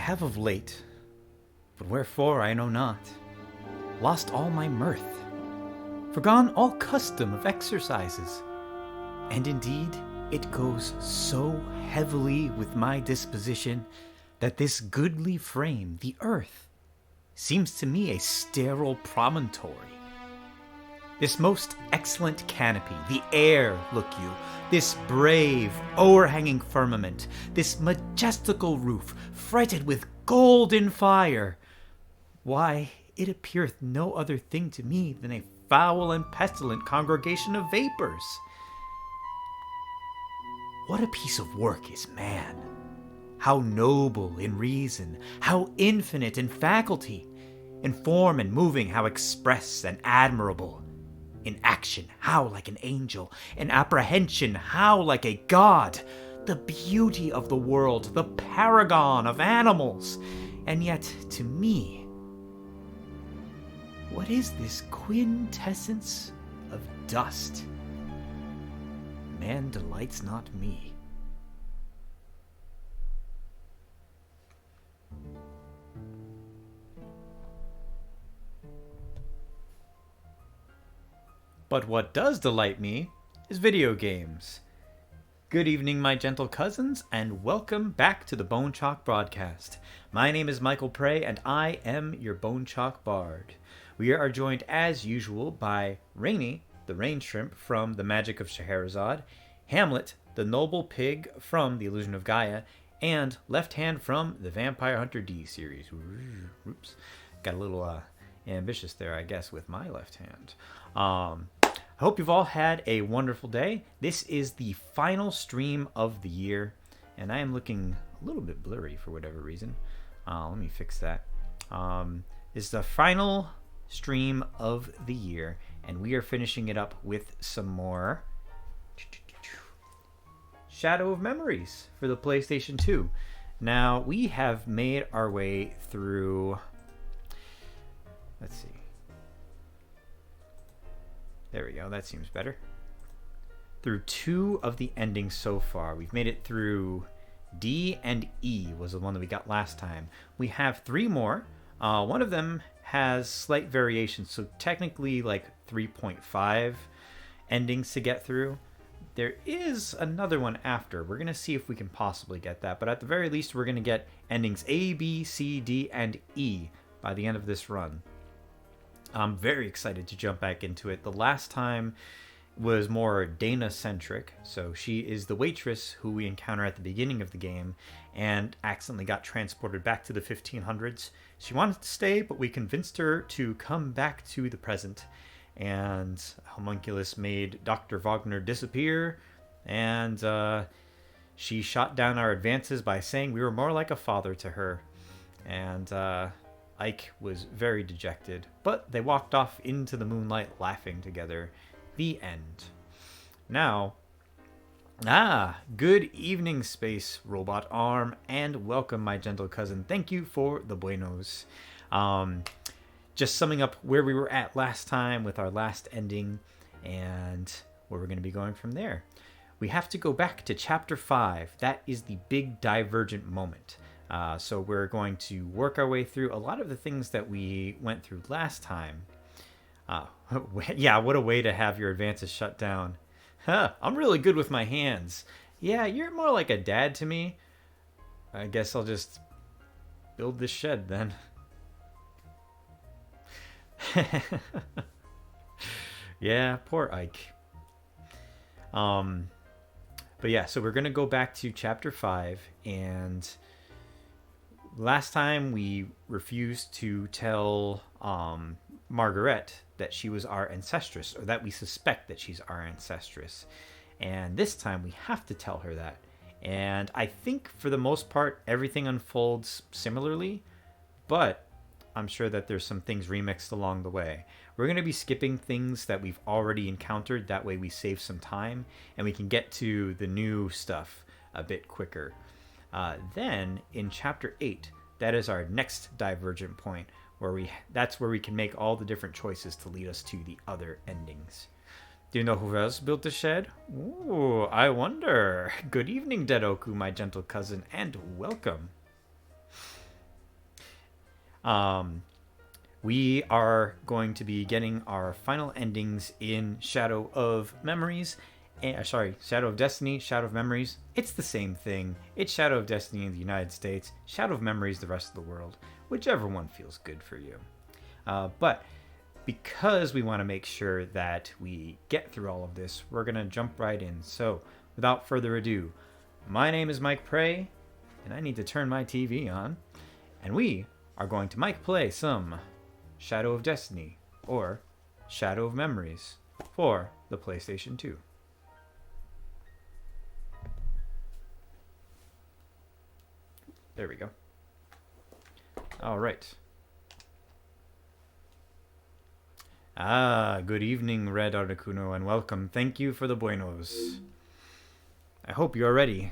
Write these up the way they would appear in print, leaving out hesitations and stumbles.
have of late, but wherefore I know not, lost all my mirth, forgone all custom of exercises, and indeed it goes so heavily with my disposition that this goodly frame, the earth, seems to me a sterile promontory. This most excellent canopy, the air, look you, this brave, o'erhanging firmament, this majestical roof, fretted with golden fire, why, it appeareth no other thing to me than a foul and pestilent congregation of vapors. What a piece of work is man! How noble in reason, how infinite in faculty, in form and moving, how express and admirable. In action, how like an angel. In apprehension, how like a god. The beauty of the world, the paragon of animals. And yet, to me, what is this quintessence of dust? Man delights not me. But what does delight me is video games. Good evening, my gentle cousins, and welcome back to the Bone Chalk broadcast. My name is Michael Prey, and I am your Bone Chalk Bard. We are joined, as usual, by Rainy, the Rain Shrimp from The Magic of Scheherazade, Hamlet, the Noble Pig from The Illusion of Gaia, and Left Hand from the Vampire Hunter D series. Oops, got a little ambitious there, I guess, with my left hand. I hope you've all had a wonderful day. This is the final stream of the year, and I am looking a little bit blurry for whatever reason. Let me fix that. This is the final stream of the year, and we are finishing it up with some more Shadow of Memories for the PlayStation 2. Now, we have made our way through... Let's see. There we go, that seems better. Through 2 of the endings so far. We've made it through D and E was the one that we got last time. We have 3 more. One of them has slight variations, so technically like 3.5 endings to get through. There is another one after. We're going to see if we can possibly get that, but at the very least we're going to get endings A, B, C, D, and E by the end of this run. I'm very excited to jump back into it. The last time was more Dana-centric. So she is the waitress who we encounter at the beginning of the game and accidentally got transported back to the 1500s. She wanted to stay, but we convinced her to come back to the present. And Homunculus made Dr. Wagner disappear. And she shot down our advances by saying we were more like a father to her. And... Ike was very dejected, but they walked off into the moonlight laughing together. The end. Now, good evening, Space Robot Arm, and welcome, my gentle cousin. Thank you for the buenos. Just summing up where we were at last time with our last ending and where we're going to be going from there. We have to go back to Chapter 5. That is the big divergent moment. So we're going to work our way through a lot of the things that we went through last time. Yeah, what a way to have your advances shut down. I'm really good with my hands. Yeah, you're more like a dad to me. I guess I'll just build this shed then. Yeah, poor Ike. But yeah, so we're going to go back to Chapter 5 and... Last time we refused to tell Margaret that she was our ancestress, or that we suspect that she's our ancestress. And this time we have to tell her that. And I think for the most part everything unfolds similarly, but I'm sure that there's some things remixed along the way. We're going to be skipping things that we've already encountered, that way we save some time and we can get to the new stuff a bit quicker. Then in Chapter 8, that is our next divergent point, that's where we can make all the different choices to lead us to the other endings. Do you know who else built the shed? Ooh, I wonder. Good evening, Dedoku, my gentle cousin, and welcome. We are going to be getting our final endings in Shadow of Memories. Shadow of Destiny, Shadow of Memories. It's the same thing. It's Shadow of Destiny in the United States, Shadow of Memories the rest of the world. Whichever one feels good for you. But because we want to make sure that we get through all of this, we're going to jump right in. So, without further ado, my name is Mike Prey, and I need to turn my TV on. And we are going to Mike play some Shadow of Destiny, or Shadow of Memories, for the PlayStation 2. There we go. All right. Good evening, Red Articuno, and welcome. Thank you for the buenos. I hope you're ready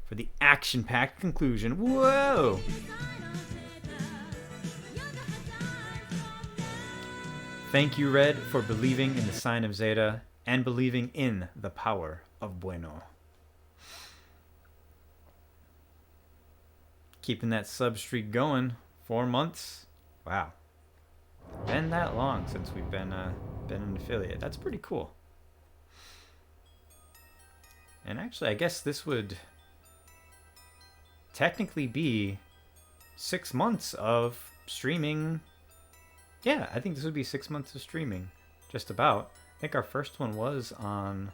for the action-packed conclusion. Whoa! Thank you, Red, for believing in the sign of Zeta and believing in the power of Bueno. Keeping that sub streak going. 4 months. Wow. Been that long since we've been an affiliate. That's pretty cool. And actually, I guess this would technically be 6 months of streaming. Yeah, I think this would be 6 months of streaming. Just about. I think our first one was on...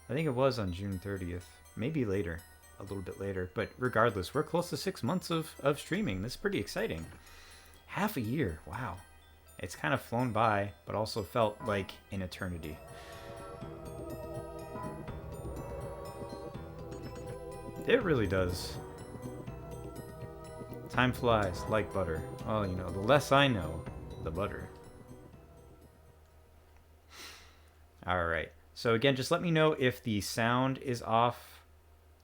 I think it was on June 30th. Maybe later. A little bit later. But regardless, we're close to 6 months of streaming. That's pretty exciting. Half a year. Wow. It's kind of flown by, but also felt like an eternity. It really does. Time flies like butter. Well, you know, the less I know, the butter. Alright. So again, just let me know if the sound is off.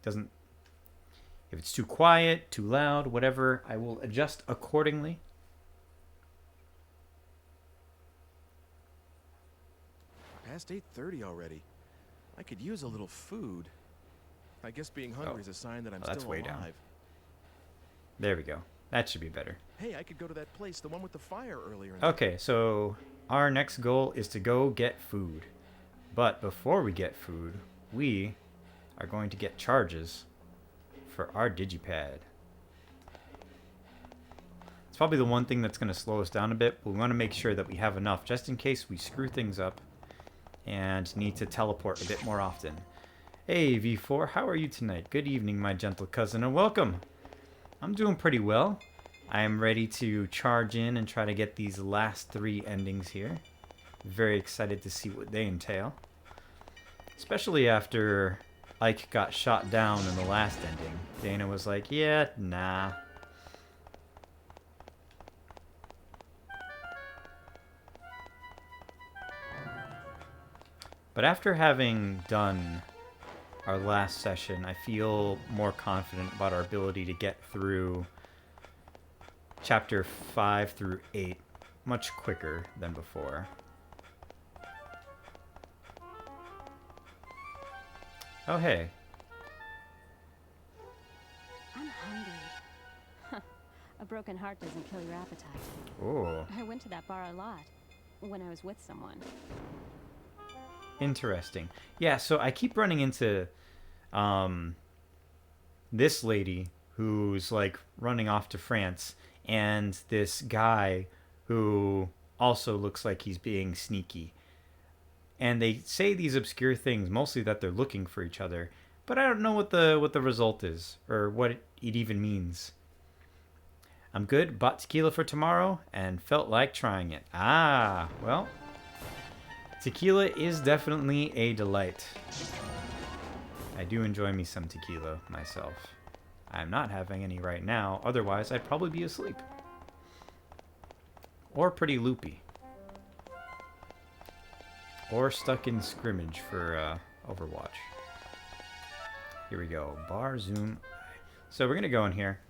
If it's too quiet, too loud, whatever, I will adjust accordingly. Past 8:30 already. I could use a little food. I guess being hungry is a sign that I'm that's still way alive. down. There we go. That should be better. Hey, I could go to that place, the one with the fire earlier. Okay, so our next goal is to go get food. But before we get food, we are going to get charges for our digipad. It's probably the one thing that's going to slow us down a bit, but we want to make sure that we have enough just in case we screw things up and need to teleport a bit more often. Hey V4, how are you tonight? Good evening, my gentle cousin, and welcome. I'm doing pretty well. I am ready to charge in and try to get these last 3 endings here. Very excited to see what they entail. Especially after Ike got shot down in the last ending. Dana was like, yeah, nah. But after having done our last session, I feel more confident about our ability to get through chapter 5 through 8 much quicker than before. Oh, hey. I'm hungry. A broken heart doesn't kill your appetite. Oh. I went to that bar a lot when I was with someone. Interesting. Yeah, so I keep running into this lady who's like running off to France, and this guy who also looks like he's being sneaky. And they say these obscure things, mostly that they're looking for each other, but I don't know what the result is or what it even means. I'm good, bought tequila for tomorrow and felt like trying it. Ah, well, tequila is definitely a delight. I do enjoy me some tequila myself. I'm not having any right now, otherwise I'd probably be asleep. Or pretty loopy. Or stuck in scrimmage for Overwatch. Here we go. Bar zoom. So we're going to go in here.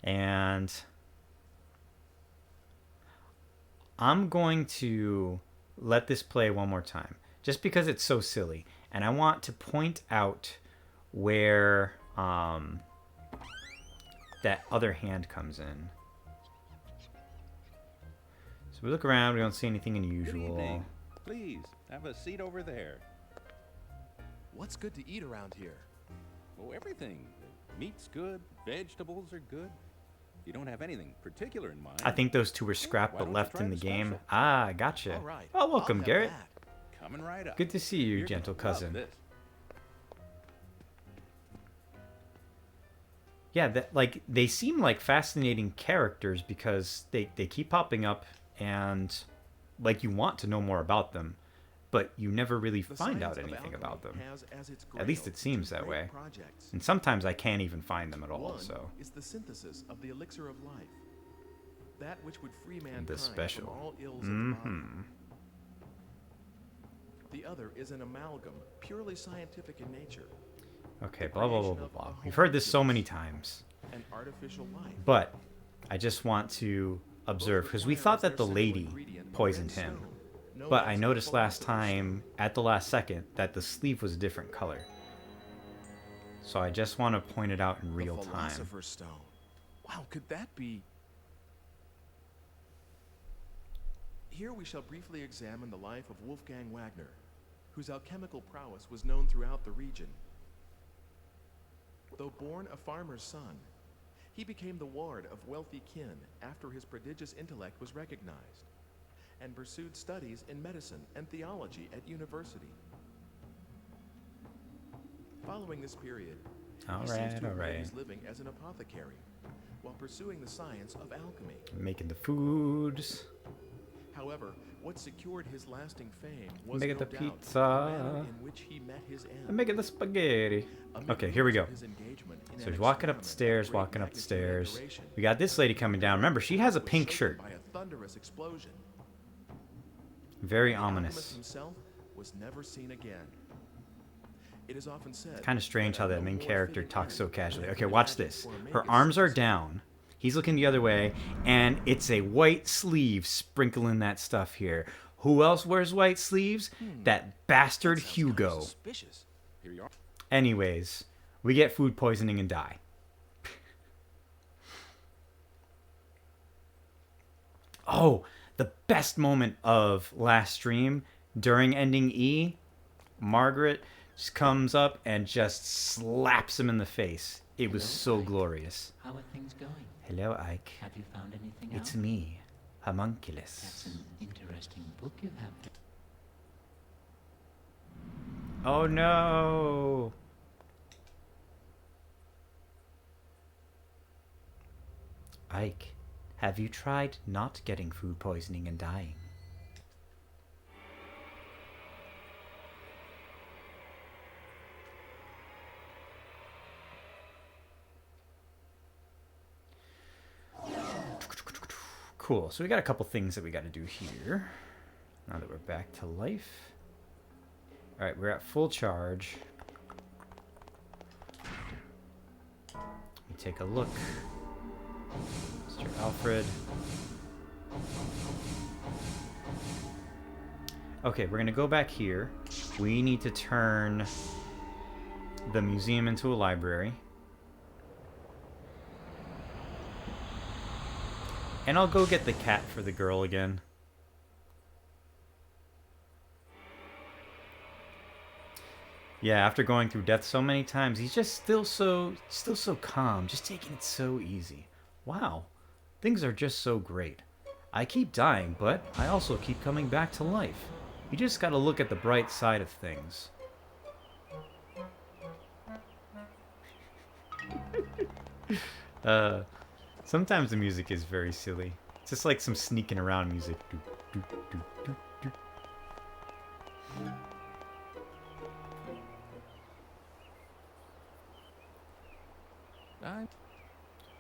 And I'm going to let this play one more time. Just because it's so silly. And I want to point out where that other hand comes in. So we look around, we don't see anything Good unusual. evening. Please, have a seat over there. What's good to eat around here? Oh, everything. Meat's good, vegetables are good. You don't have anything particular in mind. I think those two were scrapped Why but don't you left try in the the game. special? Ah, gotcha. All right. Oh, welcome, I'll have Garrett. that. Coming right up. Good to see you, You're gentle gonna love cousin. this. Yeah, that, like, they seem like fascinating characters because they keep popping up and, like, you want to know more about them, but you never really The find science out of anything alchemy about them. has as its At least grail it seems two that great way. projects. And sometimes I can't even find them at all, One so. is the synthesis of the elixir of life, that which would free mankind The special. from all ills of the body. Mm-hmm. The other is an amalgam, purely scientific in nature, Okay, The blah, blah, blah, creation blah, of blah. a We've heard this so homunculus. many times. an artificial life. But I just want to observe, because we thought that the lady poisoned him. But I noticed last time, at the last second, that the sleeve was a different color. So I just want to point it out in real the time. Philosopher's Stone. Wow, could that be? Here we shall briefly examine the life of Wolfgang Wagner, whose alchemical prowess was known throughout the region. Though born a farmer's son, he became the ward of wealthy kin after his prodigious intellect was recognized, and pursued studies in medicine and theology at university. Following this period, he seems to have made his living as an apothecary, while pursuing the science of alchemy. Making the foods. However, what secured his lasting fame was Making no the doubt pizza. the manner in which he met his end. I'm making the spaghetti. Amid Okay, here we go. his engagement in So an he's walking up the experiment of stairs, great walking up the magnitude and stairs. duration, We got this lady coming down. Remember, she has a was pink shaken shirt. by a thunderous explosion. Very The alchemist ominous. himself was never seen again. It is often said Kind of strange that how a that no main more character fitting talks so end casually. than Okay, could watch imagine this. for a Her magus arms are successor. down. He's looking the other way, and it's a white sleeve sprinkling that stuff here. Who else wears white sleeves? That bastard Sounds kinda Hugo. suspicious. Here you are. Anyways, we get food poisoning and die. Oh, the best moment of last stream during ending E, Margaret just comes up and just slaps him in the face. It was so glorious. How are things going? Hello, Ike. Have you found anything It's out? me, That's Homunculus. an interesting book you have. Oh no! Ike, have you tried not getting food poisoning and dying? Cool, so we got a couple things that we got to do here. Now that we're back to life. Alright, we're at full charge. Let me take a look. Mr. Alfred. Okay, we're gonna go back here. We need to turn the museum into a library. And I'll go get the cat for the girl again. Yeah, after going through death so many times, he's just still so calm, just taking it so easy. Wow, things are just so great. I keep dying, but I also keep coming back to life. You just gotta look at the bright side of things. Sometimes the music is very silly. It's just like some sneaking around music. Doop, doop, doop, doop, doop.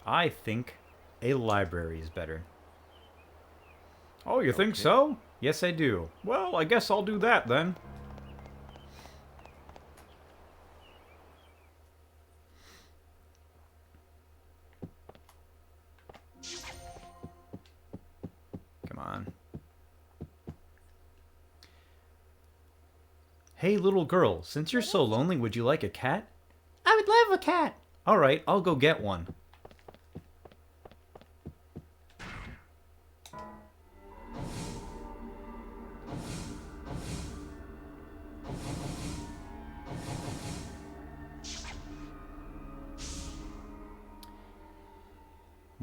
I think a library is better. Oh, you think so? Yes, I do. Well, I guess I'll do that then. Come on. Hey, little girl, since you're so lonely, would you like a cat? I would love a cat. All right, I'll go get one.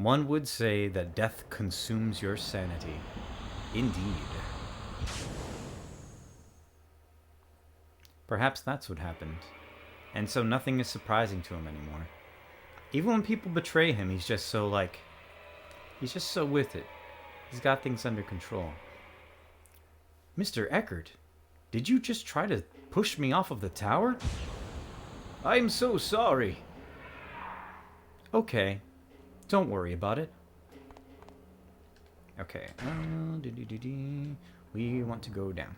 One would say that death consumes your sanity. Indeed. Perhaps that's what happened. And so nothing is surprising to him anymore. Even when people betray him, he's just so with it. He's got things under control. Mr. Eckert, did you just try to push me off of the tower? I'm so sorry. Okay. Don't worry about it. Okay. We want to go down.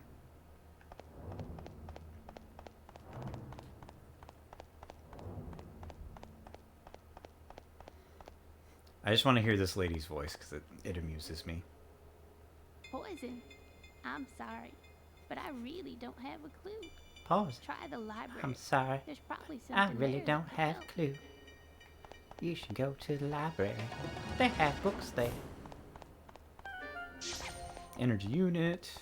I just want to hear this lady's voice because it amuses me. Poison? I'm sorry, but I really don't have a clue. Pause. Try the library. I'm sorry. There's probably something I really there don't that have will a clue. You should go to the library. They have books there. Energy unit.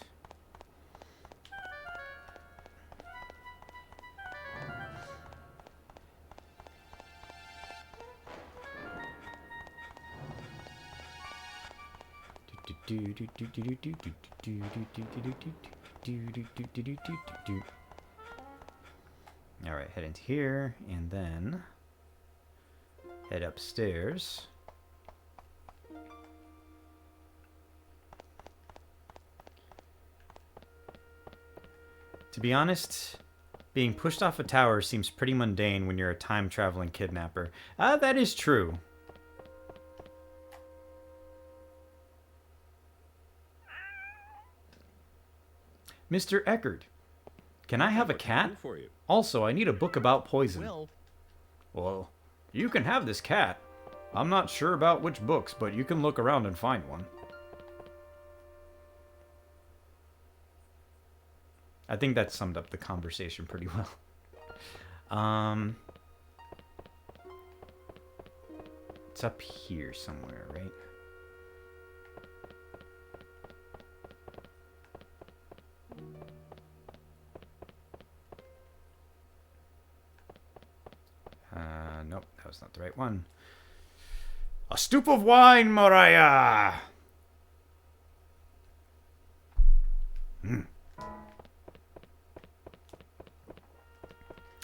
Alright, head into here, and then head upstairs. To be honest, being pushed off a tower seems pretty mundane when you're a time-traveling kidnapper. That is true. Mr. Eckert, can I have a cat? For you. Also, I need a book about poison. Well, You can have this cat. I'm not sure about which books, but you can look around and find one. I think that summed up the conversation pretty well. It's up here somewhere, right? Nope, that was not the right one. A stoop of wine, Mariah! I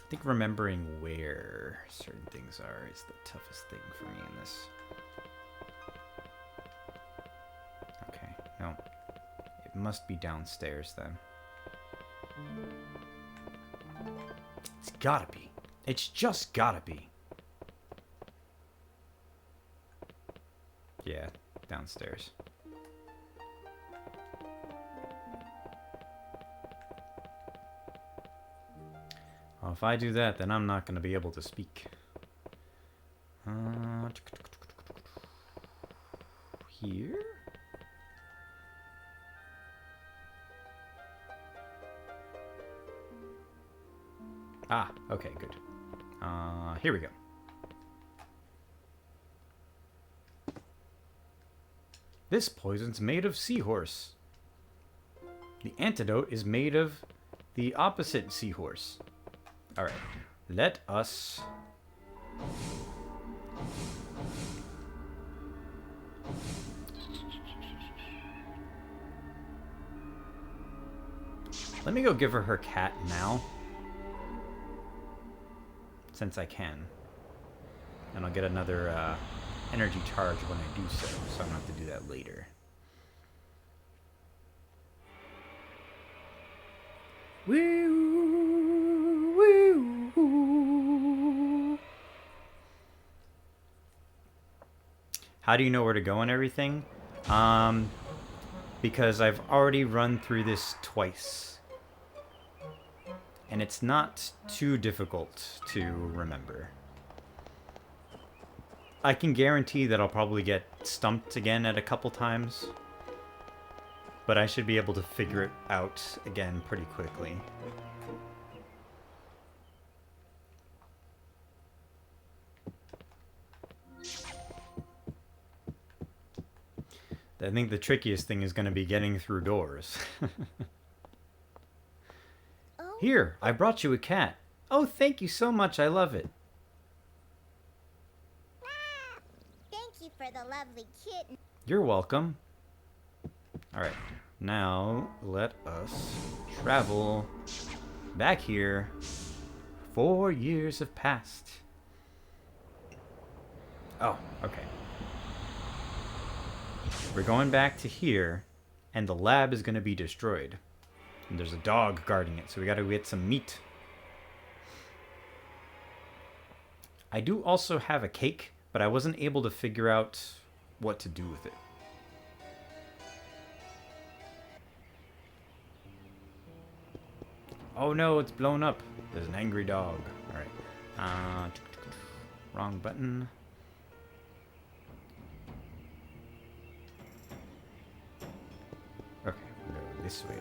think remembering where certain things are is the toughest thing for me in this. Okay, no. It must be downstairs then. It's gotta be. It's just gotta be. Yeah, downstairs. Well, if I do that, then I'm not going to be able to speak. Here? Ah, okay, good. Here we go. This poison's made of seahorse. The antidote is made of the opposite seahorse. Alright, let us... Let me go give her cat now. Since I can. And I'll get another energy charge when I do so I don't have to do that later. Woo, woo, woo. How do you know where to go and everything? Because I've already run through this twice. And it's not too difficult to remember. I can guarantee that I'll probably get stumped again at a couple times. But I should be able to figure it out again pretty quickly. I think the trickiest thing is going to be getting through doors. Here, I brought you a cat. Oh, thank you so much. I love it. Thank you for the lovely kitten. You're welcome. Alright, now let us travel back here. 4 years have passed. Oh, okay. We're going back to here, and the lab is going to be destroyed. And there's a dog guarding it, so we got to get some meat. I do also have a cake, but I wasn't able to figure out what to do with it. Oh no, it's blown up. There's an angry dog. Alright. Wrong button. Okay, we'll go this way.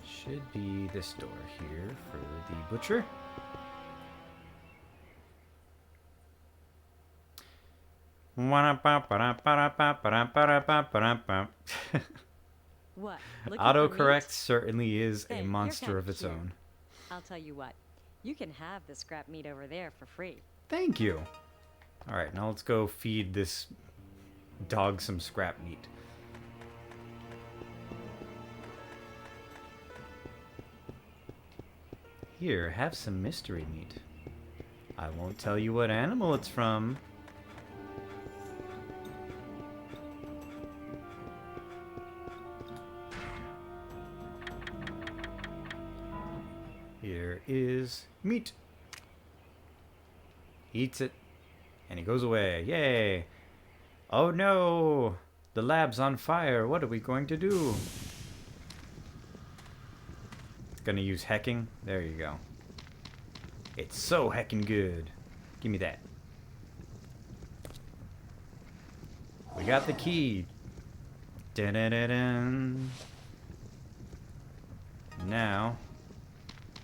Should be this door here for the butcher. What? Autocorrect certainly is Hey, a you're monster kinda of its cute. own. I'll tell you what. You can have the scrap meat over there for free. Thank you. Alright, now let's go feed this dog some scrap meat. Here, have some mystery meat. I won't tell you what animal it's from. Here is meat. Eats it, and he goes away. Yay! Oh no! The lab's on fire. What are we going to do? Gonna use hecking. There you go. It's so heckin' good. Give me that. We got the key. Dun-dun-dun-dun. Now,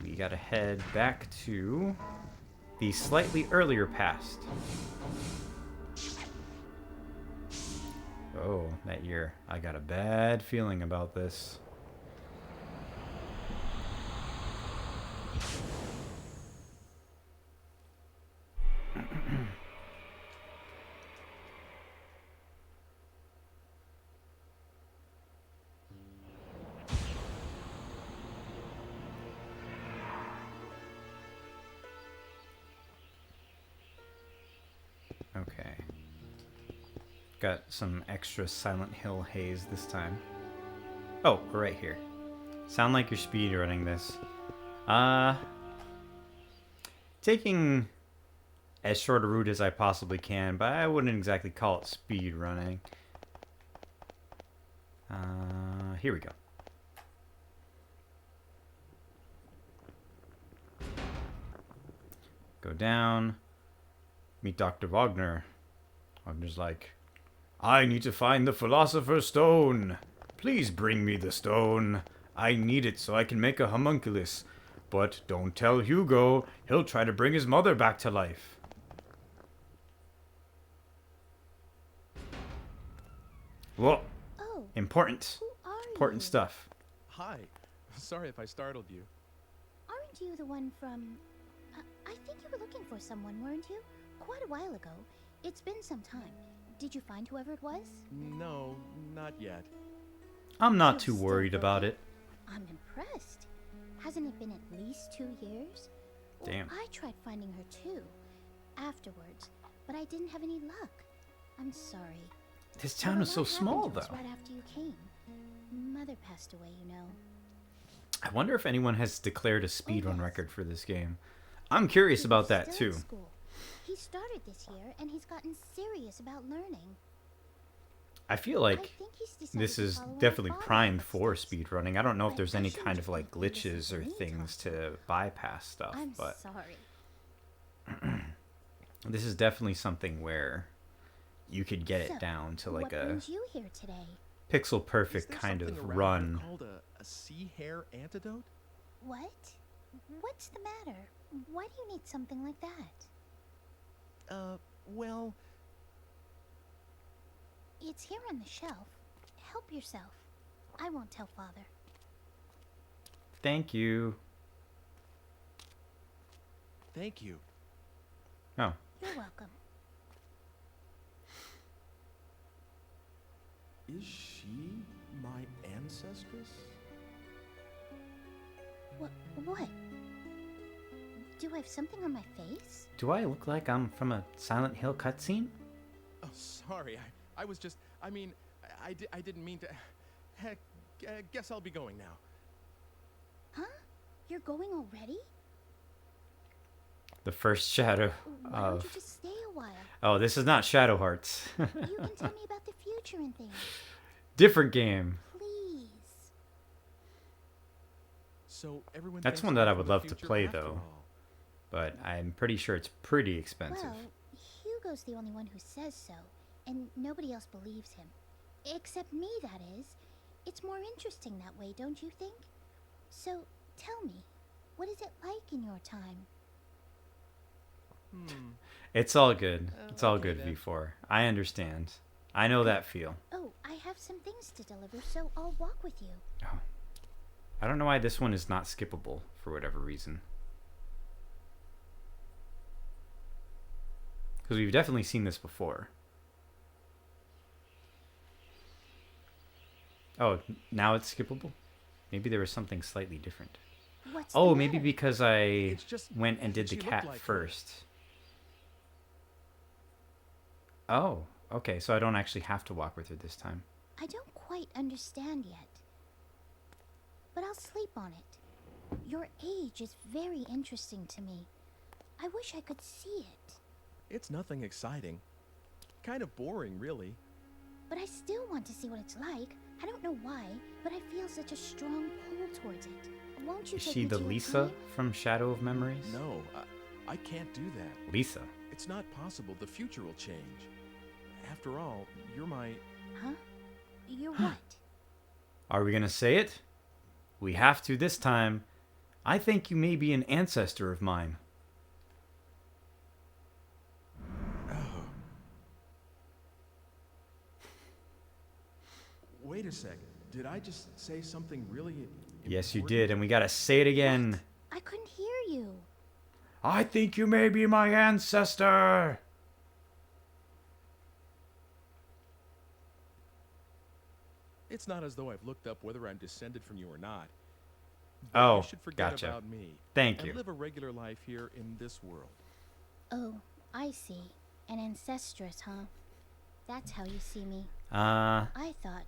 we gotta head back to the slightly earlier past. Oh, that year. I got a bad feeling about this. Okay. Got some extra Silent Hill haze this time. Oh, we're right here. Sound like you're speedrunning this. Taking as short a route as I possibly can, but I wouldn't exactly call it speedrunning. Here we go. Go down. Meet Dr. Wagner. Wagner's like, I need to find the Philosopher's Stone. Please bring me the stone. I need it so I can make a homunculus. But don't tell Hugo. He'll try to bring his mother back to life. Whoa. Oh, Important. who are Important you? stuff. Hi. Sorry if I startled you. Aren't you the one from... I think you were looking for someone, weren't you? Quite a while ago. It's been some time. Did you find whoever it was? No, not yet. I'm not You're too still worried about looking? it. I'm impressed. Hasn't it been at least 2 years? Well, Damn. I tried finding her too, afterwards, but I didn't have any luck. I'm sorry. This town Well, is so that happened small, to us though. Right after you came. Mother passed away, you know. I wonder if anyone has declared a speedrun yes. record for this game. I'm curious He about was that, still in too. school. He started this year, and he's gotten serious about learning. I feel I like think he's decided this to is follow in definitely my father's primed for footsteps. speedrunning. I don't know if But there's I any shouldn't kind of have like anything to glitches say or to me, things Tom. to bypass stuff, I'm but sorry. this is definitely something where you could get So, it down to like what a brings you here today? pixel Is perfect there kind something of around run. here called a sea hare antidote? What? What's the matter? Why do you need something like that? Well, It's here on the shelf. Help yourself. I won't tell Father. Thank you. Thank you. Oh. You're welcome. Is she my ancestress? What? Do I have something on my face? Do I look like I'm from a Silent Hill cutscene? Oh, sorry. I was just... I mean, I didn't mean to... Heck, guess I'll be going now. Huh? You're going already? The first shadow Why don't you of... just stay a while? Oh, this is not Shadow Hearts. You can tell me about the future and things. Different game. Please. So everyone That's thinks one that I'm I from would the love to future play, after though. all. But I'm pretty sure it's pretty expensive. Well, Hugo's the only one who says so, and nobody else believes him. Except me, that is. It's more interesting that way, don't you think? So, tell me, what is it like in your time? It's all good. It's all okay good, then. V4. I understand. I know that feel. Oh, I have some things to deliver, so I'll walk with you. Oh. I don't know why this one is not skippable for whatever reason. Because we've definitely seen this before. Oh, now it's skippable? Maybe there was something slightly different. What's the Oh, maybe matter? because I It's just- went and did the she looked cat like her. first. Oh, okay, so I don't actually have to walk with her this time. I don't quite understand yet. But I'll sleep on it. Your age is very interesting to me. I wish I could see it. It's nothing exciting. Kind of boring, really. But I still want to see what it's like. I don't know why, but I feel such a strong pull towards it. Won't you Is take she me the to your Lisa time? from Shadow of Memories? No, I can't do that. Lisa. It's not possible. The future will change. After all, you're my... Huh? You're what? Are we gonna say it? We have to this time. I think you may be an ancestor of mine. Oh. Wait a sec. Did I just say something really Yes, you important? did, and we gotta say it again. I couldn't hear you. I think you may be my ancestor. It's not as though I've looked up whether I'm descended from you or not. But you Oh, should forget gotcha. about me. Thank and you. live a regular life here in this world. Oh, I see. An ancestress, huh? That's how you see me. I thought...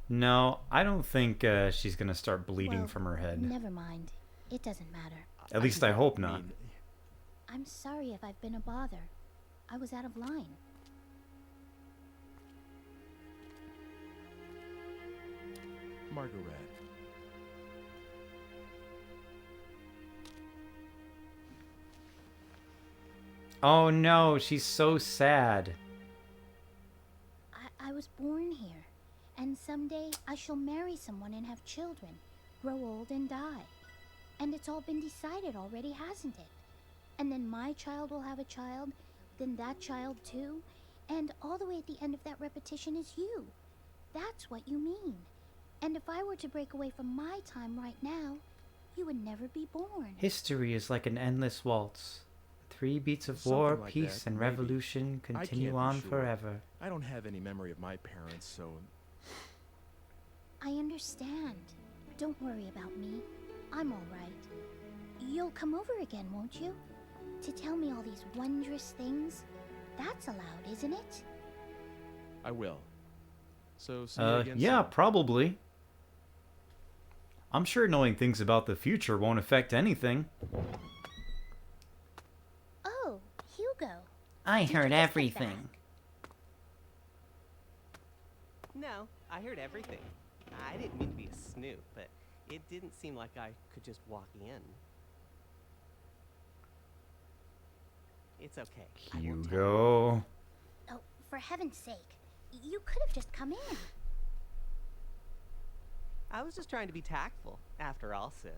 No, I don't think she's gonna start bleeding Well, from her head. Never mind. It doesn't matter. At least I hope not. mean, I'm sorry if I've been a bother. I was out of line. Margaret. Oh no, she's so sad. I was born here, and someday I shall marry someone and have children, grow old and die. And it's all been decided already, hasn't it? And then my child will have a child, then that child too, and all the way at the end of that repetition is you. That's what you mean. And if I were to break away from my time right now, you would never be born. History is like an endless waltz. 3 beats of Something war, like peace, that, and maybe. revolution I continue can't be on sure. forever. I don't have any memory of my parents, so... I understand. Don't worry about me. I'm all right. You'll come over again, won't you? To tell me all these wondrous things? That's allowed, isn't it? I will. So, see you again Yeah, soon. probably. I'm sure knowing things about the future won't affect anything. Oh, Hugo. I Did you heard just come everything. back? No, I heard everything. I didn't mean to be a snoop, but it didn't seem like I could just walk in. It's okay. I won't tell. Hugo. Oh, for heaven's sake. You could have just come in. I was just trying to be tactful, after all, sis.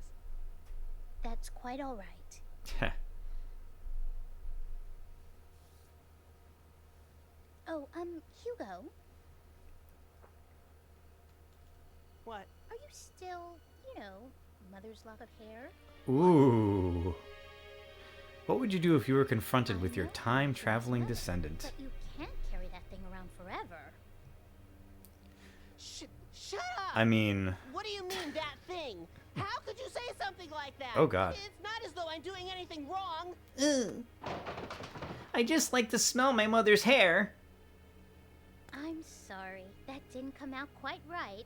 That's quite all right. Oh, Hugo. What? Are you still, mother's lock of hair? Ooh. What would you do if you were confronted I with your know how time-traveling you feel, descendant? But you can't carry that thing around forever. Shut up! I mean... What do you mean, that thing? How could you say something like that? Oh, God. It's not as though I'm doing anything wrong. Ugh. I just like to smell my mother's hair. I'm sorry, that didn't come out quite right,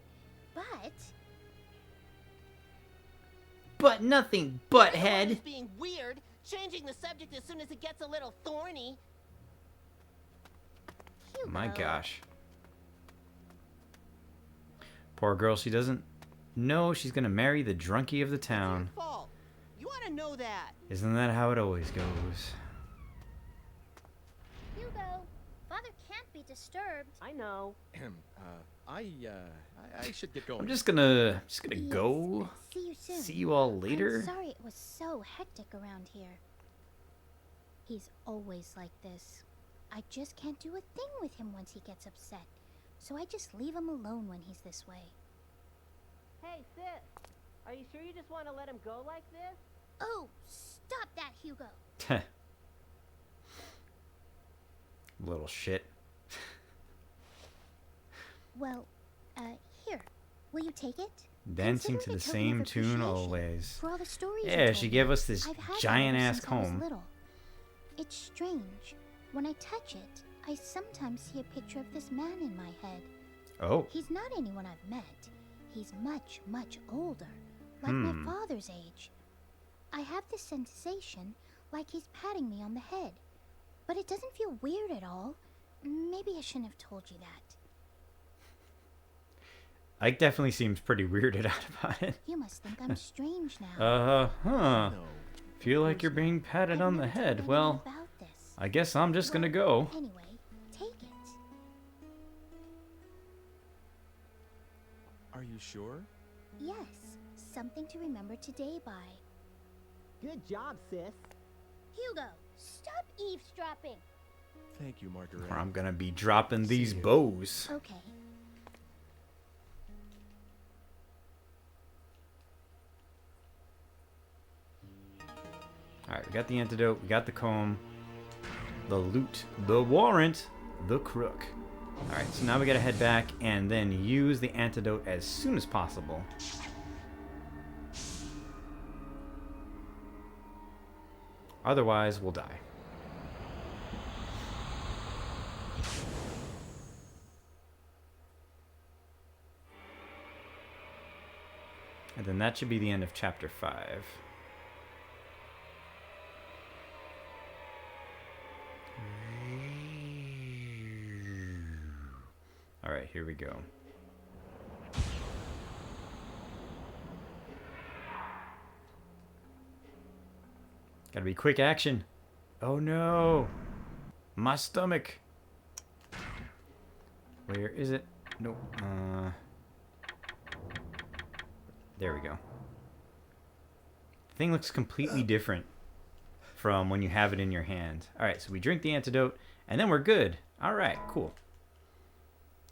but... But nothing, Everyone butthead. is being weird, changing the subject as soon as it gets a little thorny. Hugo. My gosh. Poor girl, she doesn't know she's gonna marry the drunkie of the town. It's your fault. You ought to know that. Isn't that how it always goes? Hugo, Father can't be disturbed. I know. I should get going. I'm just gonna Yes, go. See you soon. See you all later. I'm sorry it was so hectic around here. He's always like this. I just can't do a thing with him once he gets upset. So I just leave him alone when he's this way. Hey, sis. Are you sure you just want to let him go like this? Oh, stop that, Hugo. Little shit. Well, here. Will you take it? Dancing to Consider it the a token of same tune appreciation always. For all the stories you Yeah, told she me. gave us this I've had that giant ever ass since I was comb. little. It's strange. When I touch it, I sometimes see a picture of this man in my head. Oh. He's not anyone I've met. He's much, much older, like my father's age. I have this sensation like he's patting me on the head. But it doesn't feel weird at all. Maybe I shouldn't have told you that. Ike definitely seems pretty weirded out about it. You must think I'm strange now. Huh. No. Feel like you're being patted I've on the never told head. anyone Well, about this. I guess I'm just gonna go. Anyway, take it. Are you sure? Yes, something to remember today by. Good job, sis. Hugo, stop eavesdropping. Thank you, Margaret. Or I'm gonna be dropping See these you. bows. Okay. Alright, we got the antidote, we got the comb, the loot, the warrant, the crook. Alright, so now we gotta head back and then use the antidote as soon as possible. Otherwise, we'll die. And then that should be the end of chapter 5. Alright, here we go. Gotta be quick action. Oh no! My stomach! Where is it? Nope. There we go. Thing looks completely different from when you have it in your hand. Alright, so we drink the antidote, and then we're good. Alright, cool.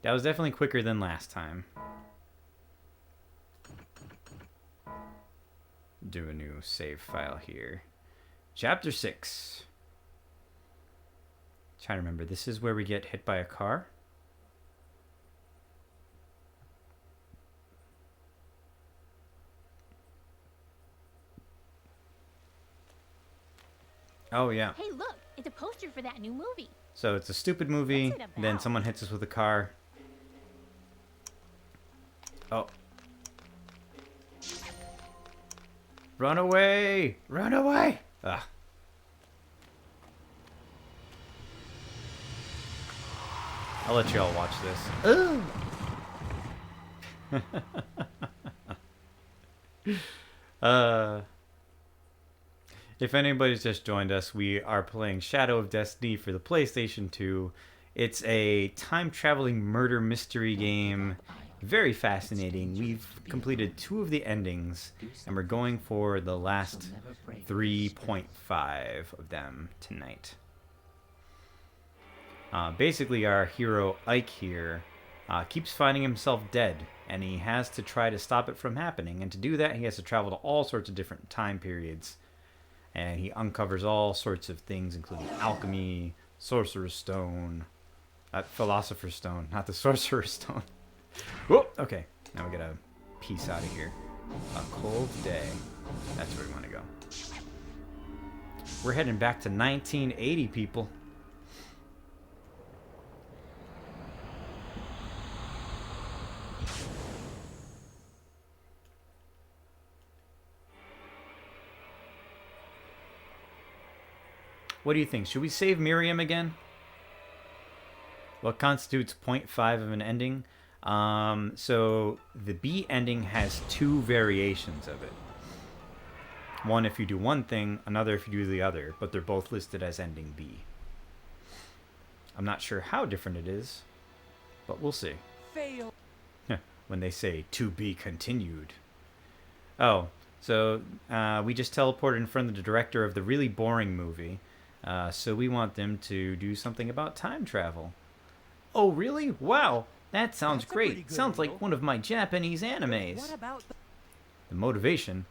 That was definitely quicker than last time. Do a new save file here. Chapter 6. Trying to remember, this is where we get hit by a car? Oh, yeah. Hey, look, it's a poster for that new movie. So it's a stupid movie, What's it then about? someone hits us with a car. Oh. Run away! Run away! Ah. I'll let y'all watch this. Ooh! If anybody's just joined us, we are playing Shadow of Destiny for the PlayStation 2. It's a time-traveling murder mystery game. Very fascinating. We've completed 2 of the endings, and we're going for the last 3.5 of them tonight. Basically, our hero Ike here keeps finding himself dead, and he has to try to stop it from happening. And to do that, he has to travel to all sorts of different time periods. And he uncovers all sorts of things, including alchemy, sorcerer's stone, philosopher's stone, not the sorcerer's stone. Whoa, okay, now we gotta peace out of here. A cold day. That's where we want to go. We're heading back to 1980, people. What do you think? Should we save Miriam again? What constitutes 0.5 of an ending? So the B ending has 2 variations of it. One if you do one thing, another if you do the other, but they're both listed as ending B. I'm not sure how different it is, but we'll see. Fail. When they say to be continued. Oh, so we just teleported in front of the director of the really boring movie. So we want them to do something about time travel. Oh, really? Wow, that sounds great. Sounds like one of my Japanese animes. What about The motivation?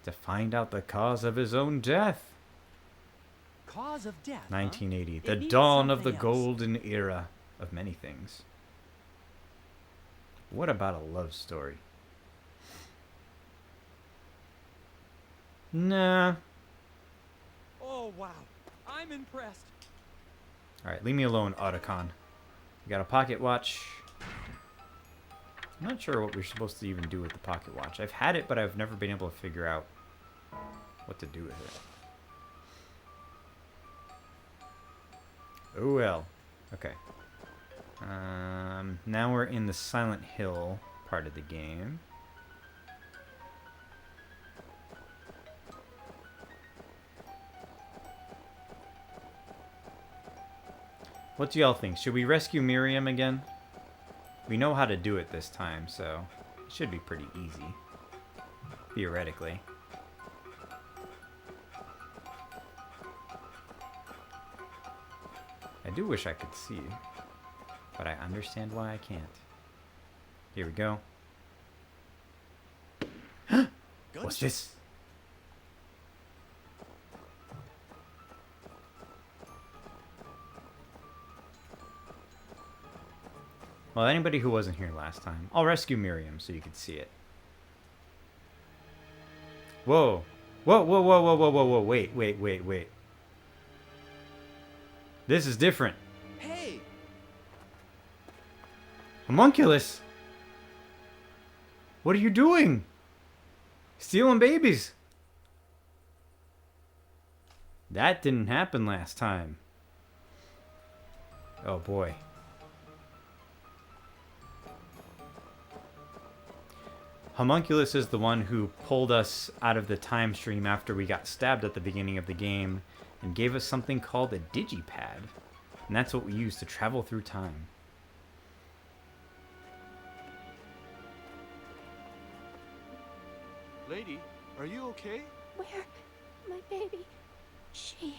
To find out the cause of his own death. cause of death? 1980, It the needs dawn of the something else. golden era of many things. What about a love story? Nah. Oh, wow. I'm impressed. Alright, leave me alone, Otacon. We got a pocket watch. I'm not sure what we're supposed to even do with the pocket watch. I've had it, but I've never been able to figure out what to do with it. Oh well. Okay. Now we're in the Silent Hill part of the game. What do y'all think? Should we rescue Miriam again? We know how to do it this time, so it should be pretty easy. Theoretically. I do wish I could see, but I understand why I can't. Here we go. What's this? Well, anybody who wasn't here last time, I'll rescue Miriam so you can see it. Whoa. Whoa, whoa, whoa, whoa, whoa, whoa, whoa. Wait, wait, wait, wait. This is different. Hey! Homunculus! What are you doing? Stealing babies. That didn't happen last time. Oh boy. Homunculus is the one who pulled us out of the time stream after we got stabbed at the beginning of the game and gave us something called a digipad. And that's what we use to travel through time. Lady, are you okay? Where? My baby. She.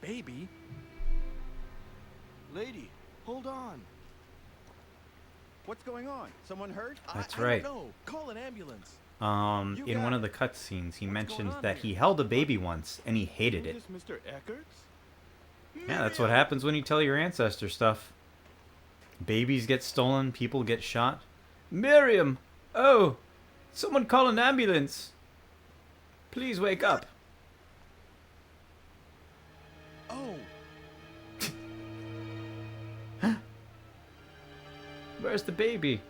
Baby? Lady, hold on. What's going on? Someone hurt? That's I right. don't know. Call an ambulance. In got one of it. the cutscenes, he What's mentions going on that here? he held a baby once and he hated it. Is this Mr. Eckerts? Yeah, that's what happens when you tell your ancestor stuff. Babies get stolen, people get shot. Miriam! Oh! Someone call an ambulance! Please wake up. Oh, Where's the baby?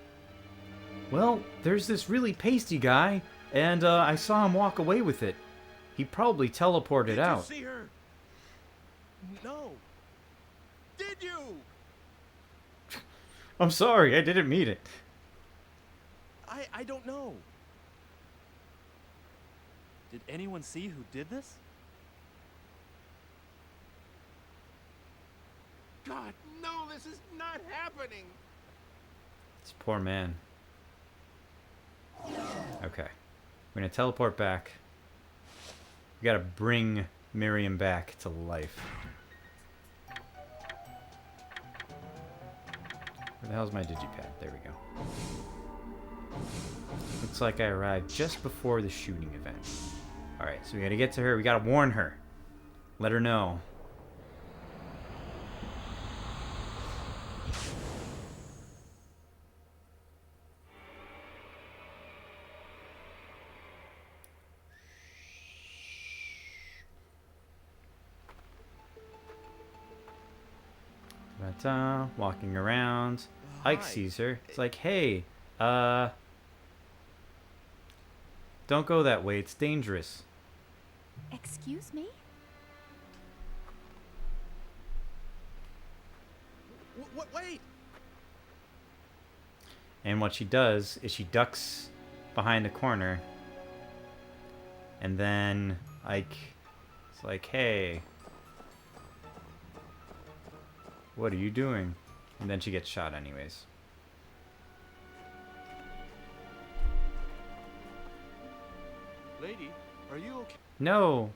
Well, there's this really pasty guy, and I saw him walk away with it. He probably teleported did out. you see her? No. Did you? I'm sorry, I didn't mean it. I don't know. Did anyone see who did this? God, no, this is not happening. This poor man. Okay. We're gonna teleport back. We gotta bring Miriam back to life. Where the hell's my digipad? There we go. Looks like I arrived just before the shooting event. Alright, so we gotta get to her. We gotta warn her. Let her know. Walking around. Ike sees her. It's like, hey, don't go that way. It's dangerous. Excuse me? Wait! And what she does is she ducks behind the corner. And then Ike is like, hey, what are you doing? And then she gets shot anyways. Lady, are you okay? No!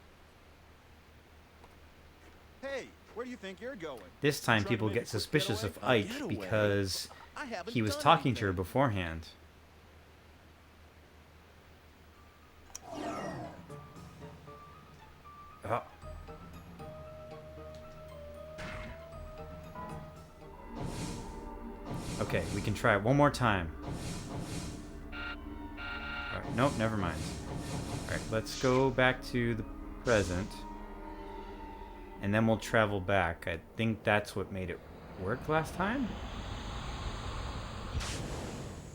Hey, where do you think you're going? This time Trying to people make a get quick suspicious getaway? of A Ike getaway? because I haven't he was done talking to her anything. beforehand. Oh. Okay, we can try it one more time. Alright, nope, never mind. Alright, let's go back to the present. And then we'll travel back. I think that's what made it work last time?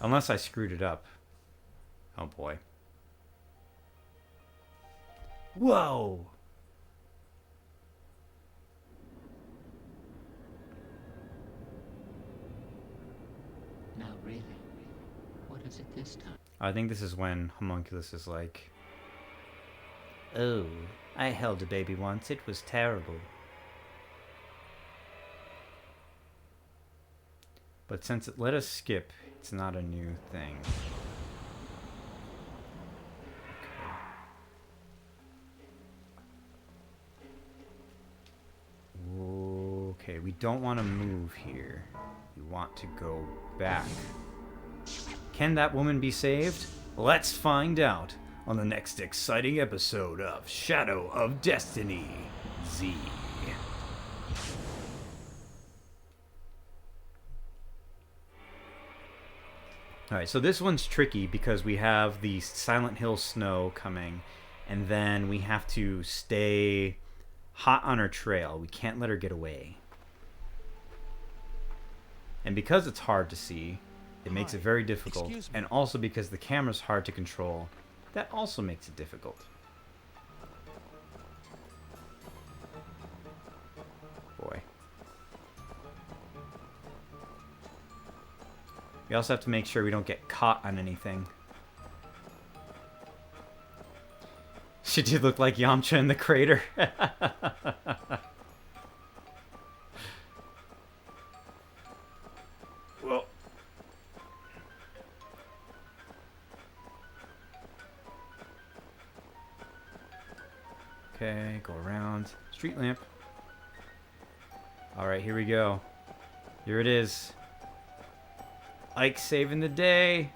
Unless I screwed it up. Oh boy. Whoa! Now really, what is it this time? I think this is when Homunculus is like, oh, I held a baby once. It was terrible. But since it let us skip, it's not a new thing. Okay, we don't want to move here. We want to go back. Can that woman be saved? Let's find out on the next exciting episode of Shadow of Destiny Z. Alright, so this one's tricky because we have the Silent Hill snow coming, and then we have to stay hot on her trail. We can't let her get away. And because it's hard to see, it makes it very difficult. Excuse me. And also because the camera's hard to control, that also makes it difficult. Boy. We also have to make sure we don't get caught on anything. She did look like Yamcha in the crater. Whoa. Okay, go around. Street lamp. Alright, here we go. Here it is. Ike saving the day.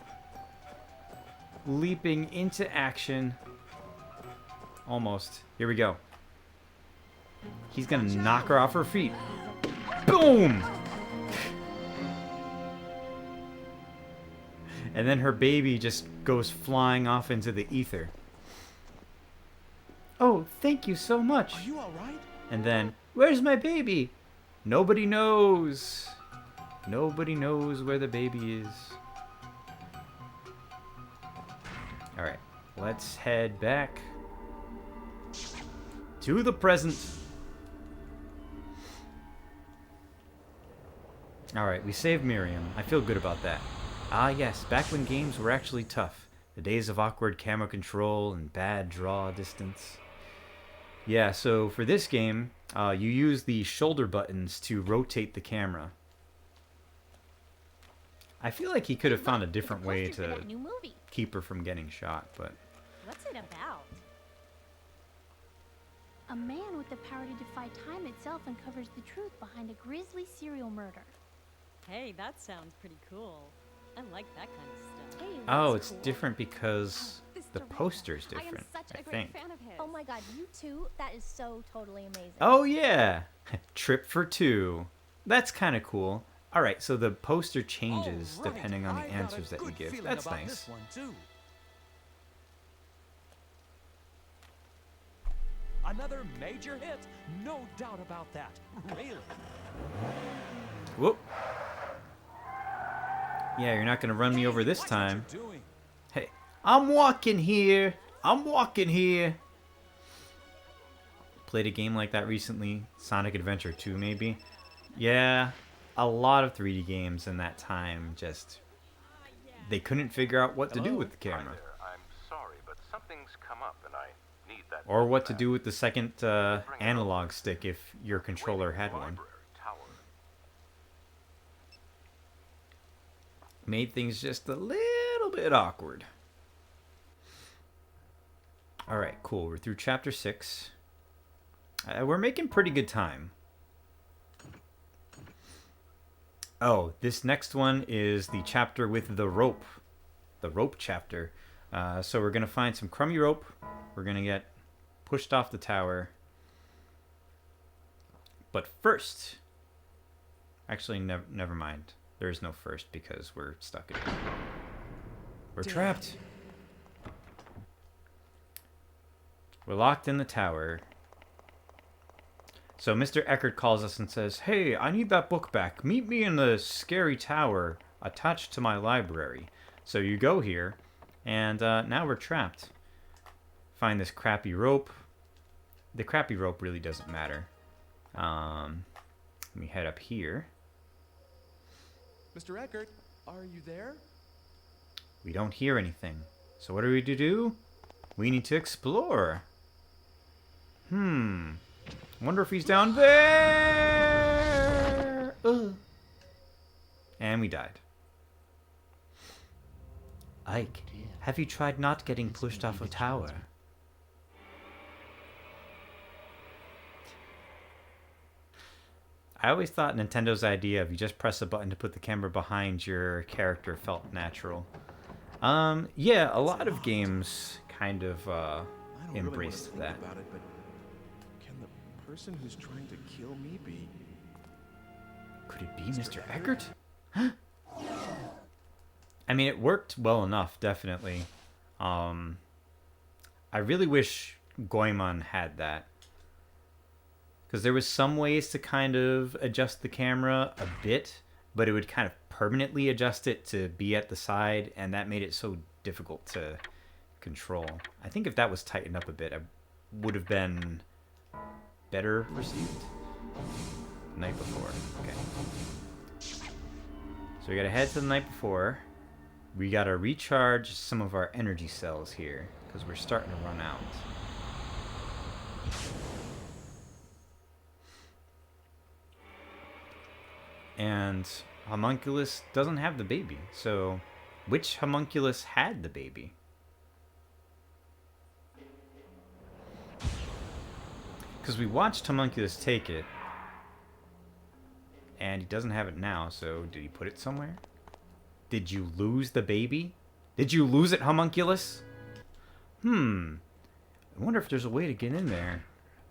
Leaping into action. Almost. Here we go. He's gonna knock her off her feet. Boom! And then her baby just goes flying off into the ether. Oh, thank you so much. Are you alright? And then, where's my baby? Nobody knows. Nobody knows where the baby is. Alright, let's head back to the present. Alright, we saved Miriam. I feel good about that. Ah yes, back when games were actually tough. The days of awkward camera control and bad draw distance. Yeah, so for this game, you use the shoulder buttons to rotate the camera. I feel like he could have found a different way Poster for to that new movie. keep her from getting shot, but... What's it about? A A man with the power to defy time itself uncovers the truth behind a grisly serial murder. Hey, that sounds pretty cool. I like that kind of stuff. Hey, Oh, that's it's cool. different because This the director. poster's I am different, such a I great think. fan of his. Oh my god, you too? That is so totally amazing. Oh, yeah. Trip for 2. That's kind of cool. All right, so the poster changes All right, depending on the I got a answers that you good give. feeling That's about nice. this one, too. Another major hit? No doubt about that. Really? Whoop. Yeah, you're not going to run me over this Watch time. what you're doing. Hey, I'm walking here. I'm walking here. Played a game like that recently. Sonic Adventure 2, maybe. Yeah, a lot of 3D games in that time just... They couldn't figure out what to do with the camera. Hi there. I'm sorry, but something's come up and I need that. Or what to do with the second analog stick if your controller had one. Library tower. Made things just a little bit awkward. Alright, cool. We're through chapter 6. We're making pretty good time. Oh, this next one is the chapter with the rope. The rope chapter. So we're going to find some crummy rope. We're going to get pushed off the tower. But first... Actually, never mind. There is no first because we're stuck in it. We're trapped. We're locked in the tower. So Mr. Eckert calls us and says, "Hey, I need that book back. Meet me in the scary tower attached to my library." So you go here, and now we're trapped. Find this crappy rope. The crappy rope really doesn't matter. Let me head up here. Mr. Eckert, are you there? We don't hear anything. So what are we to do? We need to explore. Wonder if he's down there. And we died. Ike, have you tried not getting pushed off a tower? I always thought Nintendo's idea of you just press a button to put the camera behind your character felt natural. Yeah, a lot of games kind of I don't embraced really that. want to think about it, but can the person who's trying to kill me be... Could it be Mr. Eckert? I mean, it worked well enough, definitely. I really wish Goemon had that. Because there was some ways to kind of adjust the camera a bit, but it would kind of permanently adjust it to be at the side, and that made it so difficult to control. I think if that was tightened up a bit, it would have been better received. Night before. Okay. So we gotta head to the night before. We gotta recharge some of our energy cells here, because we're starting to run out. And Homunculus doesn't have the baby, so which Homunculus had the baby? Because we watched Homunculus take it, and he doesn't have it now, so did he put it somewhere? Did you lose the baby? Did you lose it, Homunculus? I wonder if there's a way to get in there.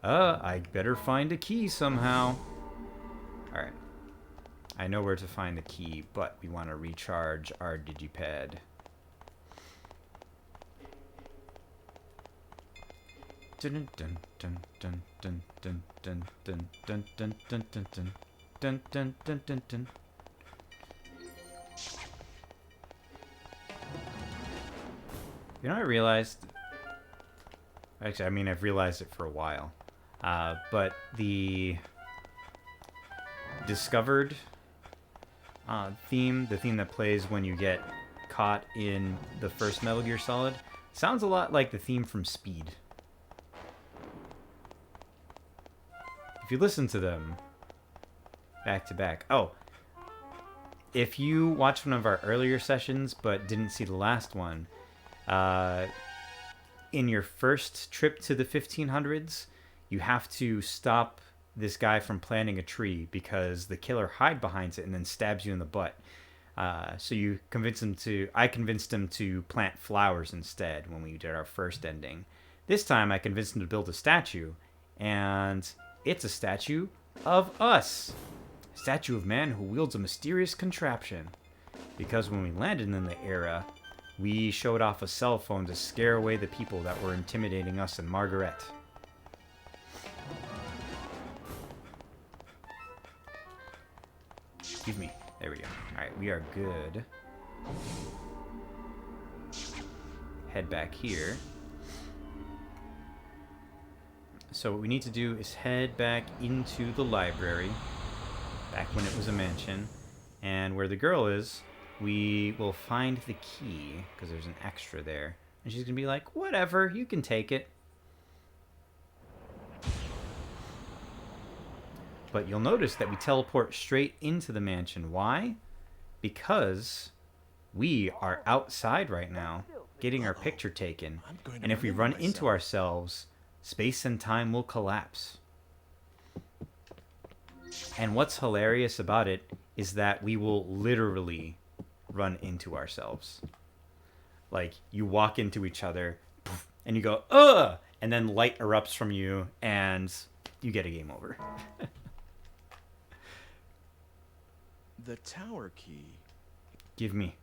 I better find a key somehow. Alright. I know where to find the key, but we want to recharge our digipad. Dun dun dun dun dun dun dun dun dun dun dun dun dun dun dun dun dun dun. You know, I realized. Actually, I mean, I've realized it for a while, but the discovered theme, the theme that plays when you get caught in the first Metal Gear Solid, sounds a lot like the theme from Speed. If you listen to them back to back. Oh, if you watched one of our earlier sessions but didn't see the last one, in your first trip to the 1500s, you have to stop this guy from planting a tree because the killer hide behind it and then stabs you in the butt. So you convince him to. I convinced him to plant flowers instead when we did our first ending. This time I convinced him to build a statue, and it's a statue of us. A statue of man who wields a mysterious contraption. Because when we landed in the era, we showed off a cell phone to scare away the people that were intimidating us and Margaret. Excuse me. There we go. Alright, we are good. Head back here. So what we need to do is head back into the library, back when it was a mansion, and where the girl is, we will find the key, because there's an extra there. And she's going to be like, whatever, you can take it. But you'll notice that we teleport straight into the mansion. Why? Because we are outside right now, getting our picture taken. And if we run into ourselves, space and time will collapse. And what's hilarious about it is that we will literally run into ourselves. Like, you walk into each other, and you go, ugh! And then light erupts from you, and you get a game over. The tower key. Give me.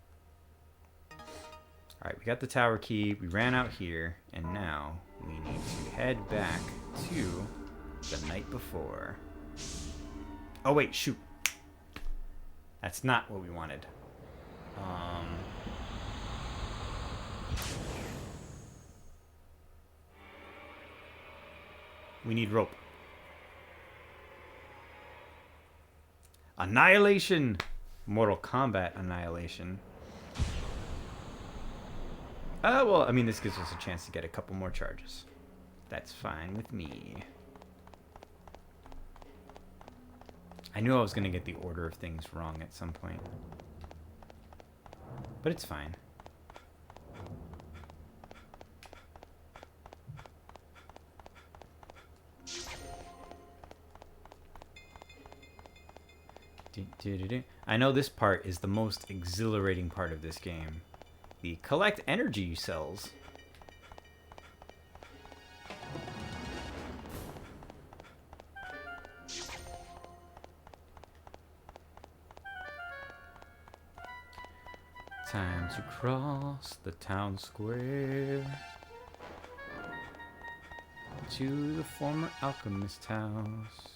Alright, we got the tower key, we ran out here, and now we need to head back to the night before. Oh wait, shoot. That's not what we wanted. We need rope. Annihilation! Mortal Kombat Annihilation. Well, I mean, this gives us a chance to get a couple more charges. That's fine with me. I knew I was going to get the order of things wrong at some point. But it's fine. I know this part is the most exhilarating part of this game. The collect energy cells. Time to cross the town square to the former alchemist house.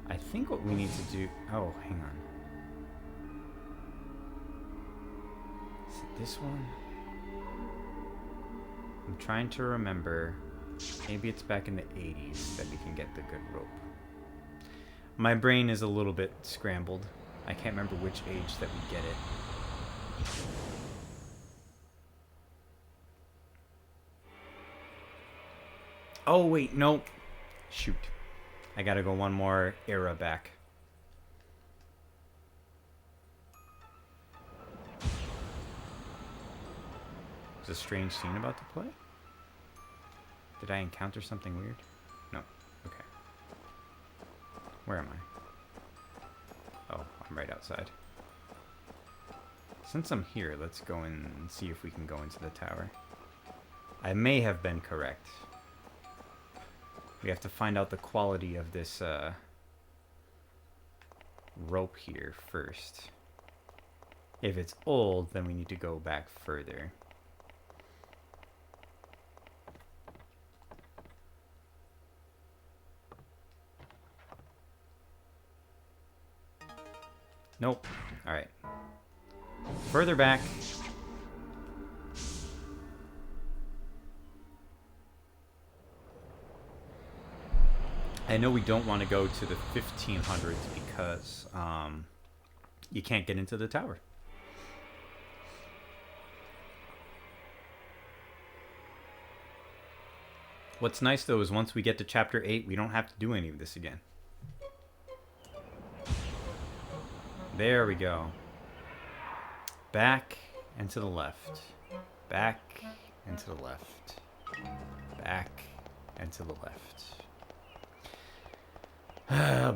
I think what we need to do... Oh, hang on. Is it this one? I'm trying to remember. Maybe it's back in the 80s that we can get the good rope. My brain is a little bit scrambled. I can't remember which age that we get it. Oh, wait, no. Shoot. I gotta go one more era back. Is a strange scene about to play? Did I encounter something weird? No. Okay. Where am I? Oh, I'm right outside. Since I'm here, let's go and see if we can go into the tower. I may have been correct. We have to find out the quality of this rope here first. If it's old, then we need to go back further. Nope. Alright. Further back. I know we don't want to go to the 1500s because you can't get into the tower. What's nice though is once we get to chapter 8, we don't have to do any of this again. There we go. Back and to the left. Back and to the left. Back and to the left.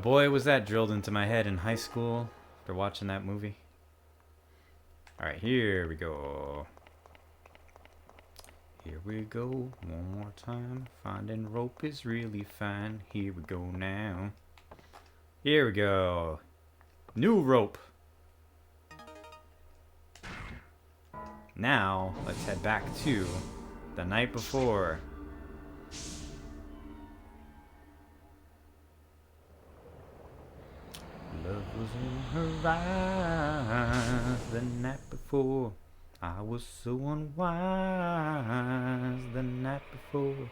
Boy, was that drilled into my head in high school after watching that movie. Alright, here we go. Here we go, one more time. Finding rope is really fine. Here we go now. Here we go. New rope. Now, let's head back to the night before. Love was in her eyes the night before. I was so unwise the night before.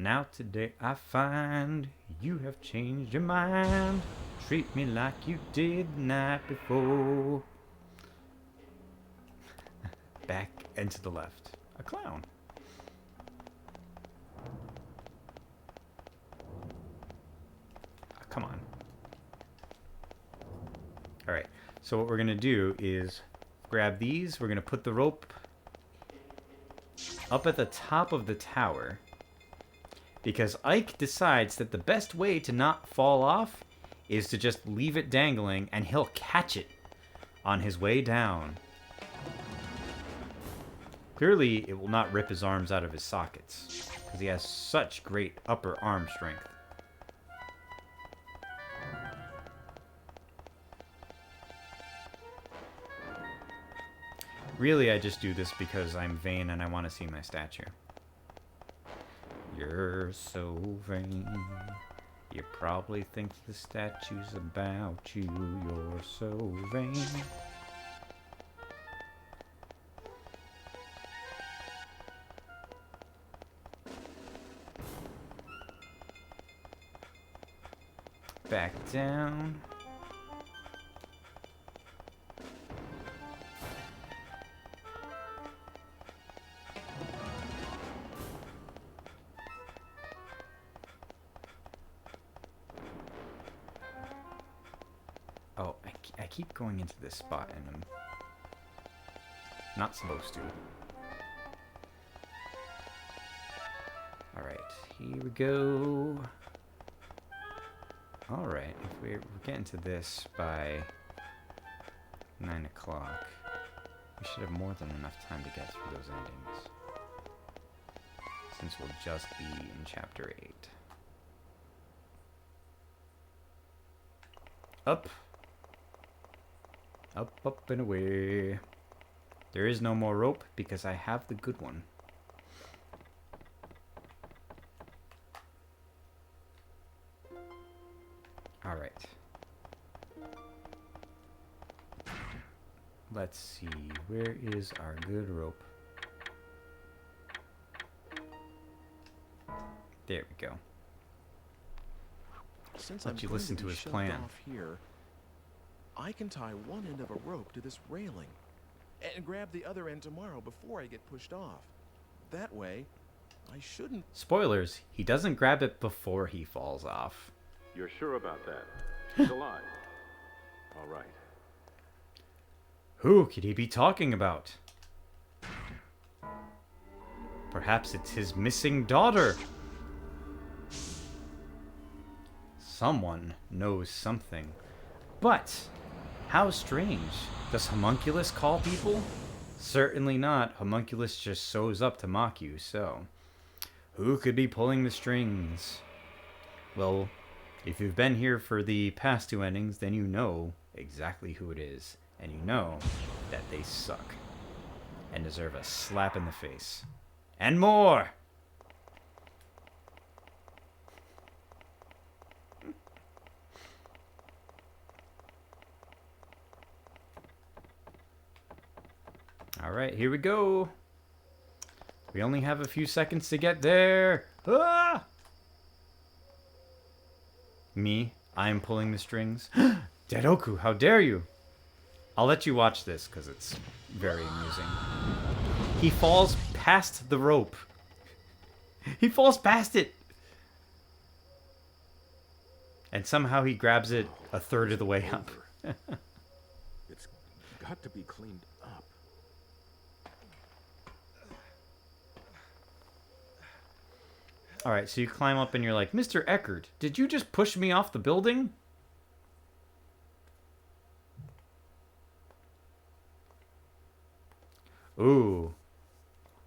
Now today I find you have changed your mind. Treat me like you did the night before. Back and to the left. A clown. Oh, come on. Alright, so what we're going to do is grab these. We're going to put the rope up at the top of the tower. Because Ike decides that the best way to not fall off is to just leave it dangling, and he'll catch it on his way down. Clearly, it will not rip his arms out of his sockets, because he has such great upper arm strength. Really, I just do this because I'm vain and I want to see my statue. You're so vain. You probably think the statue's about you. You're so vain. Back down. Oh, I keep going into this spot and I'm not supposed to. Alright, here we go. Alright, if we're getting to this by 9 o'clock, we should have more than enough time to get through those endings. Since we'll just be in Chapter 8. Up. Up, up, and away. There is no more rope because I have the good one. Alright. Let's see. Where is our good rope? There we go. Since Let you listen to his plan. Off here, I can tie one end of a rope to this railing and grab the other end tomorrow before I get pushed off. That way, I shouldn't... Spoilers, he doesn't grab it before he falls off. You're sure about that? He's alive. All right. Who could he be talking about? Perhaps it's his missing daughter. Someone knows something. But, how strange. Does Homunculus call people? Certainly not. Homunculus just shows up to mock you, so... Who could be pulling the strings? Well, if you've been here for the past two endings, then you know exactly who it is. And you know that they suck. And deserve a slap in the face. And more! Alright, here we go. We only have a few seconds to get there. Ah! Me, I'm pulling the strings. Deroku, how dare you? I'll let you watch this because it's very amusing. He falls past the rope. He falls past it. And somehow he grabs it a third of the way up. It's got to be cleaned up. Alright, so you climb up and you're like, Mr. Eckert, did you just push me off the building? Ooh.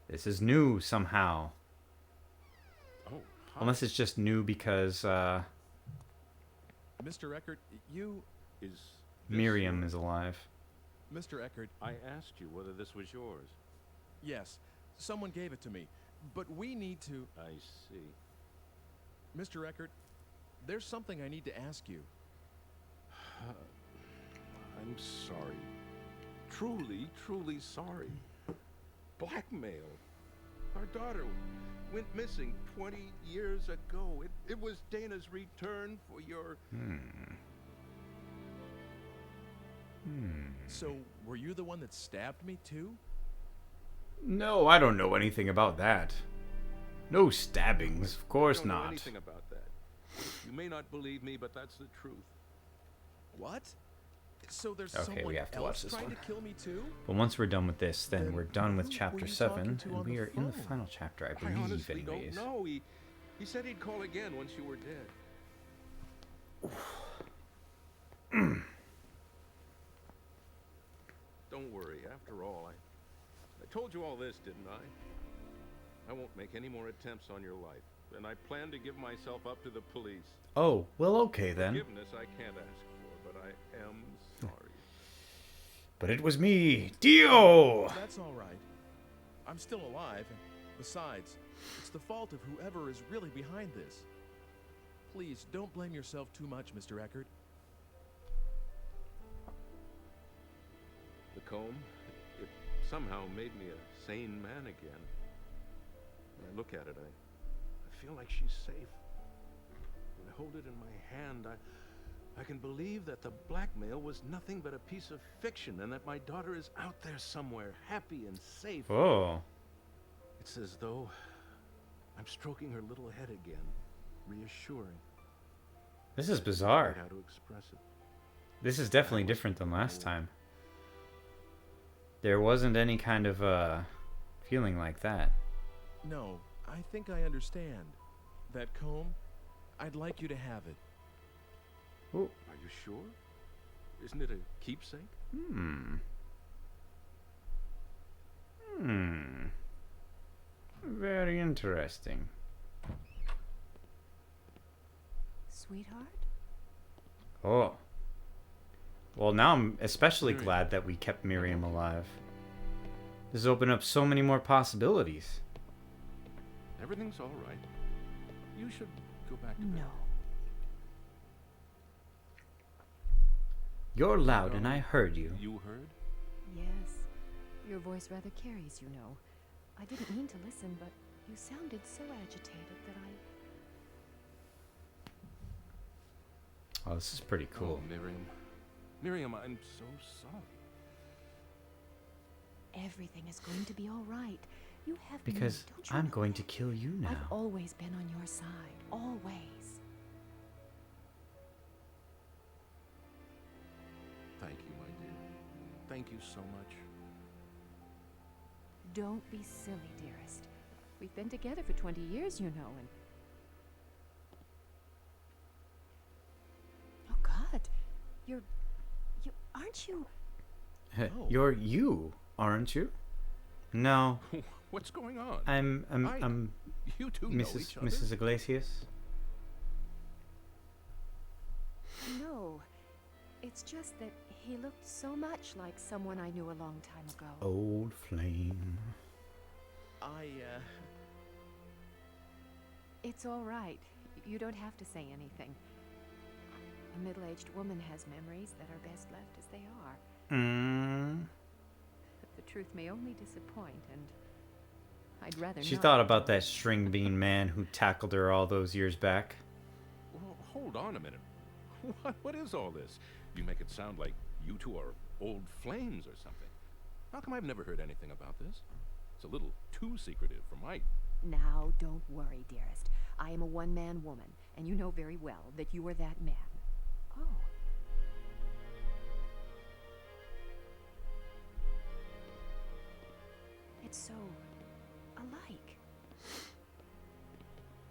This is new somehow. Oh, hi. Unless it's just new because Mr. Eckert, you... Is Miriam yours? is alive. Mr. Eckert, I asked you whether this was yours. yes, someone gave it to me, but we need to... I see. Mr. Eckert, there's something I need to ask you. I'm sorry. Truly, truly sorry. Blackmail. Our daughter went missing 20 years ago. It was Dana's return for your... So, were you the one that stabbed me too? No, I don't know anything about that. No stabbings, of I course don't know not. anything about that. You may not believe me, but that's the truth. What? So there's Okay, someone we have to else watch this trying one. to kill me too? But once we're done with this, then we're done with who chapter were you 7, talking to and on we the are in the phone? final chapter, I I believe, honestly anyways. don't know. He said he'd call again once you were dead. Don't worry. After all, I told you all this, didn't I? I won't make any more attempts on your life, and I plan to give myself up to the police. Oh, well, okay then. Forgiveness I can't ask for, but I am sorry. But it was me, Dio! That's all right. I'm still alive, and besides, it's the fault of whoever is really behind this. Please, don't blame yourself too much, Mr. Eckert. The comb, it somehow made me a sane man again. When I look at it, I feel like she's safe. When I hold it in my hand, I can believe that the blackmail was nothing but a piece of fiction and that my daughter is out there somewhere, happy and safe. Oh. It's as though I'm stroking her little head again, reassuring. This is bizarre. How to express it. This is definitely different than last time. There wasn't any kind of feeling like that. No, I think I understand. That comb, I'd like you to have it. Ooh. Are you sure? Isn't it a keepsake? Very interesting. Sweetheart? Oh. Well, now I'm especially glad that we kept Miriam alive. This has opened up so many more possibilities. Everything's all right. You should go back to bed. No. You're loud and I heard you. You heard? Yes. Your voice rather carries, you know. I didn't mean to listen, but you sounded so agitated that Oh, this is pretty cool. Oh, Miriam. Miriam, I'm so sorry. everything is going to be all right. You have me, Because don't you I'm know going that? to kill you now. I've always been on your side. Always. Thank you, my dear. Thank you so much. Don't be silly, dearest. We've been together for 20 years, you know, and... Oh, God. You... Aren't you... You're you, aren't you? No. What's going on? I'm You two know each other? Mrs. Iglesias. No. It's just that he looked so much like someone I knew a long time ago. Old flame. It's all right. You don't have to say anything. A middle-aged woman has memories that are best left as they are. The truth may only disappoint, and I'd rather She not. thought about that string bean man who tackled her all those years back. Well, hold on a minute. What is all this? You make it sound like you two are old flames or something. How come I've never heard anything about this? It's a little too secretive for my... Now, don't worry, dearest. I am a one-man woman. and you know very well that you are that man. Oh. It's so alike.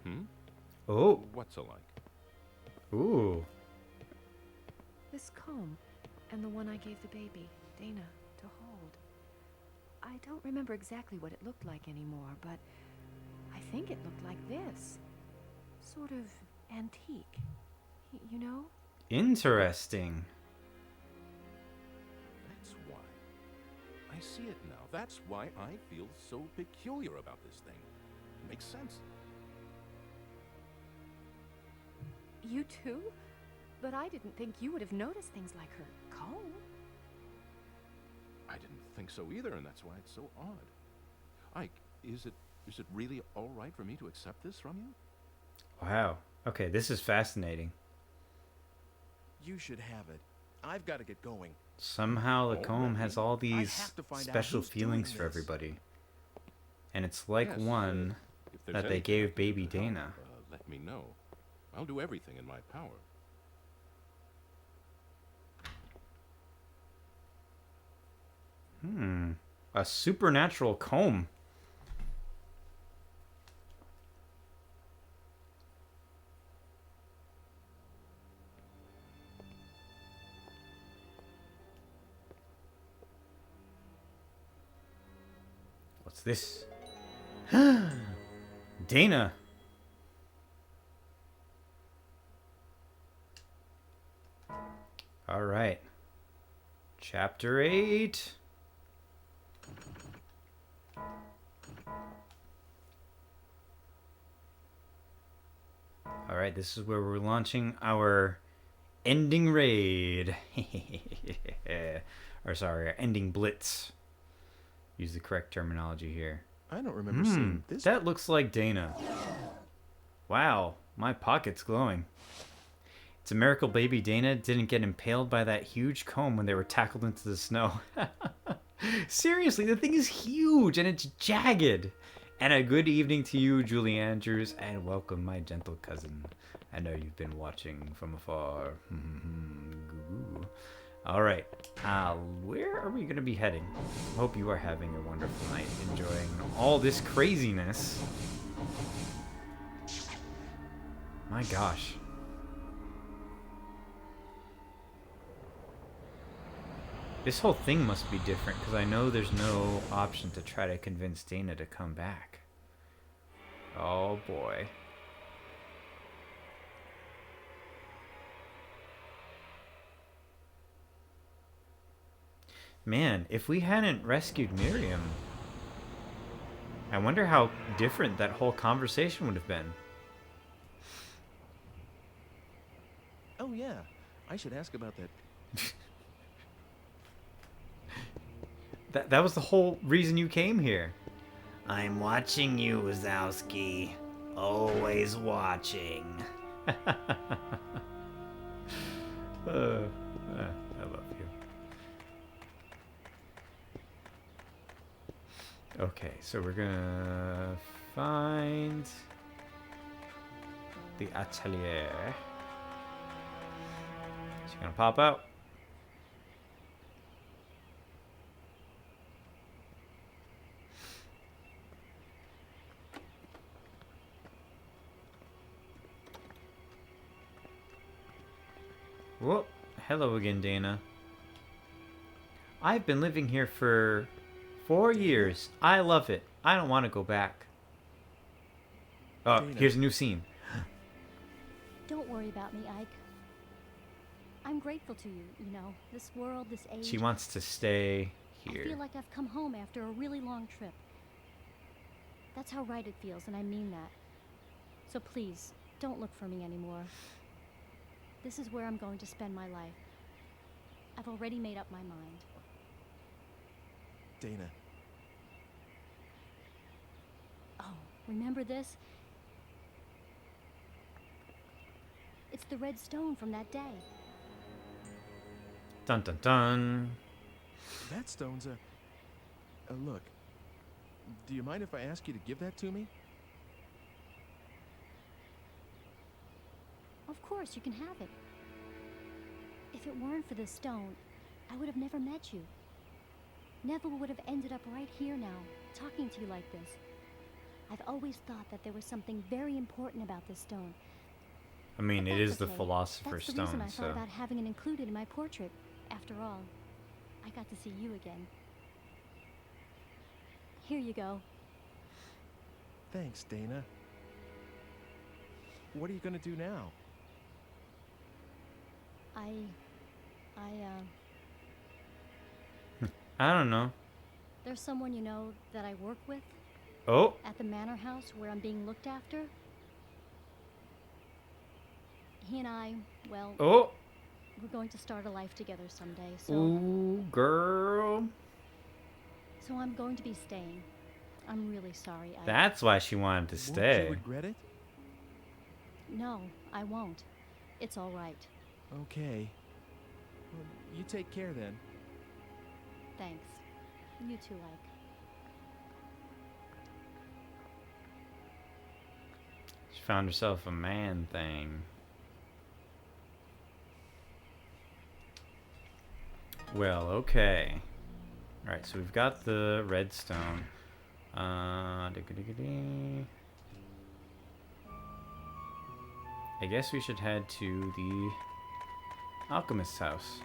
Hmm? Oh. What's alike? Ooh. This comb and the one I gave the baby, Dana, to hold. I don't remember exactly what it looked like anymore, but I think it looked like this. Sort of antique. You know? Interesting. That's why. I see it now. That's why I feel so peculiar about this thing. It makes sense. You too? But I didn't think you would have noticed things like her comb. I didn't think so either, and that's why it's so odd. Ike, is it really all right for me to accept this from you? Wow. Okay, this is fascinating. You should have it. I've got to get going. Somehow the comb has all these have to find out special who's feelings doing for this. everybody. And it's like Yes, one if there's that they anything I gave can do baby to help, Dana. let me know. I'll do everything in my power. A supernatural comb. What's this? Dana. All right. Chapter 8. All right, this is where we're launching our ending raid. Or sorry, our ending blitz. Use the correct terminology here. I don't remember seeing this. That looks like Dana. Wow, my pocket's glowing. It's a miracle baby Dana didn't get impaled by that huge comb when they were tackled into the snow. Seriously, the thing is huge and it's jagged. And a good evening to you, Julie Andrews, and welcome, my gentle cousin. I know you've been watching from afar. All right, where are we going to be heading? Hope you are having a wonderful night, enjoying all this craziness. My gosh. This whole thing must be different, because I know there's no option to try to convince Dana to come back. Oh boy. Man, if we hadn't rescued Miriam, I wonder how different that whole conversation would have been. Oh yeah, I should ask about that. That was the whole reason you came here. I'm watching you, Wazowski. Always watching. I love you. Okay, so we're gonna find the atelier. She's gonna pop out. Whoop. Hello again, Dana. I've been living here for 4 years. I love it. I don't want to go back. Oh, Dana. here's a new scene. Don't worry about me, Ike. I'm grateful to you, you know, this world, this age. She wants to stay I here. feel like I've come home after a really long trip. That's how right it feels, and I mean that. So please, don't look for me anymore. This is where I'm going to spend my life. I've already made up my mind. Dana. Oh, remember this? It's the red stone from that day. Dun dun dun. That stone's a look. Do you mind if I ask you to give that to me? Of course, you can have it. If it weren't for this stone, I would have never met you. Never would have ended up right here now, talking to you like this. I've always thought that there was something very important about this stone. I mean, it is the Okay. Philosopher's That's the reason Stone, I thought about having it included in my portrait. After all, I got to see you again. Here you go. Thanks, Dana. What are you gonna do now? I don't know. There's someone you know that I work with Oh, at the manor house where I'm being looked after. He and I, well, oh, we're going to start a life together someday, so... ooh, girl. So I'm going to be staying. I'm really sorry. That's why she wanted to stay. Won't you regret it? No, I won't. It's all right. Okay. Well, you take care then. Thanks. You too, Ike. She found herself a man thing. Well, okay. Alright, so we've got the redstone. Diggity-diggity. I guess we should head to the alchemist's house.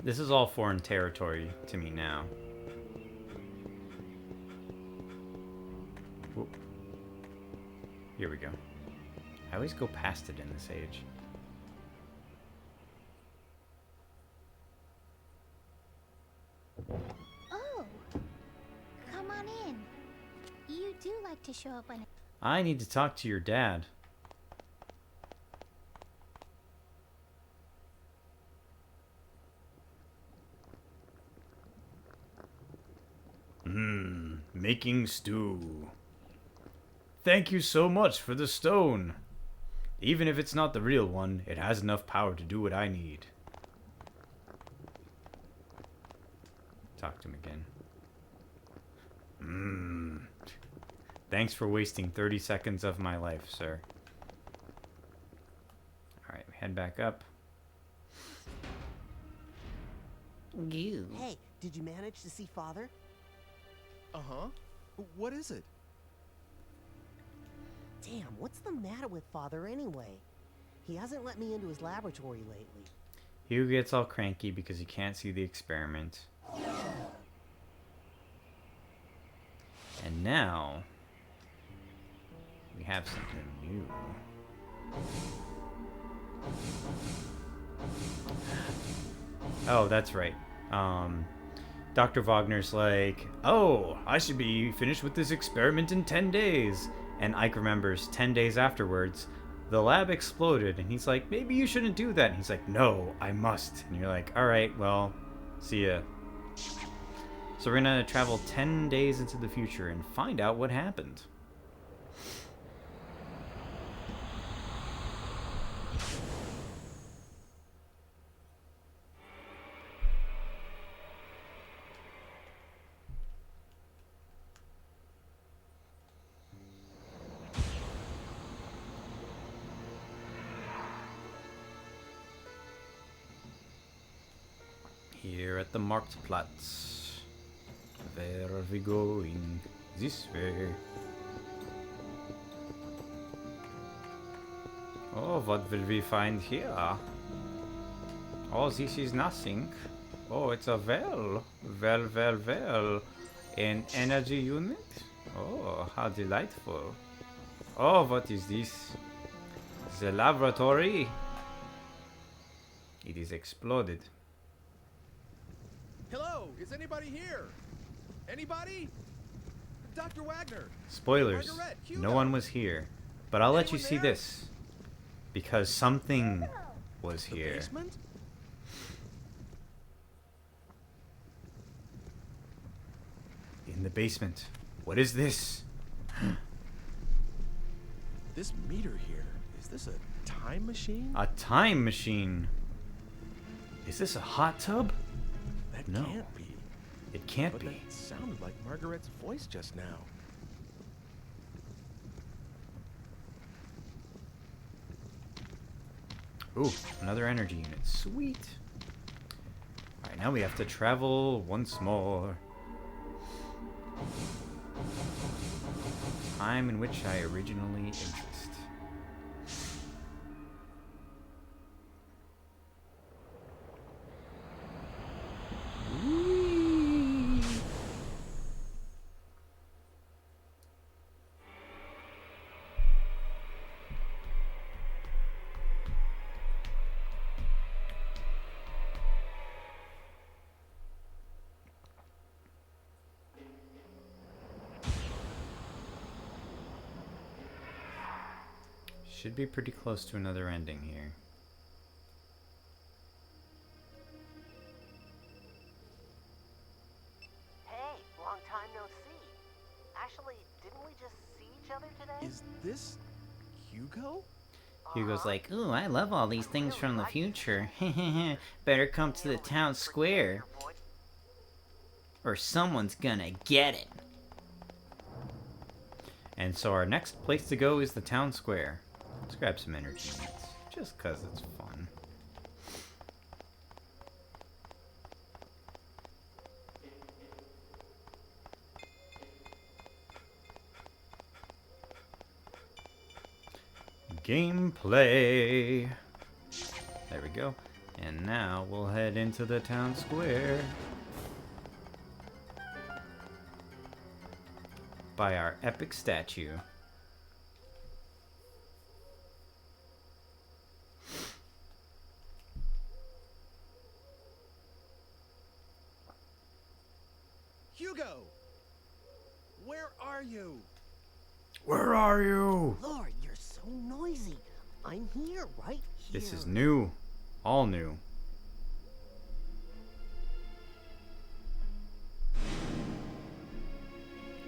This is all foreign territory to me now. Whoop. Here we go. I always go past it in this age. Oh, come on in. You do like to show up on. I need to talk to your dad. Making stew. Thank you so much for the stone. Even if it's not the real one, it has enough power to do what I need. Talk to him again. Thanks for wasting 30 seconds of my life, sir. Alright, we head back up. Hey, did you manage to see Father? Uh-huh. What is it? Damn, what's the matter with Father anyway? He hasn't let me into his laboratory lately. Hugh gets all cranky because he can't see the experiment. And now, we have something new. Oh, that's right. Dr. Wagner's like, oh, I should be finished with this experiment in 10 days. And Ike remembers 10 days afterwards, the lab exploded. And he's like, maybe you shouldn't do that. And he's like, no, I must. And you're like, all right, well, see ya. So we're going to travel 10 days into the future and find out what happened. Here at the Marktplatz. Where are we going? This way. Oh, what will we find here? Oh, this is nothing. Oh, it's a well. Well. An energy unit? Oh, how delightful. Oh, what is this? The laboratory. It is exploded. Hello, is anybody here? Anybody? Dr. Wagner. Spoilers. Margaret, No one was here. But I'll let you see this. Because something was here. Basement? In the basement. What is this? This meter here, is this a time machine? A time machine. Is this a hot tub? That No. can't be. It can't But be. that sounded like Margaret's voice just now. Ooh, another energy unit. Sweet. Alright, now we have to travel once more. Time in which I originally exist. Whee! Should be pretty close to another ending here. Hey, long time no see. Actually, didn't we just see each other today? Is this Hugo? Hugo's like, ooh, I love all these things from the future. Better come to the town square. Or someone's gonna get it. And so our next place to go is the town square. Let's grab some energy units, just cause it's fun. Gameplay. There we go. And now we'll head into the town square. By our epic statue. Hugo! Where are you? Where are you? Lord, you're so noisy. I'm here, right here. This is new. All new.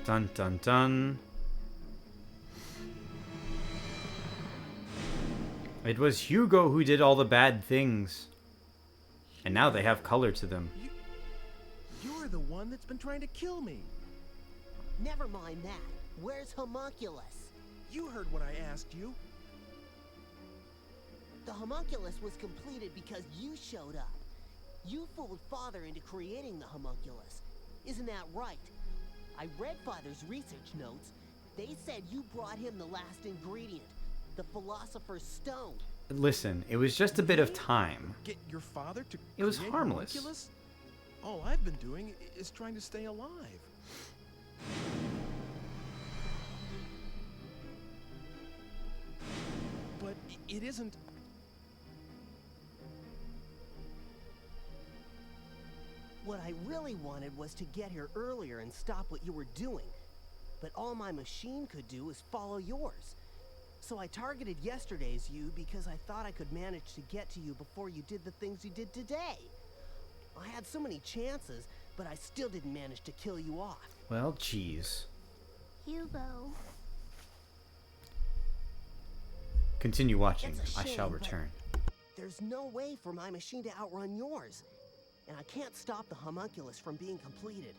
Dun dun dun. It was Hugo who did all the bad things. And now they have color to them. You're the one that's been trying to kill me. Never mind that. Where's Homunculus? You heard what I asked you. The Homunculus was completed because you showed up. You fooled Father into creating the Homunculus. Isn't that right? I read Father's research notes. They said you brought him the last ingredient, the Philosopher's Stone. Listen, it was just a bit of time. Get your father to It was create harmless. Homunculus? All I've been doing is trying to stay alive. But it isn't... What I really wanted was to get here earlier and stop what you were doing. But all my machine could do was follow yours. So I targeted yesterday's you because I thought I could manage to get to you before you did the things you did today. I had so many chances, but I still didn't manage to kill you off. Well, geez. Hugo. Continue watching. It's a I shall shame, but return. There's no way for my machine to outrun yours. And I can't stop the Homunculus from being completed.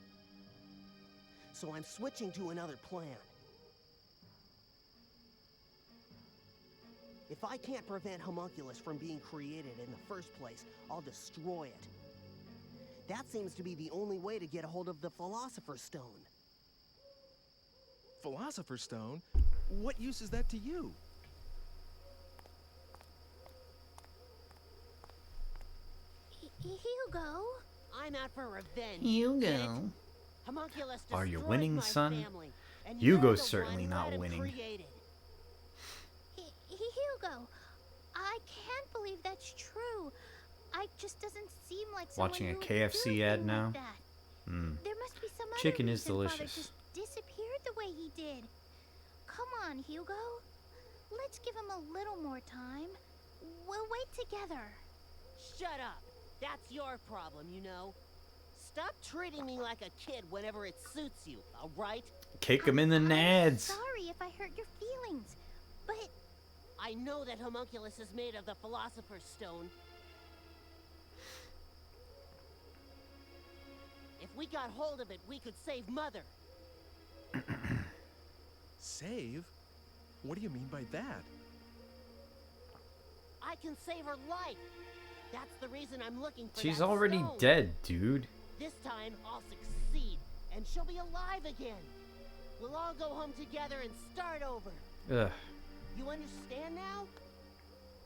So I'm switching to another plan. If I can't prevent Homunculus from being created in the first place, I'll destroy it. That seems to be the only way to get a hold of the Philosopher's Stone. Philosopher's Stone? What use is that to you? Hugo? I'm out for revenge. Hugo. Homunculus Are you destroyed winning, my son? family, and Hugo's you're the certainly one not who had him winning. created. Hugo, I can't believe that's true. I just doesn't seem like someone Watching a who would KFC do a ad thing now? Like that. There must be some other Chicken is reason Father delicious. just disappeared the way he did. Come on, Hugo. Let's give him a little more time. We'll wait together. Shut up. That's your problem, you know. Stop treating me like a kid whenever it suits you, all right? Kick him in the nads. Sorry if I hurt your feelings, but I know that Homunculus is made of the Philosopher's Stone. If we got hold of it, we could save Mother. Save? What do you mean by that? I can save her life. That's the reason I'm looking for She's that already stone. dead, dude. This time, I'll succeed, and she'll be alive again. We'll all go home together and start over. Ugh. You understand now?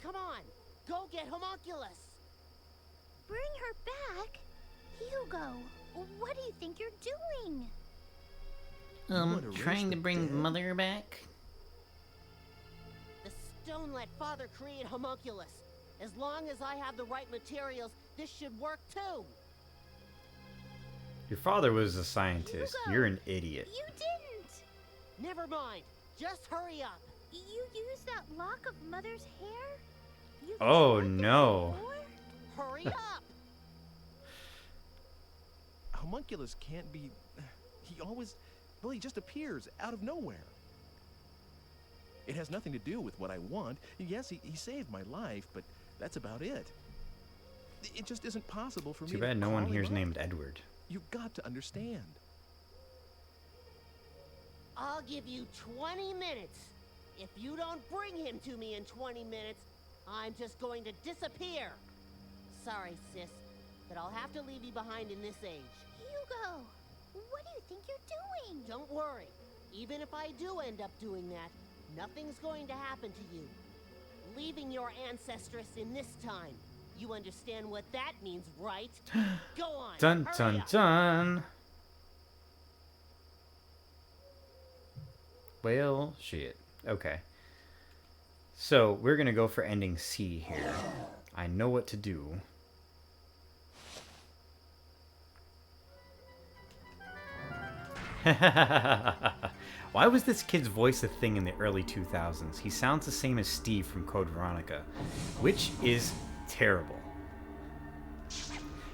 Come on, go get Homunculus. Bring her back? Hugo, what do you think you're doing? Trying to bring Mother back? The stone let Father create Homunculus. As long as I have the right materials, this should work too. Your father was a scientist. Hugo, You're an idiot. You didn't! Never mind. Just hurry up. You used that lock of Mother's hair? You've Oh tried this no. before? Hurry up! Homunculus can't be... he just appears out of nowhere. It has nothing to do with what I want. Yes, he saved my life, but that's about it. It just isn't possible for me Too to bad no one call here's him up. named Edward. You've got to understand. I'll give you 20 minutes. If you don't bring him to me in 20 minutes, I'm just going to disappear. Sorry, sis, but I'll have to leave you behind in this age. Hugo, what do you think you're doing? Don't worry. Even if I do end up doing that, nothing's going to happen to you. Leaving your ancestress in this time. You understand what that means, right? Go on. Dun hurry dun up. dun. Well, shit. Okay. So, we're gonna go for ending C here. I know what to do. Why was this kid's voice a thing in the early 2000s? He sounds the same as Steve from Code Veronica, which is terrible.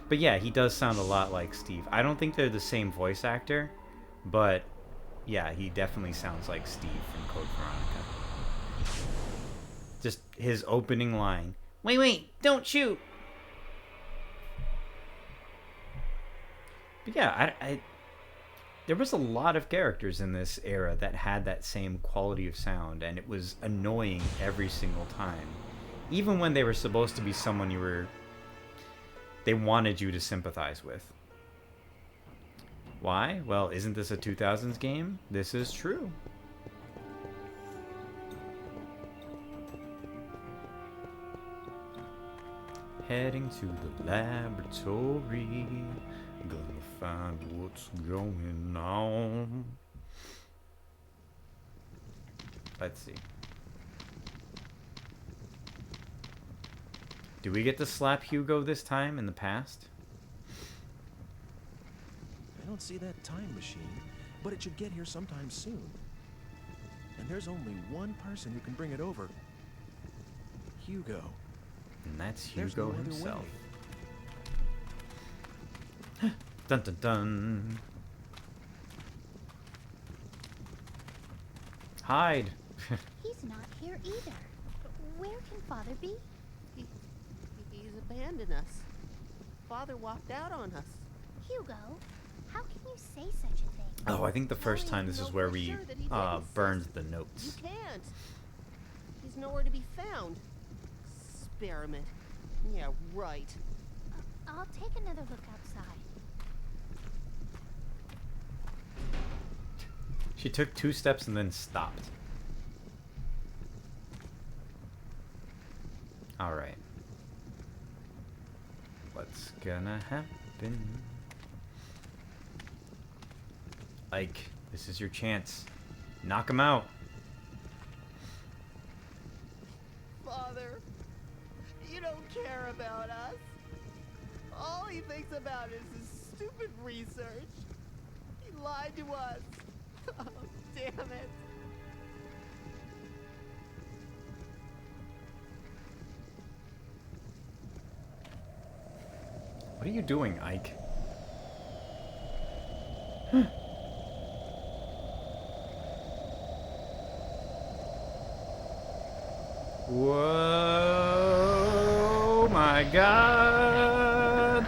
But yeah, he does sound a lot like Steve. I don't think they're the same voice actor, but yeah, he definitely sounds like Steve from Code Veronica. Just his opening line. Wait, don't shoot! But yeah, there was a lot of characters in this era that had that same quality of sound, and it was annoying every single time. Even when they were supposed to be someone they wanted you to sympathize with. Why? Well, isn't this a 2000s game? This is true. Heading to the laboratory, gonna find what's going on. Let's see. Do we get to slap Hugo this time in the past? I don't see that time machine, but it should get here sometime soon. And there's only one person who can bring it over. Hugo. And that's There's Hugo no other himself. way. Dun dun dun. Hide. He's not here either. Where can Father be? He's abandoned us. Father walked out on us. Hugo, how can you say such a thing? Oh, I think the first time this is where we burned the You notes. can't. He's nowhere to be found. Experiment. Yeah, right. I'll take another look outside. She took 2 steps and then stopped. Alright. What's gonna happen? Ike, this is your chance. Knock him out. Father, you don't care about us. All he thinks about is his stupid research. He lied to us. Oh, damn it. What are you doing, Ike? Whoa, my God.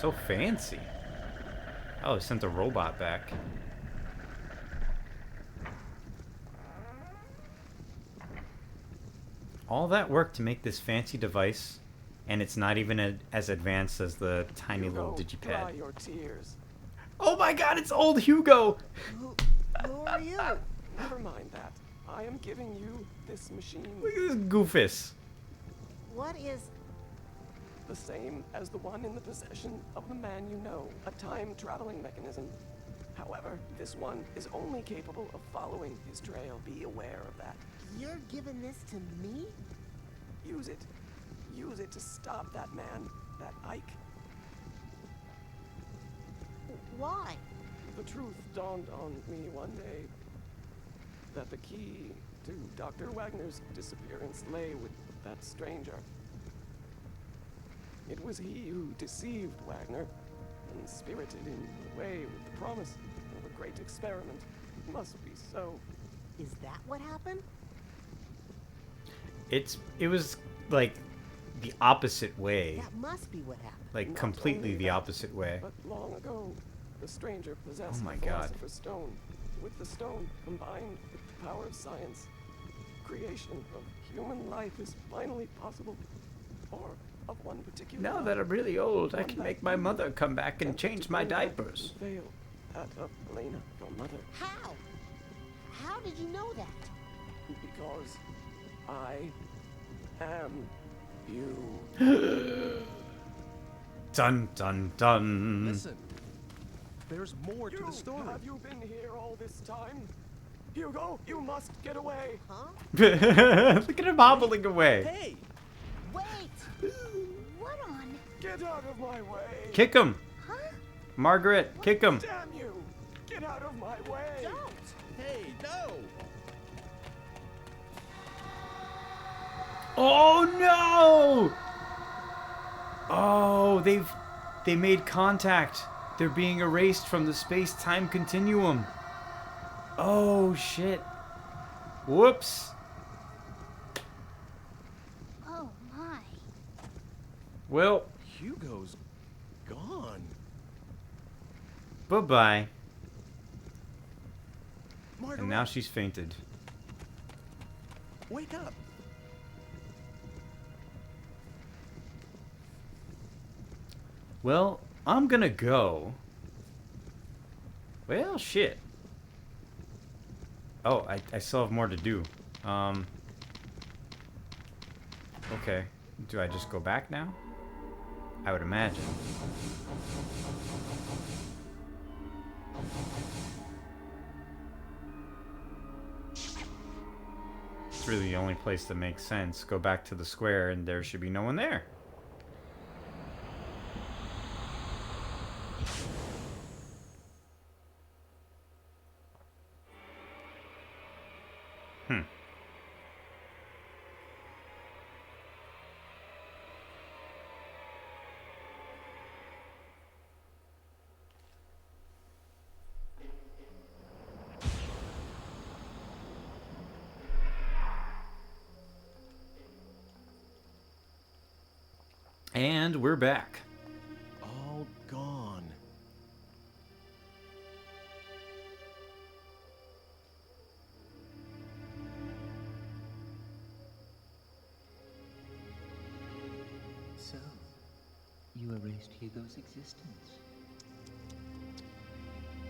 So fancy. Oh, they sent the robot back. All that work to make this fancy device, and it's not even as advanced as the tiny little digipad. Your tears. Oh my god, it's old Hugo! Who are you? Never mind that. I am giving you this machine. Look at this goofus. What is... The same as the one in the possession of the man you know. A time-traveling mechanism. However, this one is only capable of following his trail. Be aware of that. You're giving this to me? Use it. Use it to stop that man, that Ike. Why? The truth dawned on me one day that the key to Dr. Wagner's disappearance lay with that stranger. It was he who deceived Wagner and spirited him away with the promise of a great experiment. It must be so. Is that what happened? It was like the opposite way. That must be what happened. Like Not completely only the that, opposite way. But long ago, the stranger possessed Oh my the God. Philosopher's Stone. With the stone combined with the power of science, creation of human life is finally possible. Or of one particular. Now that I'm really old, I can make my mother come back and change my diapers. Veil that of Elena, your mother. How? How did you know that? Because I am you. Dun dun dun. Listen, there's more to the story. Have you been here all this time? Hugo, you must get away. Huh? Look at him hobbling away. Hey! Wait! What on? Get out of my way. Kick him. Huh? Margaret, kick him. Damn you! Get out of my way. Don't! Hey, no! Oh no! Oh, they made contact. They're being erased from the space-time continuum. Oh shit. Whoops. Oh my. Well, Hugo's gone. bye-bye. Margaret, And now she's fainted. wake up. Well, I'm gonna go. Well, shit. Oh, I still have more to do. Okay. Do I just go back now? I would imagine. It's really the only place that makes sense. Go back to the square and there should be no one there. And we're back. All gone. So, you erased Hugo's existence.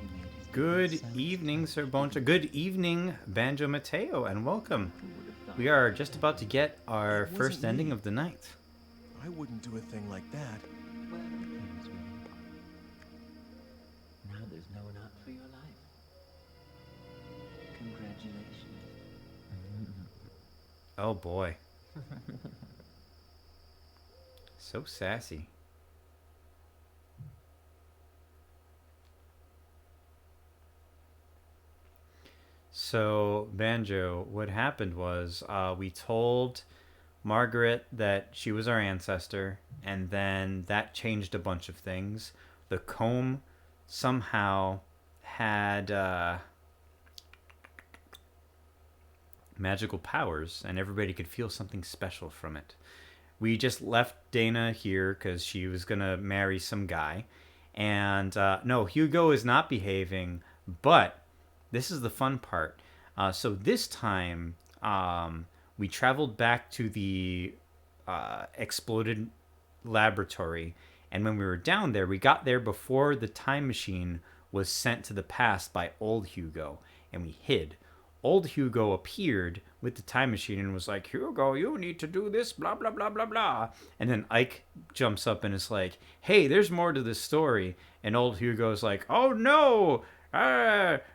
You made his Good death sound evening, Sir tragic. Boncha. Good evening, Banjo Mateo, and welcome. Who would have thought? We are just about to get our It wasn't first ending me. of the night. I wouldn't do a thing like that. Well, it depends, really. Now there's no one out for your life. Congratulations. Oh boy. So sassy. So, Banjo, what happened was we told Margaret that she was our ancestor, and then that changed a bunch of things. The comb somehow had magical powers, and everybody could feel something special from it. we just left Dana here because she was going to marry some guy. And no, Hugo is not behaving, but this is the fun part. So this time, we traveled back to the exploded laboratory. And when we were down there, we got there before the time machine was sent to the past by old Hugo. And we hid. Old Hugo appeared with the time machine and was like, Hugo, you need to do this, blah, blah, blah, blah, blah. And then Ike jumps up and is like, hey, there's more to this story. And old Hugo's like, oh, no,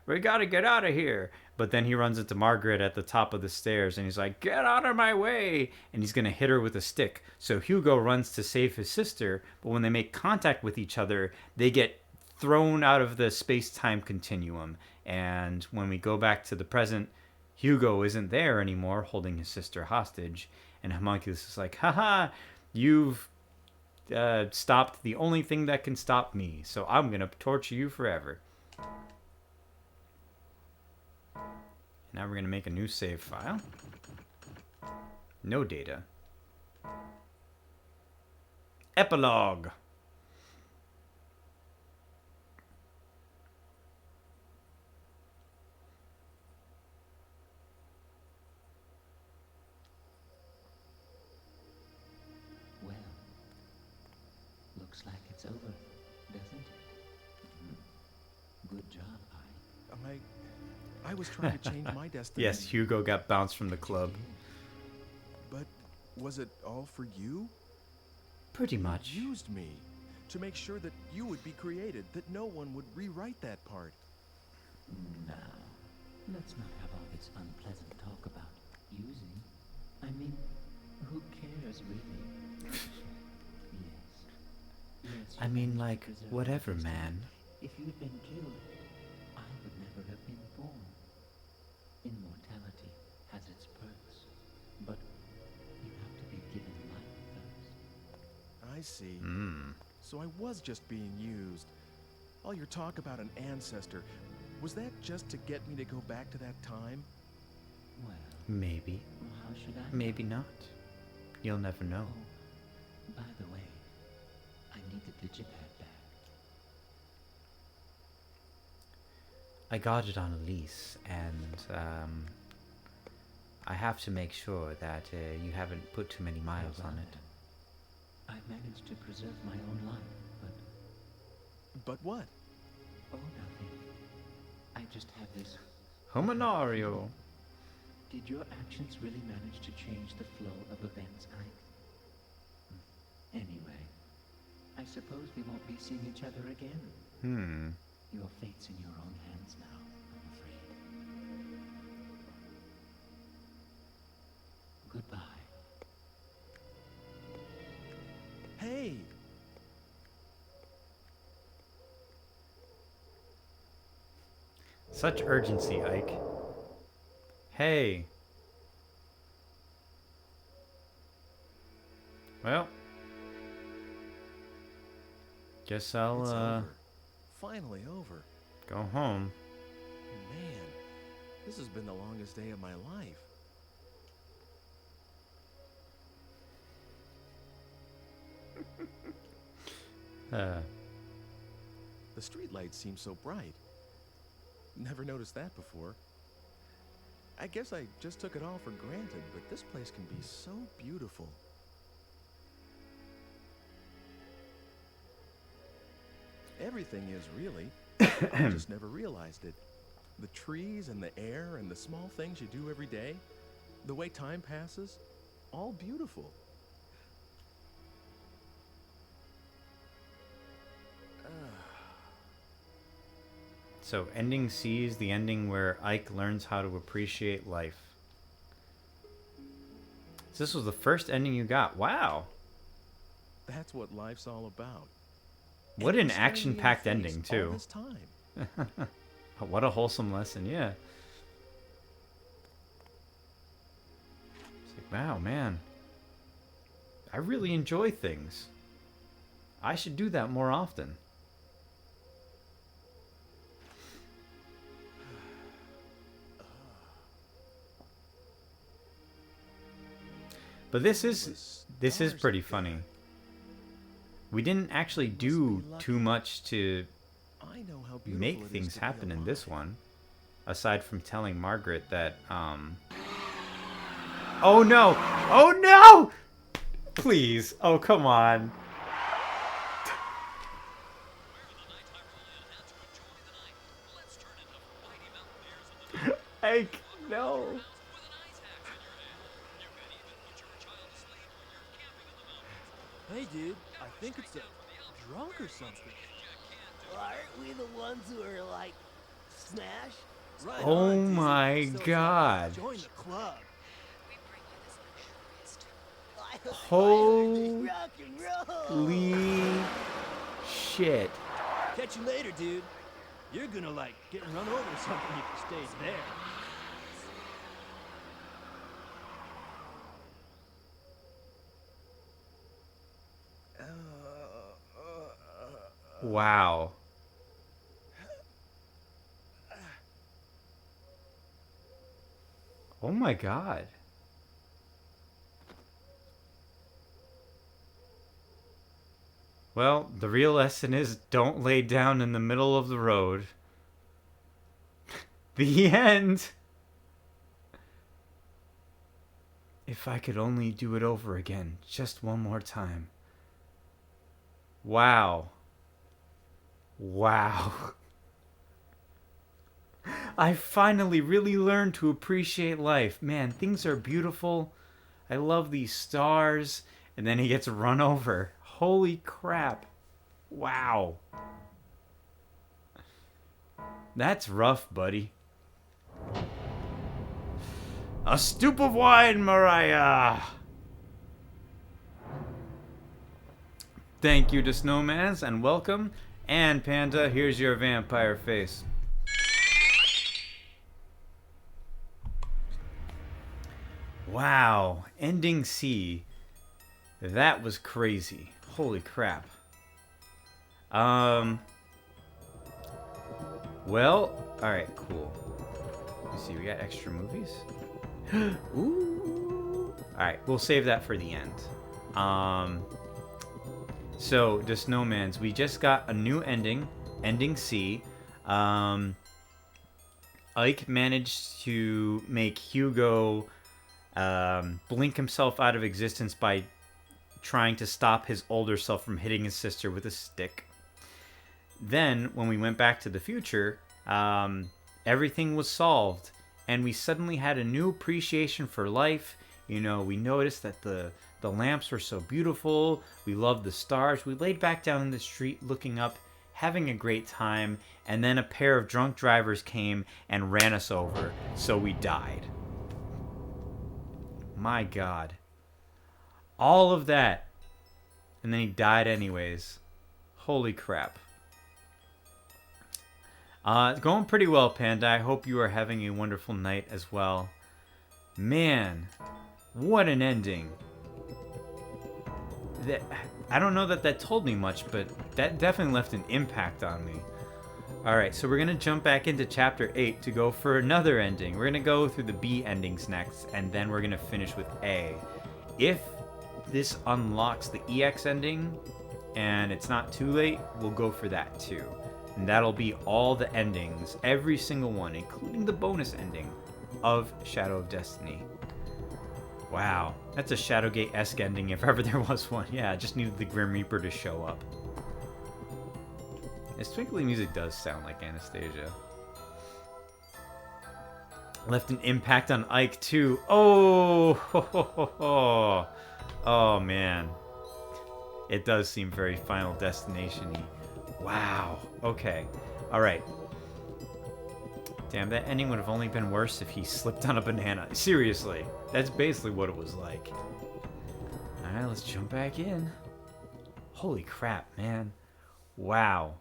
we got to get out of here. But then he runs into Margaret at the top of the stairs and he's like, get out of my way. And he's going to hit her with a stick. So Hugo runs to save his sister. But when they make contact with each other, they get thrown out of the space-time continuum. And when we go back to the present, Hugo isn't there anymore holding his sister hostage. And Homunculus is like, haha, you've stopped the only thing that can stop me. So I'm going to torture you forever. Now we're going to make a new save file. No data. Epilogue. Well, looks like it's over, doesn't it? Good job, I was trying to change my destiny. Yes, Hugo got bounced from the club. But was it all for you? Pretty much. You used me to make sure that you would be created, that no one would rewrite that part. Now, let's not have all this unpleasant talk about using. I mean, who cares, really? Yes, I mean, like, whatever, man. If you'd been killed, I would never have been born. Immortality has its perks, but you have to be given life first. I see. So I was just being used. All your talk about an ancestor, was that just to get me to go back to that time? Well, maybe. How should I? Maybe not. You'll never know. Oh, by the way, I need the digipad back. I got it on a lease, and I have to make sure that you haven't put too many miles on it. I managed to preserve my own life, but... But what? Oh, nothing. I just have this... Homunario. Did your actions really manage to change the flow of events, Ike? Anyway, I suppose we won't be seeing each other again. Your fate's in your own hands now, I'm afraid. Goodbye. Hey! Such urgency, Ike. Hey. Well. Guess I'll, It's over. Finally over. Go home. Man, this has been the longest day of my life. The streetlights seem so bright. Never noticed that before. I guess I just took it all for granted, but this place can be so beautiful. Everything is, really. I just never realized it. The trees and the air and the small things you do every day, the way time passes, all beautiful. So, ending C is the ending where Ike learns how to appreciate life. So this was the first ending you got. Wow. That's what life's all about. What And an action-packed staring me in ending, the face all too. this time. What a wholesome lesson, yeah. It's like, wow, man. I really enjoy things. I should do that more often. But this is pretty funny. We didn't actually do too much to make things happen in this one, aside from telling Margaret that oh no! Oh no! Please. Oh, come on. Ike, no. Hey, dude, I think it's a drunk or something. Aren't we the ones who are like, smash? Right Oh on, my so god. join the club. Holy Rock and roll. shit. Catch you later, dude. You're gonna like get run over or something if you stay there. Wow. Oh my god. Well, the real lesson is don't lay down in the middle of the road. The end. If I could only do it over again, just one more time. Wow. Wow. I finally really learned to appreciate life. Man, things are beautiful. I love these stars. And then he gets run over. Holy crap. Wow. That's rough, buddy. A stoop of wine, Mariah. Thank you to Snowmans and welcome. And Panda, here's your vampire face. Wow, ending C. That was crazy. Holy crap. Well, alright, cool. Let's see, we got extra movies. Ooh. Alright, we'll save that for the end. So, the Snowmans, we just got a new ending, ending C. Ike managed to make Hugo blink himself out of existence by trying to stop his older self from hitting his sister with a stick. Then, when we went back to the future, everything was solved, and we suddenly had a new appreciation for life. You know, we noticed that the lamps were so beautiful. We loved the stars. We laid back down in the street looking up, having a great time, and then a pair of drunk drivers came and ran us over, so we died. My God. All of that. And then he died anyways. Holy crap. It's going pretty well, Panda. I hope you are having a wonderful night as well. Man, what an ending. I don't know that told me much, but that definitely left an impact on me. Alright, so we're going to jump back into Chapter 8 to go for another ending. We're going to go through the B endings next, and then we're going to finish with A. If this unlocks the EX ending, and it's not too late, we'll go for that too. And that'll be all the endings, every single one, including the bonus ending of Shadow of Destiny. Wow, that's a Shadowgate-esque ending if ever there was one. Yeah, I just needed the Grim Reaper to show up. This twinkly music does sound like Anastasia. Left an impact on Ike too. Oh, ho, ho, ho, ho. Oh man. It does seem very Final Destination-y. Wow. Okay. Alright. Damn, that ending would have only been worse if he slipped on a banana. Seriously. That's basically what it was like. Alright, let's jump back in. Holy crap, man. Wow.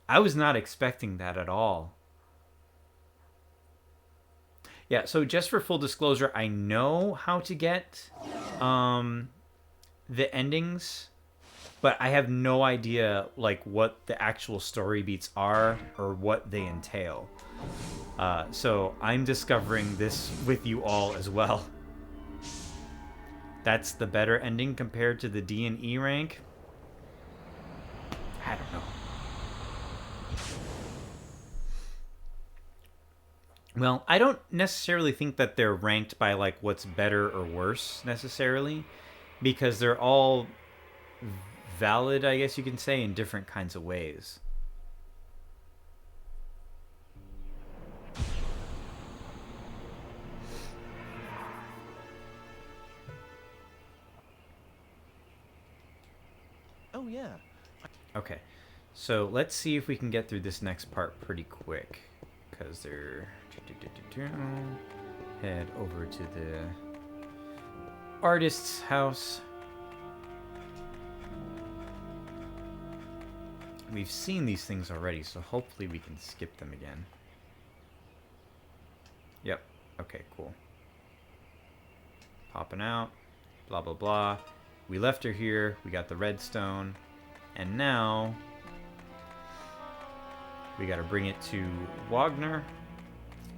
I was not expecting that at all. Yeah, so just for full disclosure, I know how to get the endings, but I have no idea like what the actual story beats are or what they entail. So I'm discovering this with you all as well. that's the better ending compared to the D and E rank. I don't know. Well, I don't necessarily think that they're ranked by like what's better or worse necessarily, because they're all valid, I guess you can say, in different kinds of ways. Oh, yeah. Okay, so let's see if we can get through this next part pretty quick, because they're... Head over to the artist's house. We've seen these things already, so hopefully we can skip them again. Yep, okay, cool. Popping out, blah, blah, blah. We left her here, we got the redstone, and now we gotta bring it to Wagner.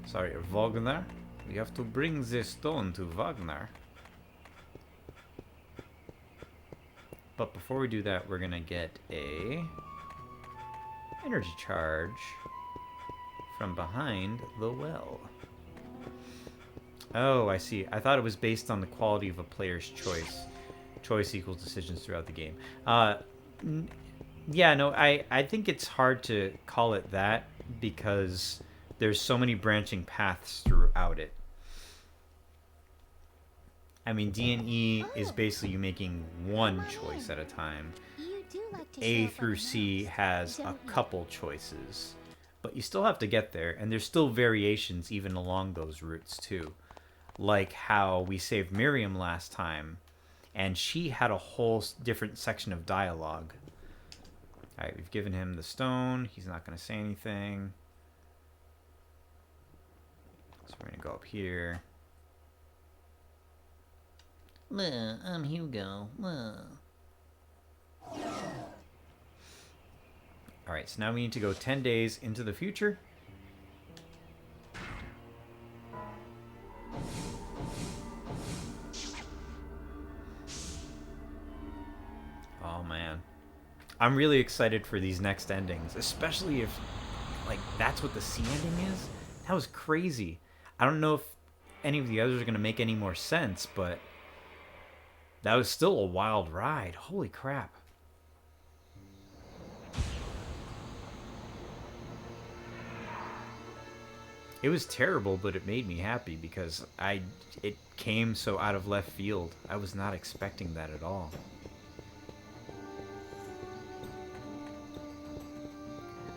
Sorry, Wagner. We have to bring this stone to Wagner. But before we do that, we're gonna get a energy charge from behind the well. Oh, I see. I thought it was based on the quality of a player's choice. Choice equals decisions throughout the game. Yeah, no, I think it's hard to call it that because there's so many branching paths throughout it. I mean, D&E is basically you making one choice at a time. A through C has a couple choices, but you still have to get there, and there's still variations even along those routes too. Like how we saved Miriam last time, and she had a whole different section of dialogue. Alright, we've given him the stone. He's not going to say anything. So we're going to go up here. I'm Hugo. Alright, so now we need to go 10 days into the future. Oh man. I'm really excited for these next endings, especially if, like, that's what the C ending is. That was crazy. I don't know if any of the others are going to make any more sense, but that was still a wild ride. Holy crap. It was terrible, but it made me happy because it came so out of left field. I was not expecting that at all.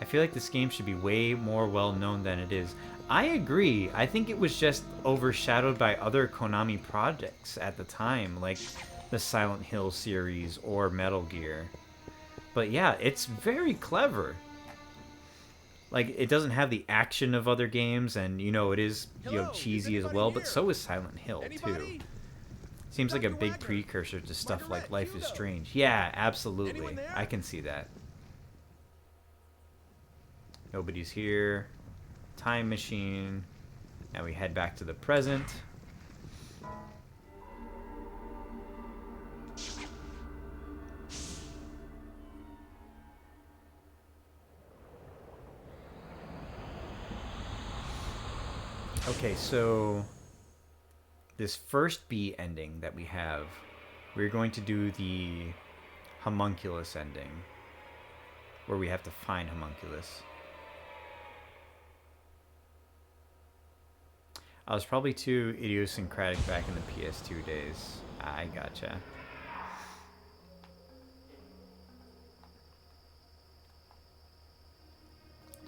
I feel like this game should be way more well known than it is. I agree. I think it was just overshadowed by other Konami projects at the time, like the Silent Hill series or Metal Gear. But yeah, it's very clever. Like, it doesn't have the action of other games, and, you know, it is, you know, cheesy as well, but so is Silent Hill, too. Seems like a big precursor to stuff like Life is Strange. Yeah, absolutely. I can see that. Nobody's here. Time machine. Now we head back to the present. Okay, so this first B ending that we have, we're going to do the Homunculus ending, where we have to find Homunculus. I was probably too idiosyncratic back in the PS2 days. I gotcha.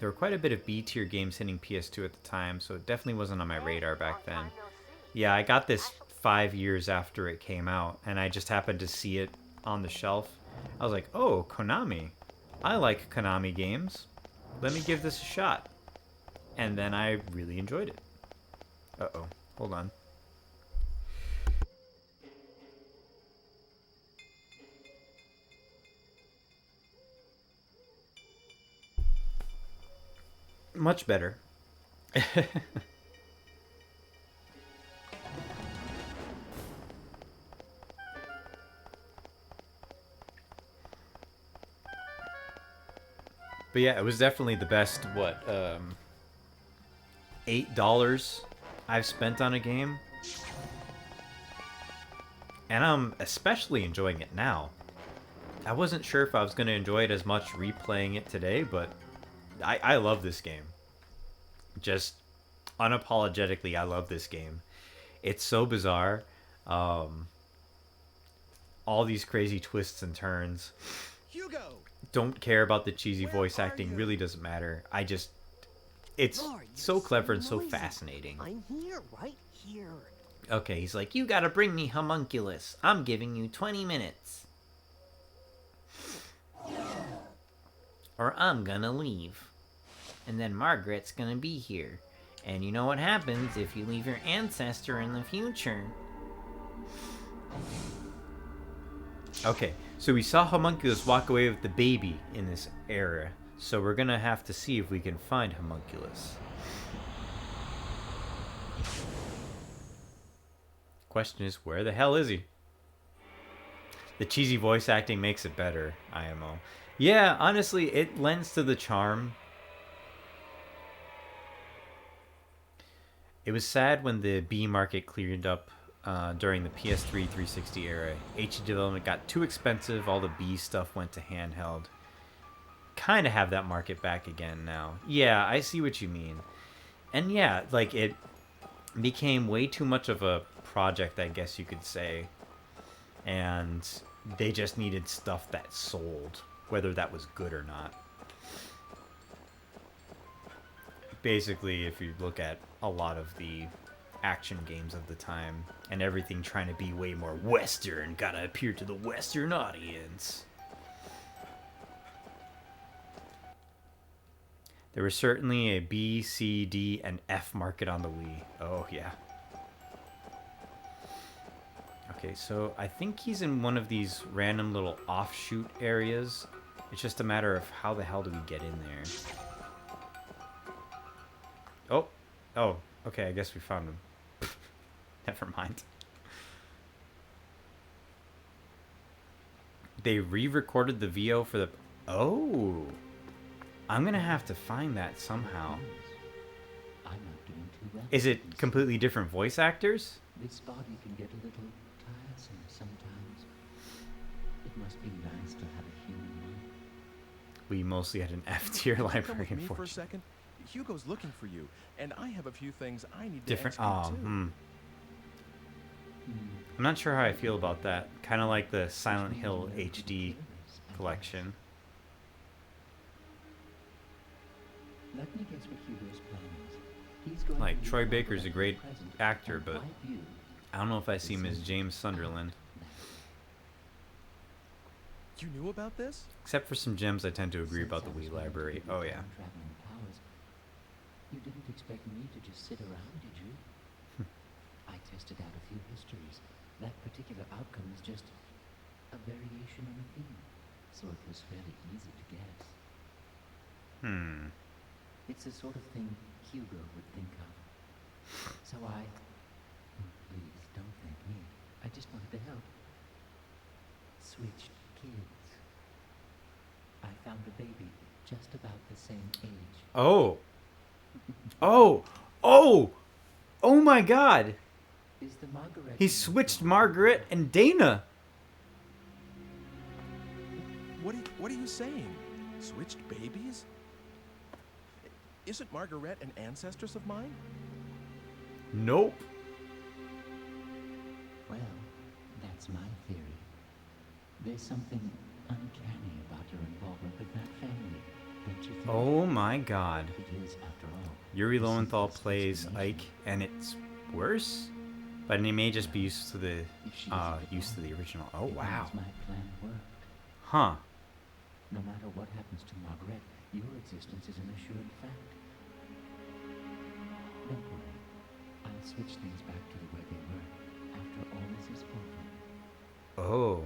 There were quite a bit of B-tier games hitting PS2 at the time, so it definitely wasn't on my radar back then. Yeah, I got this 5 years after it came out, and I just happened to see it on the shelf. I was like, oh, Konami. I like Konami games. Let me give this a shot. And then I really enjoyed it. Uh-oh. Hold on. Much better. But yeah, it was definitely the best, what, $8 I've spent on a game. And I'm especially enjoying it now. I wasn't sure if I was going to enjoy it as much replaying it today, but I love this game. Just unapologetically, I love this game. It's so bizarre. All these crazy twists and turns. Hugo! Don't care about the cheesy voice acting. Really doesn't matter. It's so clever and so fascinating. I'm here, right here. Okay, he's like, you gotta bring me Homunculus. I'm giving you 20 minutes. Or I'm gonna leave. And then Margaret's gonna be here. And you know what happens if you leave your ancestor in the future. Okay, so we saw Homunculus walk away with the baby in this era. So we're gonna have to see if we can find Homunculus. Question is, where the hell is he? The cheesy voice acting makes it better, IMO. Yeah, honestly, it lends to the charm. It was sad when the B market cleared up during the PS3 360 era. HD development got too expensive, all the B stuff went to handheld. Kind of have that market back again now. Yeah, I see what you mean. And yeah, like it became way too much of a project, I guess you could say. And they just needed stuff that sold, whether that was good or not. Basically, if you look at a lot of the action games of the time, and everything trying to be way more Western, gotta appeal to the Western audience. There was certainly a B, C, D, and F market on the Wii. Oh, yeah. Okay, so I think he's in one of these random little offshoot areas. It's just a matter of how the hell do we get in there. Oh, okay, I guess we found him. Never mind. They re-recorded the VO for the... Oh! I'm gonna have to find that somehow. I'm not doing too well. Is it completely different voice actors? This body can get a little tiresome sometimes. It must be nice to have a human one. We mostly had an F-tier library, Come with me for a unfortunately. second. Hugo's looking for you, and I have a few things I need to Different. execute too. I'm not sure how I feel about that. Kind of like the Silent Hill HD collection. Let me guess what Hugo's plan is. He's going Like, to Troy leave Baker's a Margaret great present actor, and but wipe you. I don't know if I see him as James Sunderland. You knew about this? Except for some gems, I tend to agree about the Wii library. Oh, yeah. Traveling powers. You didn't expect me to just sit around, did you? I tested out a few histories. That particular outcome is just a variation on a theme, so it was fairly easy to guess. It's the sort of thing Hugo would think of. So please don't thank me. I just wanted to help. Switched kids. I found a baby just about the same age. Oh. Oh. Oh. Oh my god. Is the Margaret... He switched Margaret and Dana. What are you saying? Switched babies? Isn't Margaret an ancestress of mine? Nope. Well, that's my theory. There's something uncanny about your involvement with that family, don't you think? Oh my god. It is, after all. Yuri Lowenthal plays Ike, and it's worse? But he may just be used to the original. Oh wow. My plan worked. Huh. No matter what happens to Margaret, your existence is an assured fact. Don't worry. I'll switch things back to the way they were after all this is over. Oh.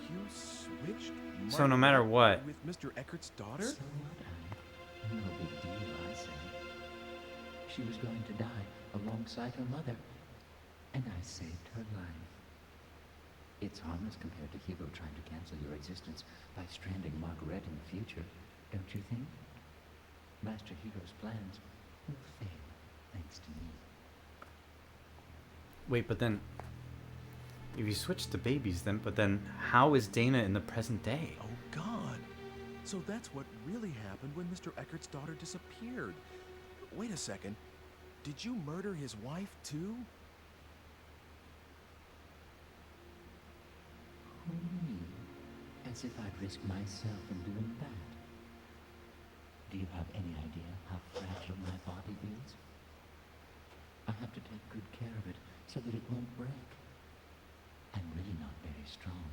You switched So no matter what. with Mr. Eckert's daughter? So what? No big deal, I say. She was going to die alongside her mother, and I saved her life. It's harmless compared to Hugo trying to cancel your existence by stranding Margaret in the future. don't you think? Master Hero's plans will fail thanks to me. Wait, but then if you switch the babies, but then how is Dana in the present day? Oh, God. So that's what really happened when Mr. Eckert's daughter disappeared. Wait a second. Did you murder his wife, too? Who me? As if I'd risk myself in doing that. Do you have any idea how fragile my body is? I have to take good care of it so that it won't break. I'm really not very strong.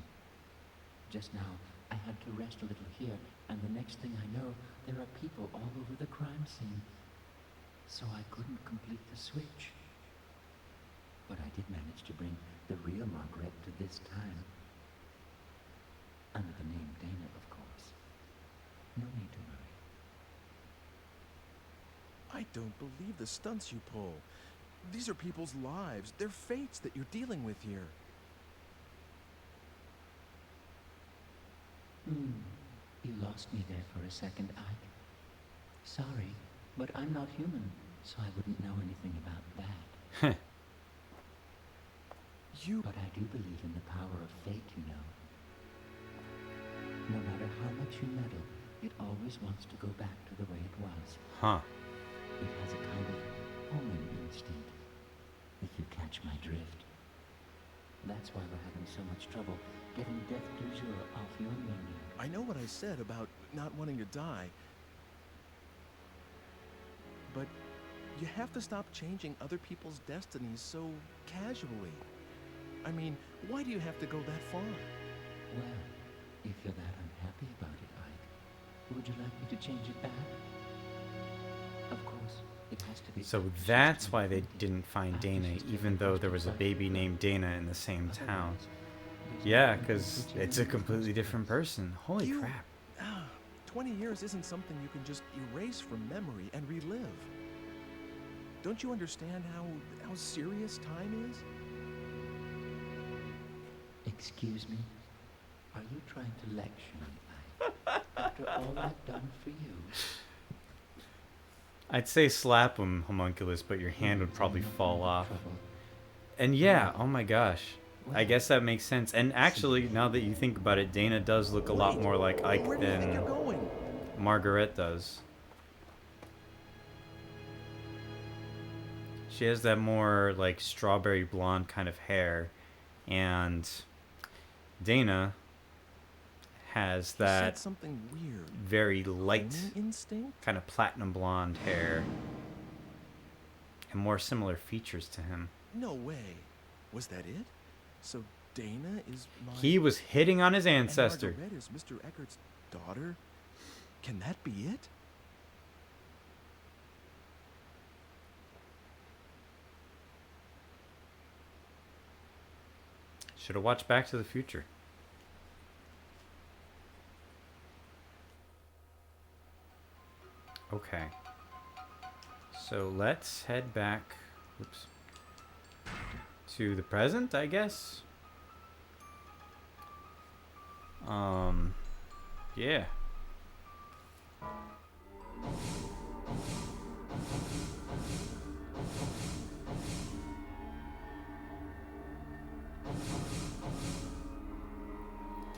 Just now, I had to rest a little here, and the next thing I know, there are people all over the crime scene. So I couldn't complete the switch. But I did manage to bring the real Margaret to this time. Under the name Dana, of course. No need to worry. I don't believe the stunts you pull. These are people's lives, their fates that you're dealing with here. You lost me there for a second, Ike. Sorry, but I'm not human, so I wouldn't know anything about that. But I do believe in the power of fate, you know. No matter how much you meddle, it always wants to go back to the way it was. Huh. It has a kind of homing instinct, if you catch my drift. That's why we're having so much trouble getting Death du jour off your menu. I know what I said about not wanting to die. But you have to stop changing other people's destinies so casually. I mean, why do you have to go that far? Well, if you're that unhappy about it, Ike, would you like me to change it back? Of course, it has to be... So that's why they didn't find Dana, even though there was a baby named Dana in the same town. Yeah, because it's a completely different person. Holy crap. 20 years isn't something you can just erase from memory and relive. Don't you understand how serious time is? Excuse me? Are you trying to lecture me, Ike? After all I've done for you? I'd say slap him, Homunculus, but your hand would probably fall off. And yeah, oh my gosh. I guess that makes sense. And actually, now that you think about it, Dana does look a lot more like Ike than Margaret does. She has that more like strawberry blonde kind of hair, and Dana has that something weird. Very light instinct? Kind of platinum blonde hair and more similar features to him. No way. Was that it? So Dana is my... He was hitting on his ancestor. And Margaret is Mr. Eckert's daughter? Can that be it? Should have watched Back to the Future. Okay. So let's head back to the present, I guess. Yeah.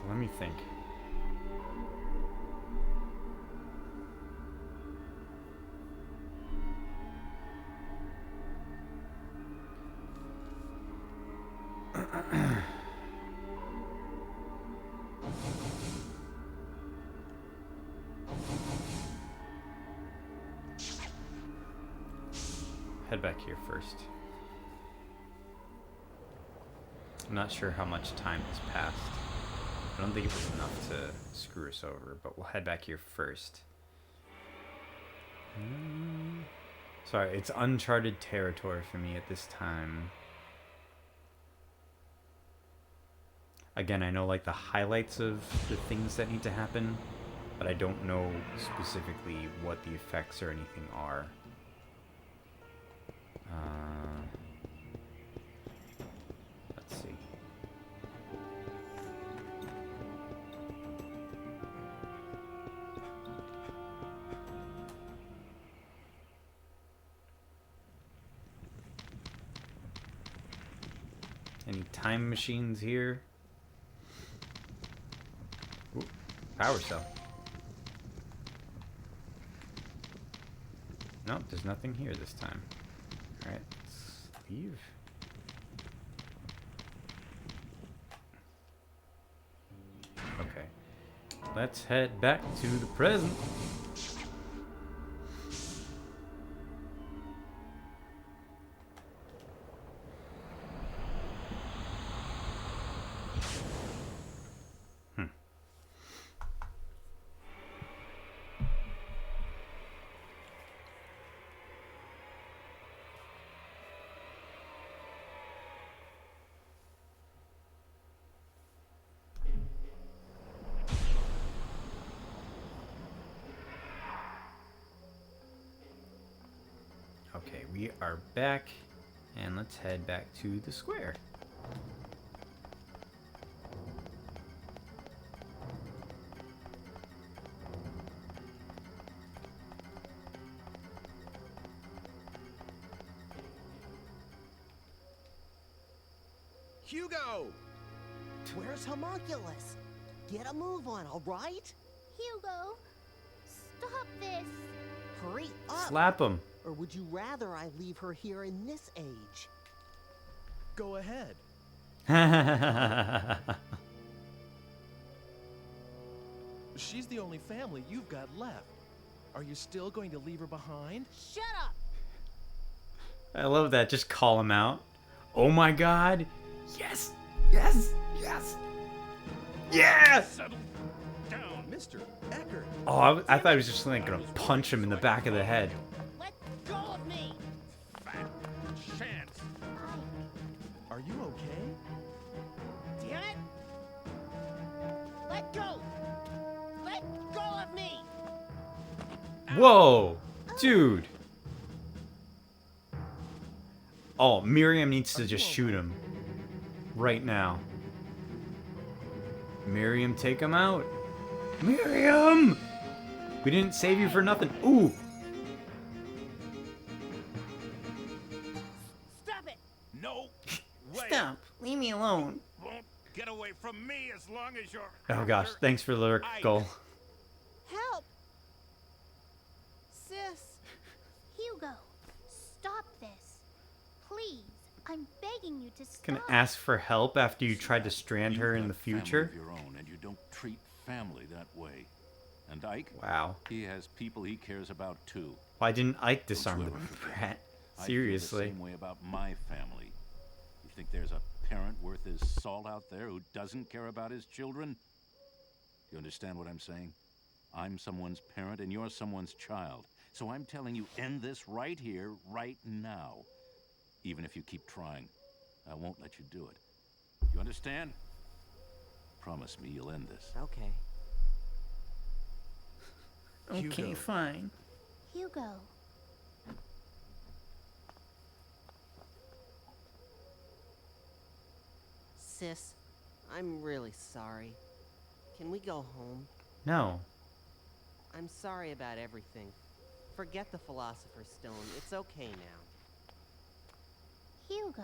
Let me think. Head back here first. I'm not sure how much time has passed. I don't think it was enough to screw us over, but we'll head back here first. Sorry, it's uncharted territory for me at this time. Again, I know like the highlights of the things that need to happen, but I don't know specifically what the effects or anything are. Let's see. Any time machines here? Ooh, power cell. Nope, there's nothing here this time. Alright, let's leave. Okay. Let's head back to the present. Okay, we are back, and let's head back to the square. Hugo! Where's Homunculus? Get a move on, all right? Hugo, stop this. Hurry up! Slap him. Or would you rather I leave her here in this age? Go ahead. She's the only family you've got left. Are you still going to leave her behind? Shut up! I love that. Just call him out. Oh my god. Yes. Yes. Yes. Yeah. Settle down, Mr. Eckert. Oh, I thought he was just like gonna punch him in the back of the head. Let go of me! Fat chance. Are you okay? Damn it! Let go! Let go of me! Whoa, dude. Oh, Miriam needs to just shoot him right now. Miriam, take him out. Miriam! We didn't save you for nothing. Ooh. Stop it! No way. Stop. Leave me alone. Won't get away from me as long as you're. Oh gosh, thanks for the lyric goal. Help! Sis! Hugo, stop this. Please, I'm begging you to stop. Gonna ask for help after you tried to strand her in the future? Family of your own, and you don't treat family that way. And Ike? Wow. He has people he cares about too. Why didn't Ike disarm the brat? Seriously. I feel the same way about my family. You think there's a parent worth his salt out there who doesn't care about his children? Do you understand what I'm saying? I'm someone's parent and you're someone's child. So I'm telling you, end this right here, right now. Even if you keep trying, I won't let you do it. You understand? Promise me you'll end this. Okay. Okay, fine. Hugo. Sis, I'm really sorry. Can we go home? No. I'm sorry about everything. Forget the Philosopher's Stone. It's okay now. Hugo.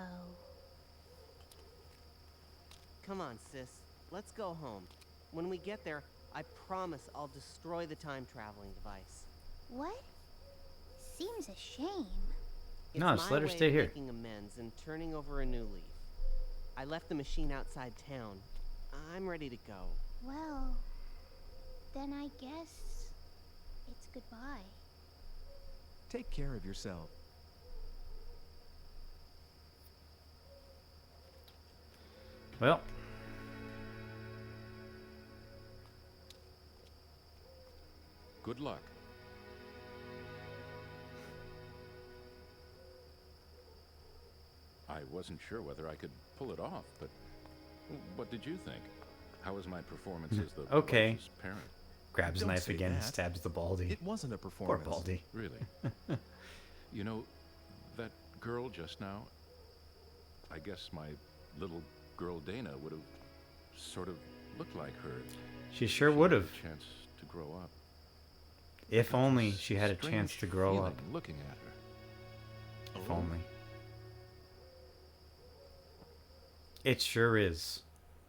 Come on, sis. Let's go home. When we get there, I promise I'll destroy the time-traveling device. What? Seems a shame. No, just let her stay here. Making amends and turning over a new leaf. I left the machine outside town. I'm ready to go. Well, then I guess it's goodbye. Take care of yourself. Well. Good luck. I wasn't sure whether I could pull it off, but what did you think? How was my performance as the Okay. Rose's parent? Grabs Don't knife say again and that. stabs the Baldy. It wasn't a Poor performance. Baldy. Really? You know, that girl just now, I guess my little girl Dana would have sort of looked like her. She sure would have. A chance to grow up. If only she had a chance to grow Feeling up. Looking at her. If only. It sure is.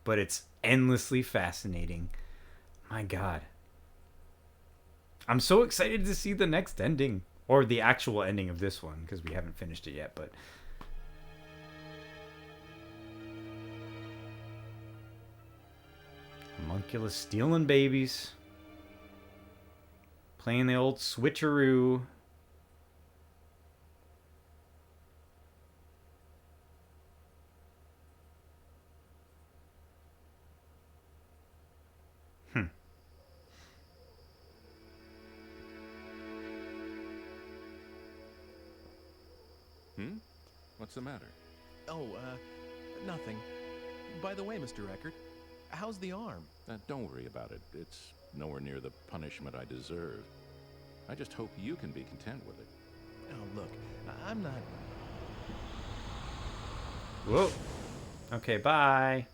But it's endlessly fascinating. My God. I'm so excited to see the next ending. Or the actual ending of this one, because we haven't finished it yet, but... Homunculus stealing babies. Playing the old switcheroo. What's the matter? Oh, nothing. By the way, Mr. Eckert, how's the arm? Don't worry about it. It's nowhere near the punishment I deserve. I just hope you can be content with it. Oh, look, I'm not... Whoa. Okay, bye.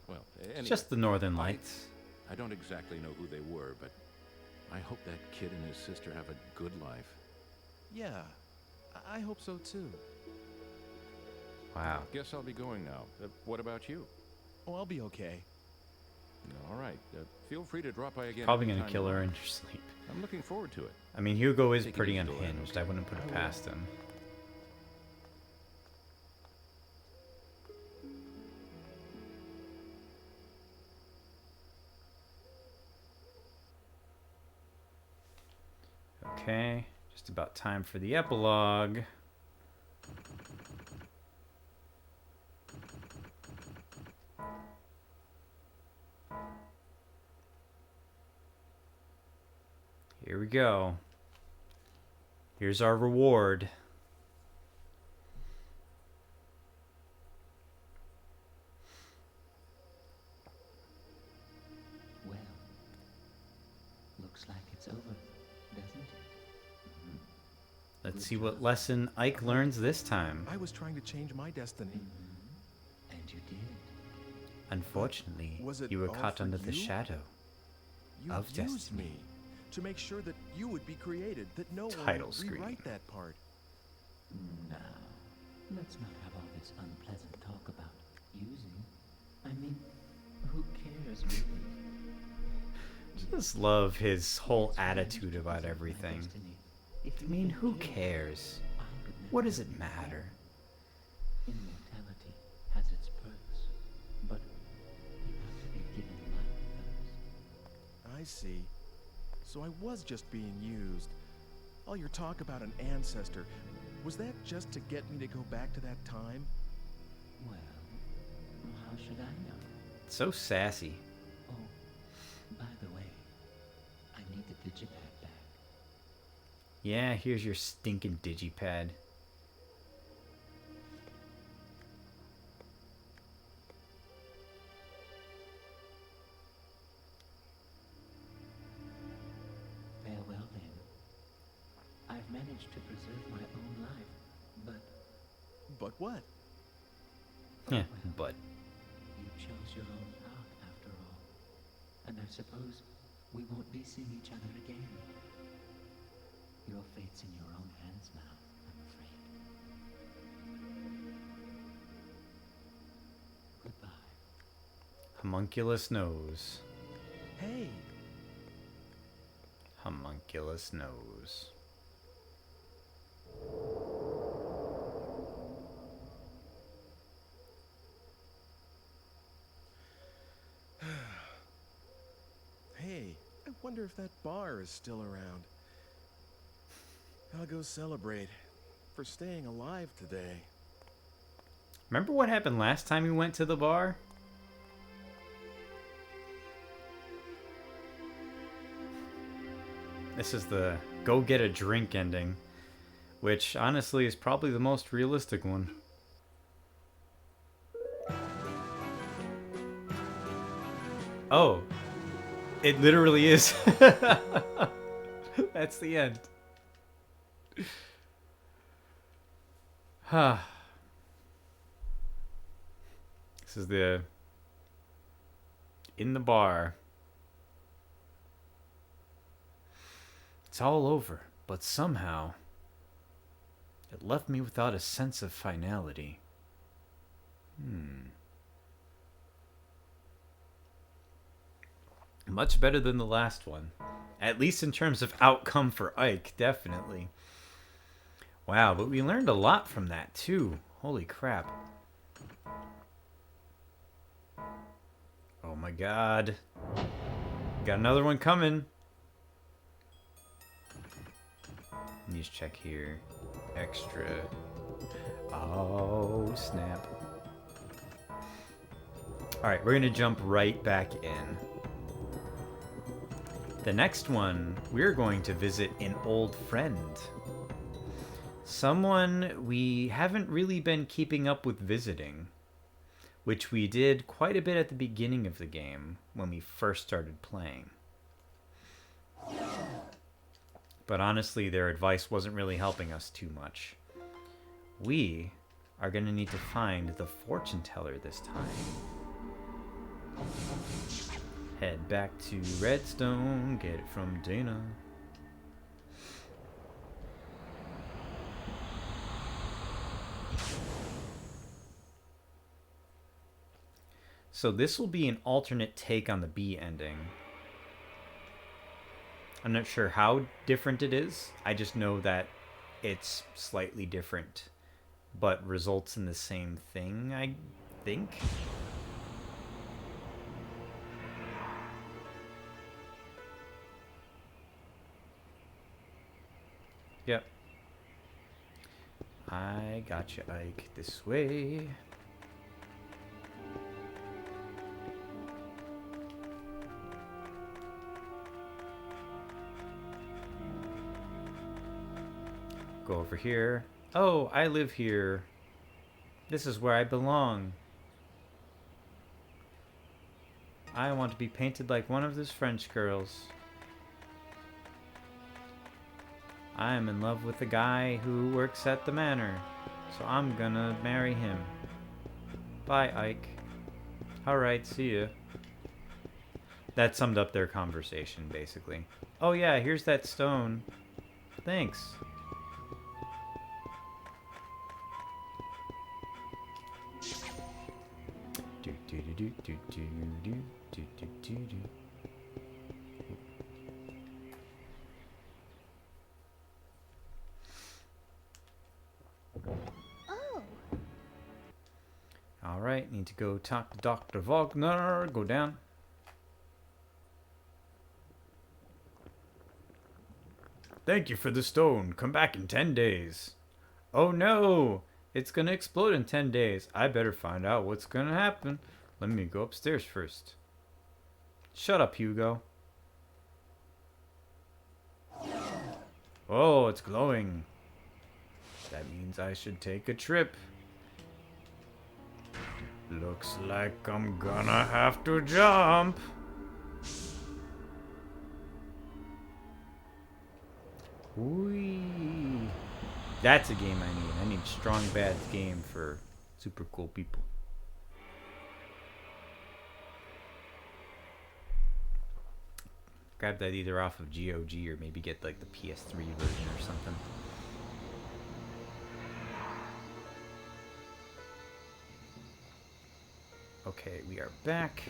Well, It's anyway, just the Northern Lights. I don't exactly know who they were, but I hope that kid and his sister have a good life. Yeah, I hope so too. Wow. Guess I'll be going now. What about you? Oh, I'll be okay. All right. Feel free to drop by again. Probably gonna anytime kill you her in want. her sleep. I'm looking forward to it. I mean, Hugo is Take it pretty easy, Doran, unhinged. okay? I wouldn't put it past him. Okay, just about time for the epilogue. Here we go. Here's our reward. Well, looks like it's over, doesn't it? Let's see what lesson Ike learns this time. I was trying to change my destiny. And you did. Unfortunately, Was it you were all caught for under the you? shadow You of used destiny. me to make sure that you would be created, that no one Title would screen. rewrite that part. Now, let's not have all this unpleasant talk about using. I mean, who cares really? Just love his whole attitude about everything. I mean, who cares? What does it matter? Immortality has its perks, but you have to be given life first. I see. So I was just being used. All your talk about an ancestor, was that just to get me to go back to that time? Well, how should I know? So sassy. Oh, by the way, I need the digipad back. Yeah, here's your stinking digipad. Farewell then. I've managed to preserve my own life, but... But what? Yeah, but... You chose your own path after all. And I suppose we won't be seeing each other again. Your fate's in your own hands now, I'm afraid. Goodbye. Homunculus knows. Hey, Homunculus knows. hey, I wonder if that bar is still around. I'll go celebrate for staying alive today. Remember what happened last time we went to the bar? This is the go get a drink ending, which honestly is probably the most realistic one. Oh, it literally is. That's the end. This is the in the bar. It's all over, but somehow It left me without a sense of finality. Much better than the last one. At least in terms of outcome for Ike, definitely. Wow, but we learned a lot from that too. Holy crap. Oh my god. Got another one coming. Let me just check here. Extra. Oh, snap. Alright, we're going to jump right back in. The next one, we're going to visit an old friend. Someone we haven't really been keeping up with visiting, which we did quite a bit at the beginning of the game when we first started playing. But honestly, their advice wasn't really helping us too much. We are going to need to find the fortune teller this time. Head back to Redstone, get it from Dana. So this will be an alternate take on the B ending. I'm not sure how different it is. I just know that it's slightly different, but results in the same thing, I think. Yep. I gotcha, Ike. This way. Go over here. Oh, I live here. This is where I belong. I want to be painted like one of those French girls. I am in love with the guy who works at the manor, so I'm gonna marry him. Bye, Ike. Alright, see ya. That summed up their conversation, basically. Oh yeah, here's that stone. Thanks. Do do do do do do do do do do. Alright, need to go talk to Dr. Wagner. Go down. Thank you for the stone. Come back in 10 days. Oh no! It's gonna explode in 10 days. I better find out what's gonna happen. Let me go upstairs first. Shut up, Hugo. Oh, it's glowing. That means I should take a trip. Looks like I'm gonna have to jump. Whee. That's a game I need. I need strong bad game for super cool people. Grab that either off of GOG or maybe get like the PS3 version or something. Okay, we are back.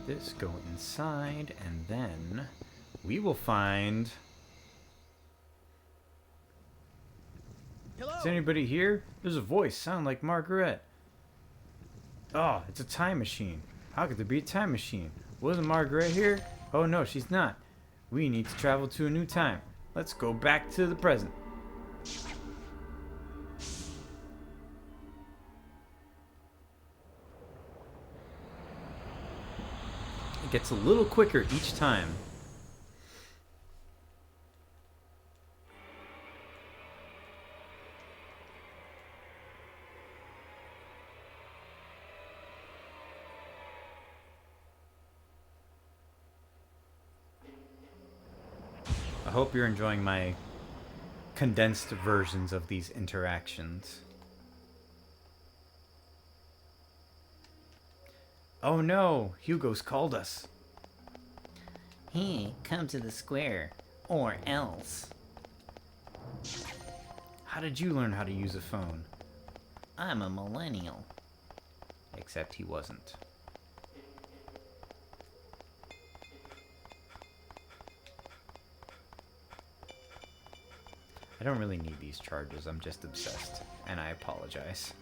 This, go inside, and then we will find... Hello? Is anybody here? There's a voice, sound like Margaret. Oh, it's a time machine. How could there be a time machine? Wasn't Margaret here? Oh no, she's not. We need to travel to a new time. Let's go back to the present. It gets a little quicker each time. I hope you're enjoying my condensed versions of these interactions. Oh no, Hugo's called us. Hey, come to the square. Or else. How did you learn how to use a phone? I'm a millennial. Except he wasn't. I don't really need these charges, I'm just obsessed, and I apologize.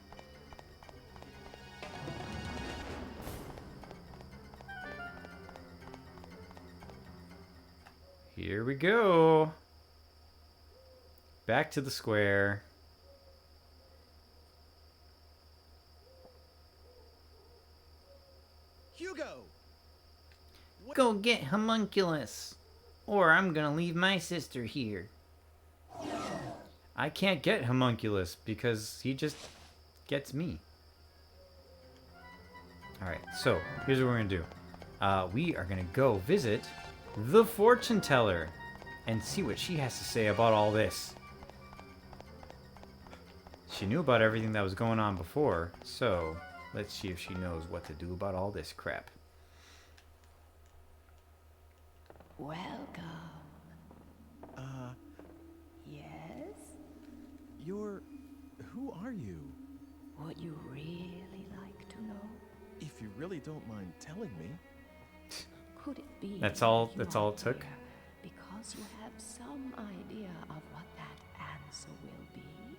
Here we go! Back to the square. Hugo! Go get Homunculus, or I'm gonna leave my sister here. I can't get Homunculus because he just gets me. Alright, so here's what we're going to do. We are going to go visit the fortune teller and see what she has to say about all this. She knew about everything that was going on before, so let's see if she knows what to do about all this crap. Welcome. Yes? Who are you? Would you really like to know? If you really don't mind telling me. Could it be That's all it took? because you have some idea of what that answer will be?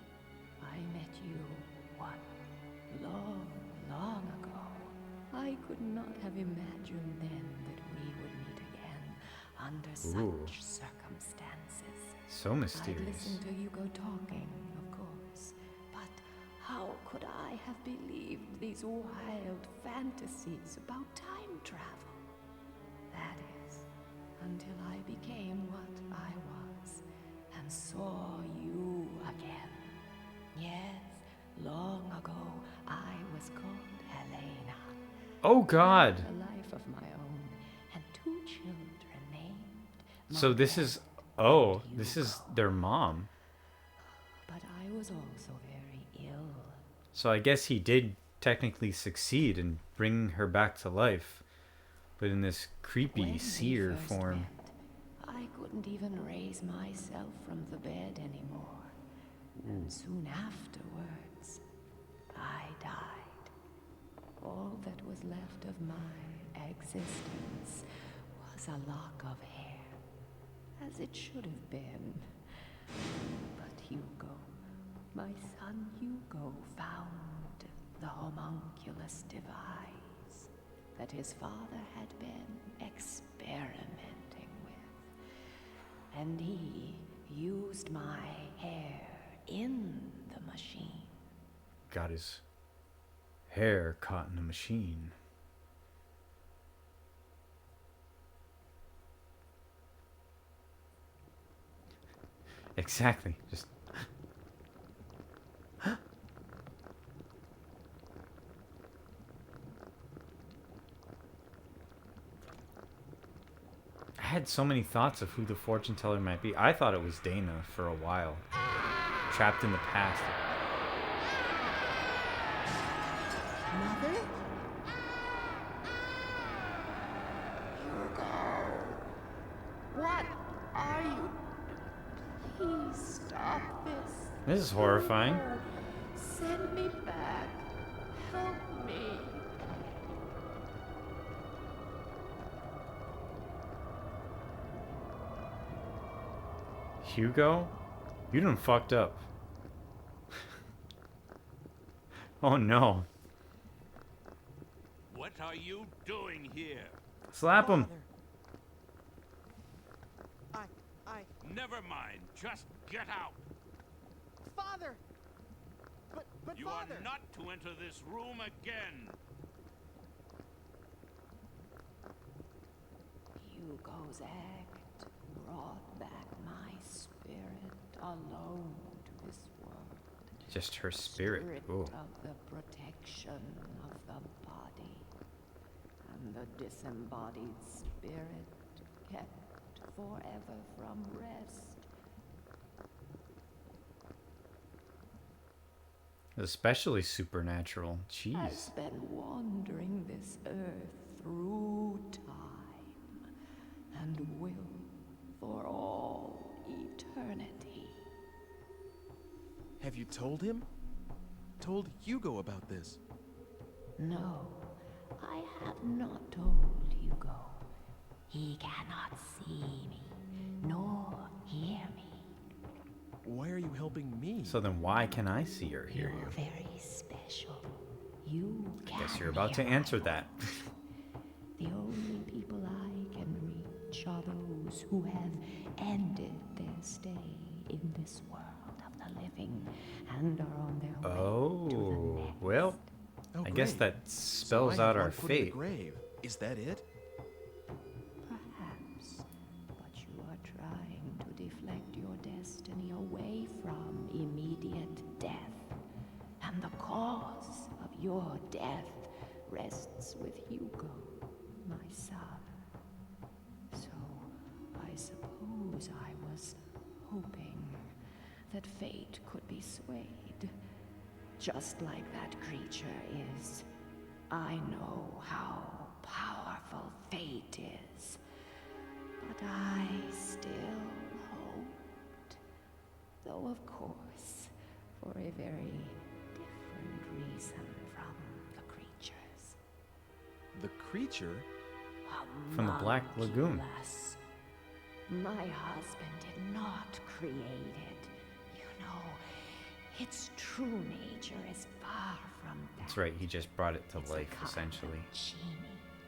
I met you, long, long ago. I could not have imagined then that we would meet again under such circumstances. So mysterious. I'd listened to Hugo talking, of course, but how could I have believed these wild fantasies about time travel? That is, until I became what I was and saw you again. Yes, long ago I was called Helena. Oh God! A life of my own, and 2 children named. So this is... Oh, this is their mom. But I was also very ill. So I guess he did technically succeed in bringing her back to life, but in this creepy seer form. I couldn't even raise myself from the bed anymore. And soon afterwards, I died. All that was left of my existence was a lock of hair, as it should have been. But Hugo, my son Hugo, found the homunculus device that his father had been experimenting with. And he used my hair in the machine. Got his hair caught in the machine. Exactly. Just... I had so many thoughts of who the fortune teller might be. I thought it was Dana for a while. Trapped in the past. Mother? Hugo, what are you? Please stop this. This is horrifying. Send me back. Help me. Hugo? You done fucked up. Oh no. What are you doing here? Slap him. I... Never mind. Just get out. Father! But you Father! are not to enter this room again. Hugo's act brought back my spirit alone to this world. Just her spirit. Ooh. Of the protection of the body. And the disembodied spirit kept forever from rest. Especially supernatural. Jeez. has been wandering this earth through time and will for all eternity. Have you told him? Told Hugo about this? No, I have not told Hugo. He cannot see me, nor hear me. Why are you helping me? So then why can I see or hear You're you? very special. You can Guess you're about to hear answer my that. The only people I can reach are those who have ended their stay in this world of the living and are on their way to the Oh, next. well, Oh, I guess great. that So spells I have out our one foot in the fate. grave. Is that it? Perhaps, but you are trying to deflect your destiny away from immediate death. And the cause of your death rests with Hugo, my son. So, I suppose I was hoping that fate could be swayed, just like that creature is. I know how powerful fate is, but I still hoped, though of course, for a very different reason from the creatures. The creature? From the Black Lagoon. Homunculus. My husband did not create it. You know, its true nature is far from that. That's right, he just brought it to It's life, a kind essentially. of genie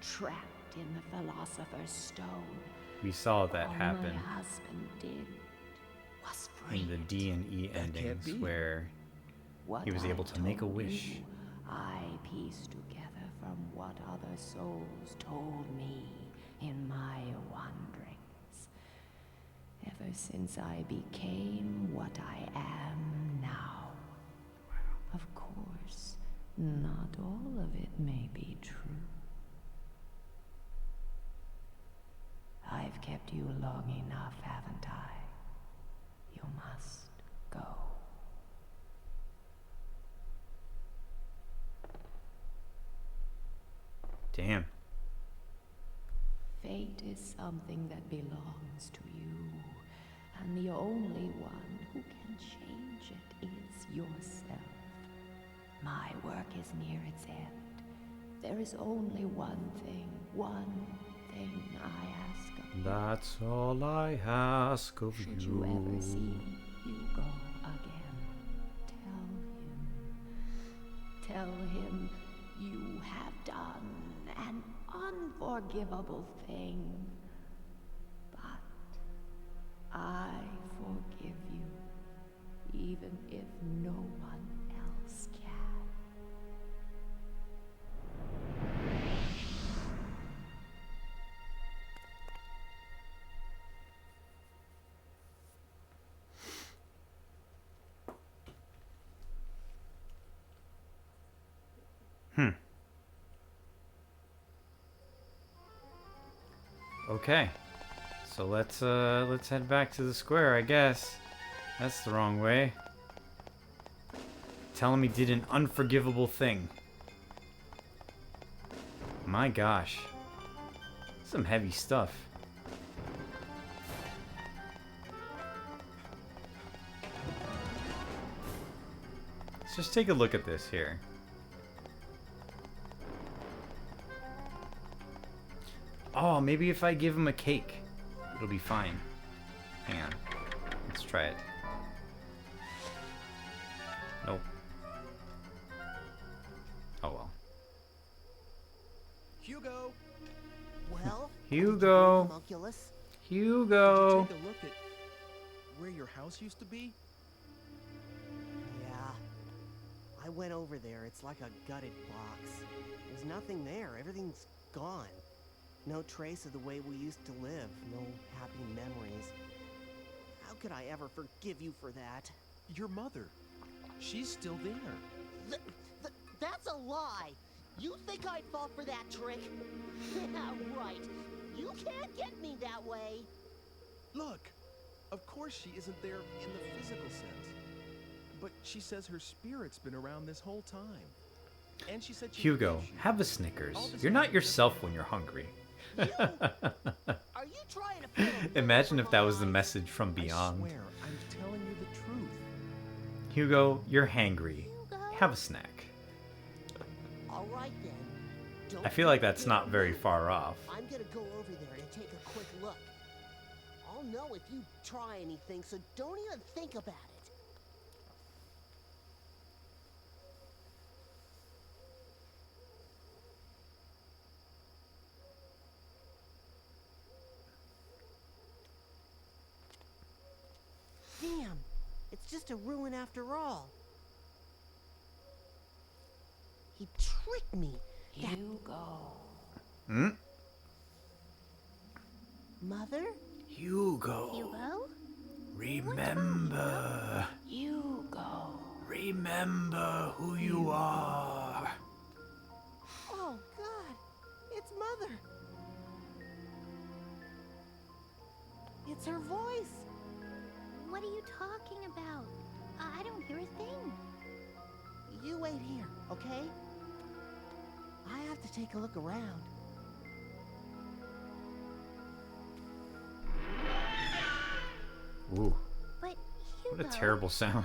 trapped in the Philosopher's Stone. We saw that All happen my husband did was free. in the D and E endings, be. where What he was I able to make a told wish. you, I pieced together from what other souls told me in my wanderings. Ever since I became what I am now. Of course, not all of it may be true. I've kept you long enough, haven't I? You must go. Damn. Fate is something that belongs to you, and the only one who can change it is yourself. My work is near its end. There is only one thing I ask of you. That's all I ask of Should you ever see Hugo again, tell him you have done an unforgivable thing. But I forgive you, even if no one else can. Okay. So let's head back to the square, I guess. That's the wrong way. Tell him he did an unforgivable thing. My gosh. Some heavy stuff. Let's just take a look at this here. Oh, maybe if I give him a cake, it'll be fine. Hang on. Let's try it. Nope. Oh well. Hugo! Well? Hugo! Homunculus? Hugo! Did you take a look at where your house used to be? Yeah. I went over there. It's like a gutted box. There's nothing there. Everything's gone. No trace of the way we used to live. No happy memories. How could I ever forgive you for that? Your mother. She's still there. That's a lie! You think I'd fall for that trick? Yeah, right. You can't get me that way. Look! Of course she isn't there in the physical sense. But she says her spirit's been around this whole time. And she said she Hugo, believes you. have a Snickers. You're not yourself when you're hungry. Are you trying to put a Imagine if that was the message from I beyond. swear, I'm telling you the truth. Hugo, you're hangry. Have a snack. All right then. Don't I feel like get that's not very moved. far off. I'm gonna go over there and take a quick look. I'll know if you try anything, so don't even think about it. Damn, it's just a ruin after all. He tricked me. Hugo. Hmm? Mother? Hugo. Hugo? Remember. Hugo. Remember who you are. Oh, God. It's Mother. It's her voice. What are you talking about? I don't hear a thing. You wait here, okay? I have to take a look around. Ooh. But Hugo... What a terrible sound.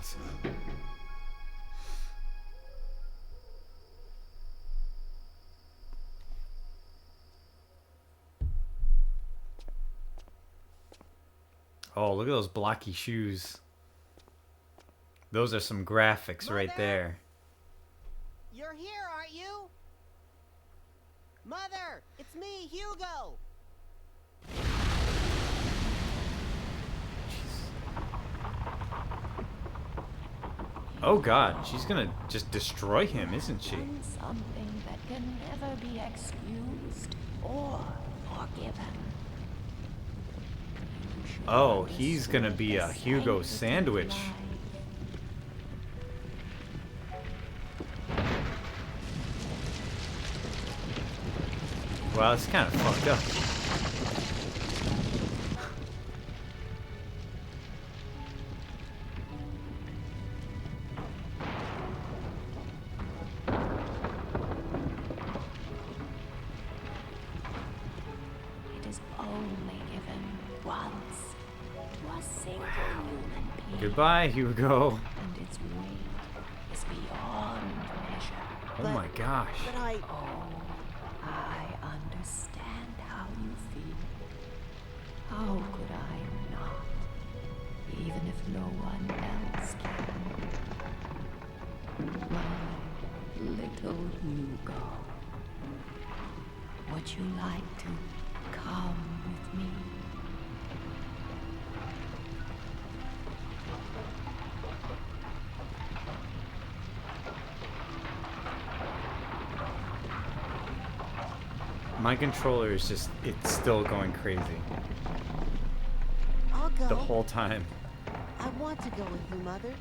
Oh, look at those blocky shoes. Those are some graphics right there. You're here, aren't you? Mother, it's me, Hugo. Oh god, she's gonna just destroy him, isn't she? Done something that can never be excused or forgiven. Oh, he's gonna be a Hugo sandwich. Wow, it's kind of fucked up. It is only given once to a single human being. Goodbye, Hugo. And its weight is beyond measure. Oh my gosh. But I... Oh, I understand how you feel. How could I not? Even if no one else can. My little Hugo. Would you like to come with me? My controller is just, it's still going crazy. I'll go. The whole time. I want to go with you, Mother.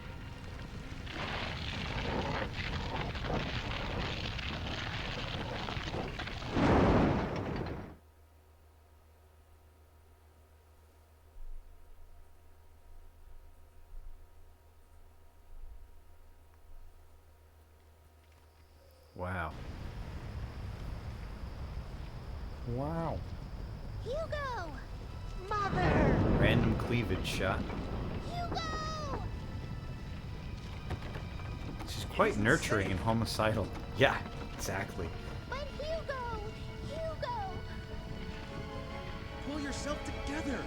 Wow. Wow. Hugo! Mother! Random cleavage shot. Hugo! She's quite nurturing and homicidal. Yeah, exactly. But Hugo! Hugo! Pull yourself together.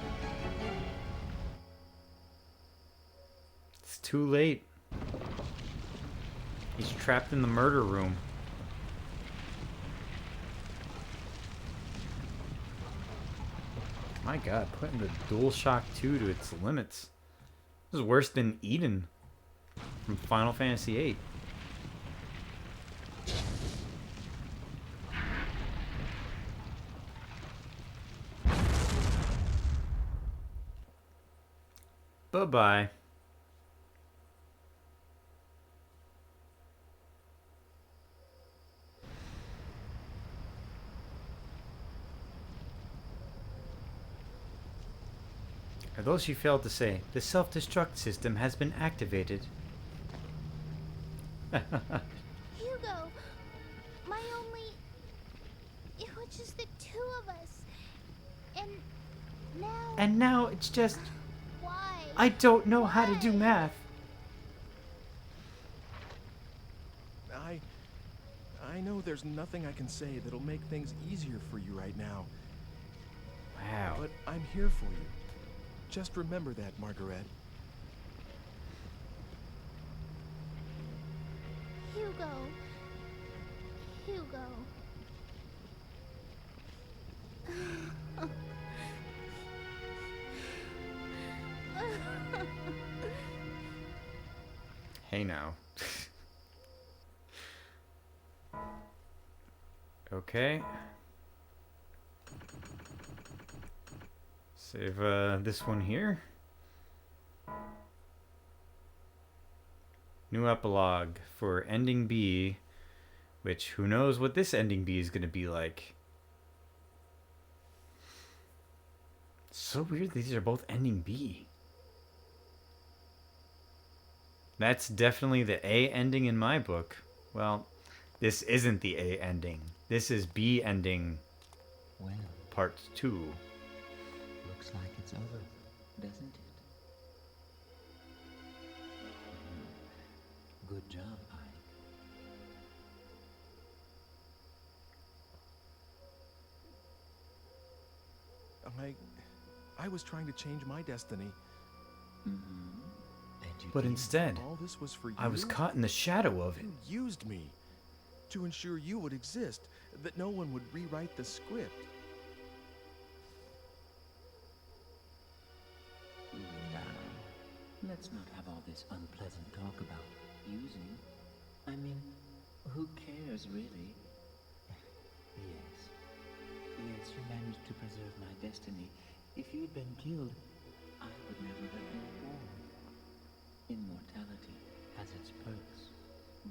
It's too late. He's trapped in the murder room. My god, putting the DualShock 2 to its limits. This is worse than Eden from Final Fantasy VIII. Bye-bye. Although she failed to say, the self-destruct system has been activated. Hugo, my only... It was just the two of us. And now... And now it's just... Why? I don't know how to do math. I know there's nothing I can say that'll make things easier for you right now. Wow. But I'm here for you. Just remember that, Margaret. Hugo. Hugo. Hey now. Okay. Save this one here. New epilogue for ending B, which who knows what this ending B is going to be like. So weird these are both ending B. That's definitely the A ending in my book. Well, this isn't the A ending. This is B ending Well, part 2. looks like it's over, doesn't it? Good job, Ike. I was trying to change my destiny. But instead, All this was for you? I was caught in the shadow of it. You used me to ensure you would exist, that no one would rewrite the script. Now, let's not have all this unpleasant talk about using. I mean, who cares, really? Yes. Yes, you managed to preserve my destiny. If you'd been killed, I would never have been born. Immortality has its perks,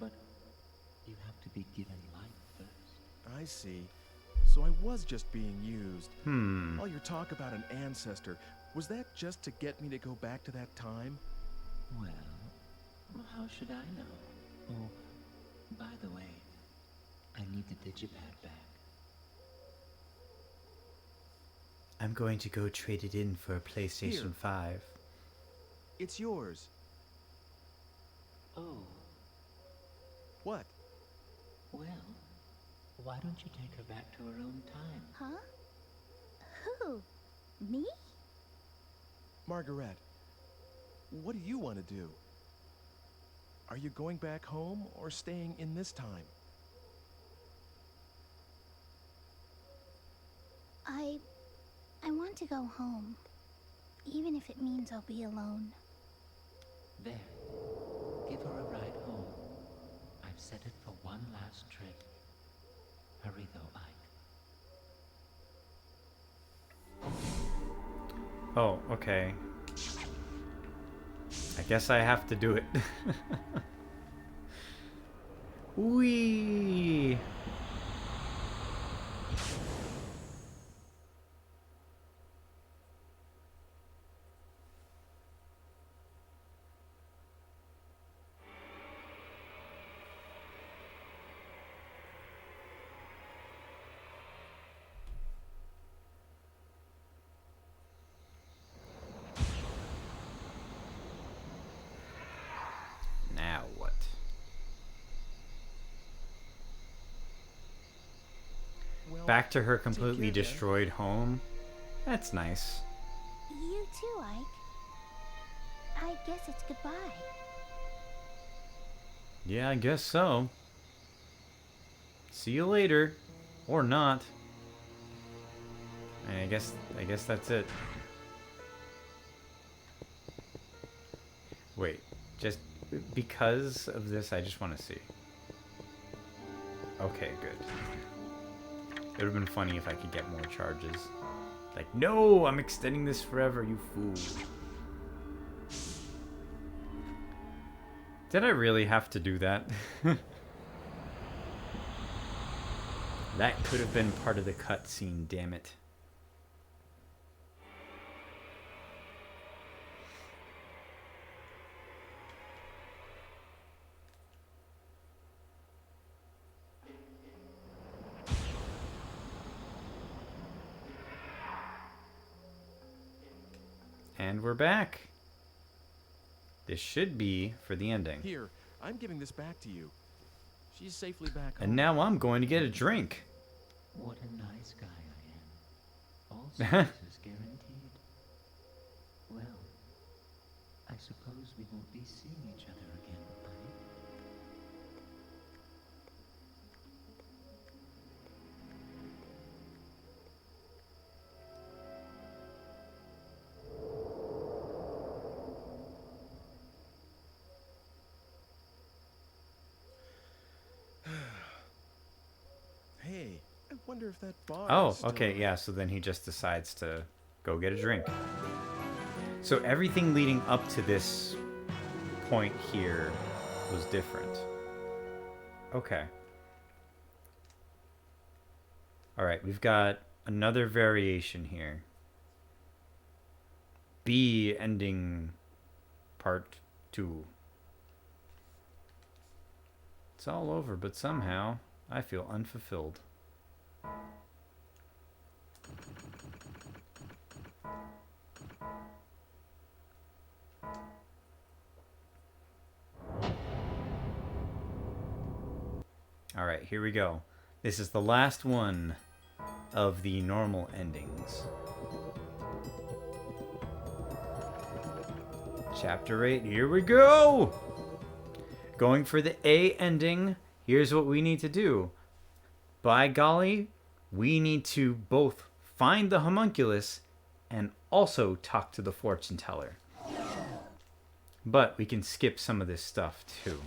but you have to be given life first. I see. So I was just being used. Hmm. All your talk about an ancestor, was that just to get me to go back to that time? Well, how should I know? Oh, by the way, I need the digipad back. I'm going to go trade it in for a PlayStation Here. 5. It's yours. Oh, What? well, why don't you take her back to her own time? Huh? Who? Me? Margaret, what do you want to do? Are you going back home or staying in this time? I want to go home. Even if it means I'll be alone. There. Give her a ride home. I've set it for one last trip. Hurry though, Ike. Oh, okay. I guess I have to do it. Whee! Now what? Well, Back to her take completely care, then. destroyed home? That's nice. You too, Ike. I guess it's goodbye. Yeah, I guess so. See you later. Or not. I guess that's it. Wait, just because of this, I just want to see. Okay, good. It would have been funny if I could get more charges. Like, no, I'm extending this forever, you fool. Did I really have to do that? That could have been part of the cutscene, damn it. And we're back. This should be for the ending. Here, I'm giving this back to you. She's safely back home. And now I'm going to get a drink. What a nice guy I am. All services guaranteed. Well, I suppose we won't be seeing each other again, buddy. Hey, I wonder if that bar Oh, is still okay, open. yeah, so then he just decides to go get a drink. So everything leading up to this point here was different. Okay. Alright, we've got another variation here. B ending part 2. It's all over, but somehow I feel unfulfilled. Alright, here we go. This is the last one of the normal endings. Chapter 8, here we go! Going for the A ending, here's what we need to do. By golly, we need to both find the homunculus and also talk to the fortune teller. But we can skip some of this stuff too.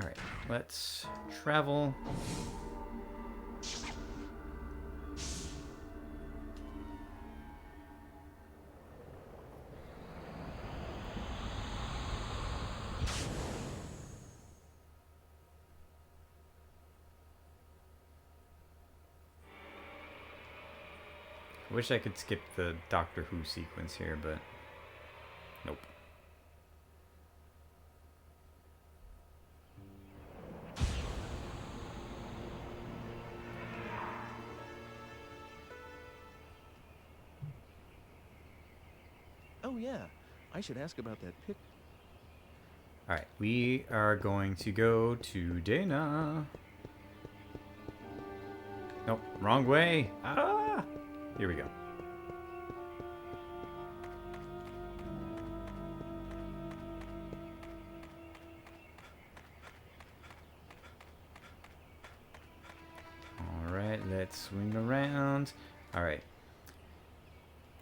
Alright, let's travel. I wish I could skip the Doctor Who sequence here, but nope. Oh yeah, I should ask about that pic. Alright, we are going to go to Dana. Nope, wrong way. Ah! Here we go. Alright, let's swing around. Alright.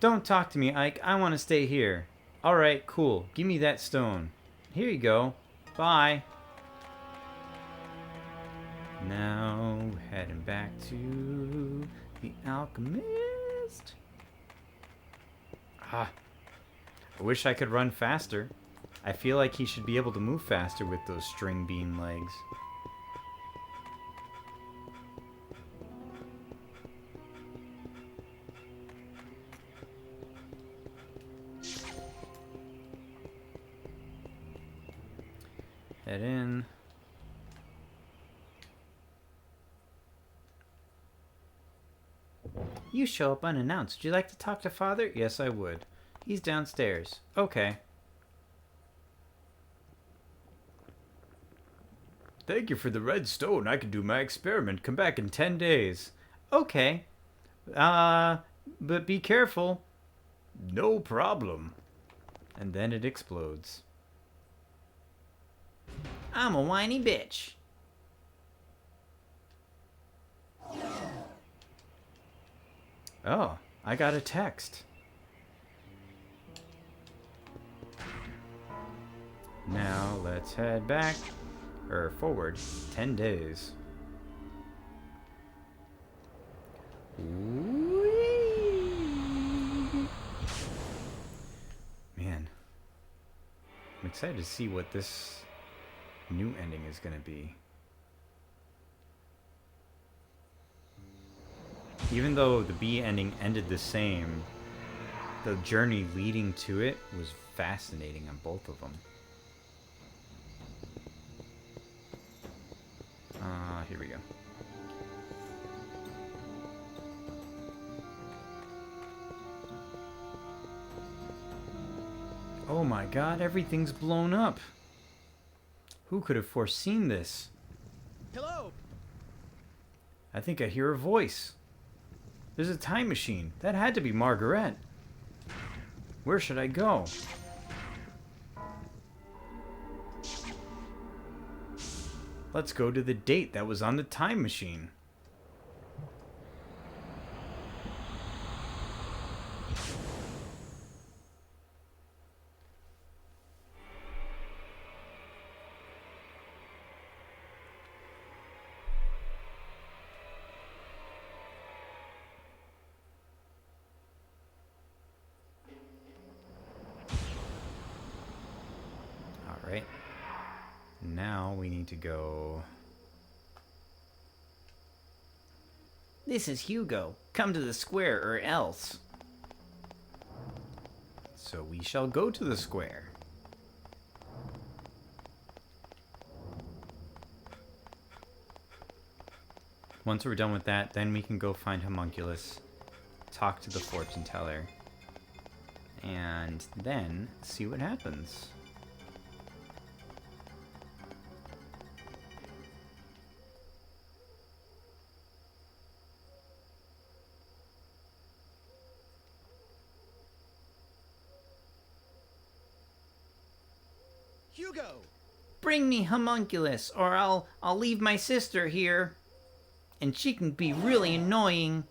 Don't talk to me, Ike. I want to stay here. Alright, cool. Give me that stone. Here you go. Bye. Now, heading back to the alchemist. Ah. I wish I could run faster. I feel like he should be able to move faster with those string bean legs. Head in. You show up unannounced. Would you like to talk to Father? Yes, I would. He's downstairs. Okay. Thank you for the red stone. I can do my experiment. Come back in 10 days. Okay. But be careful. No problem. And then it explodes. I'm a whiny bitch. Oh, I got a text. Now let's head back, or forward, 10 days. Whee! Man, I'm excited to see what this new ending is going to be. Even though the B ending ended the same, the journey leading to it was fascinating on both of them. Here we go. Oh my god, everything's blown up. Who could have foreseen this? Hello? I think I hear a voice. There's a time machine. That had to be Margaret. Where should I go? Let's go to the date that was on the time machine. Alright. Now we need to go... This is Hugo. Come to the square or else. So we shall go to the square. Once we're done with that, then we can go find Homunculus, talk to the fortune teller, and then see what happens. Hugo! Bring me Homunculus, or I'll leave my sister here. And she can be really annoying.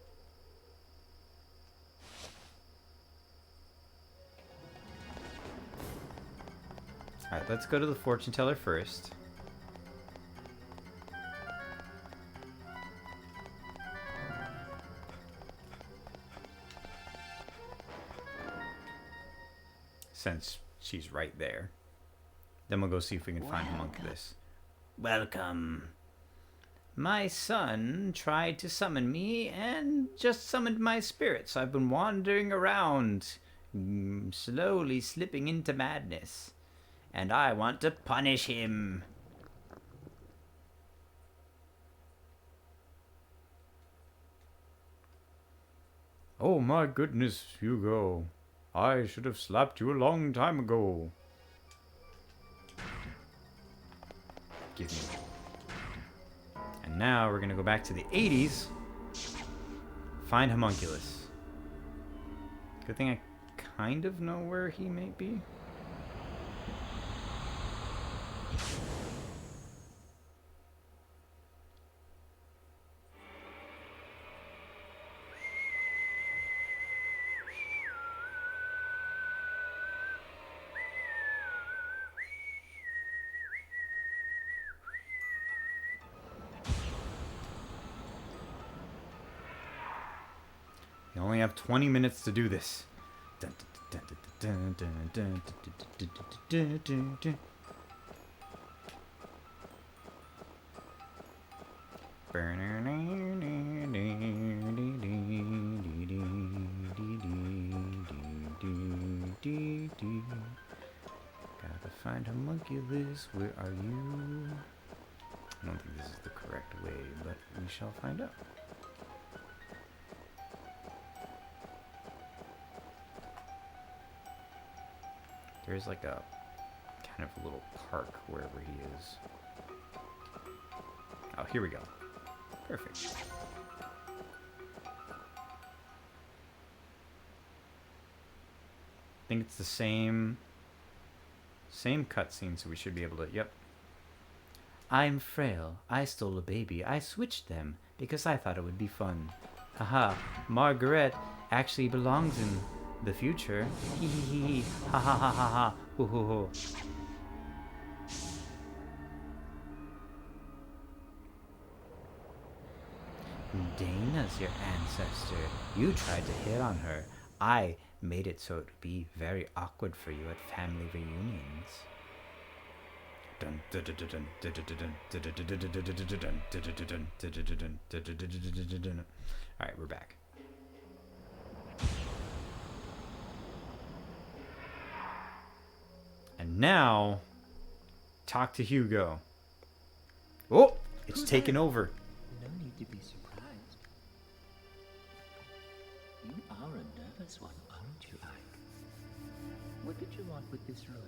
Alright, let's go to the fortune teller first. Since she's right there. Then we'll go see if we can find Homunculus. Welcome. My son tried to summon me and just summoned my spirits. I've been wandering around, slowly slipping into madness. And I want to punish him. Oh my goodness, Hugo. I should have slapped you a long time ago. Give me. And now we're going to go back to the 80s. Find Homunculus. Good thing I kind of know where he may be. You only have 20 minutes to do this. Gotta find Homunculus. Where are you? I don't think this is the correct way, but we shall find out. There's like a kind of a little park wherever he is. Oh, here we go. Perfect. I think it's the same cutscene, so we should be able to, yep. I'm frail. I stole a baby. I switched them because I thought it would be fun. Haha, Margaret actually belongs in the future. Hee hee hee hee. Ha ha ha ha ha. Ho ho ho. Dana's your ancestor. You tried to hit on her. I made it so it would be very awkward for you at family reunions. Alright, we're back. And now, talk to Hugo. Oh, it's taken over. No need to be surprised. You are a nervous one, aren't you, Ike? What did you want with this ruin?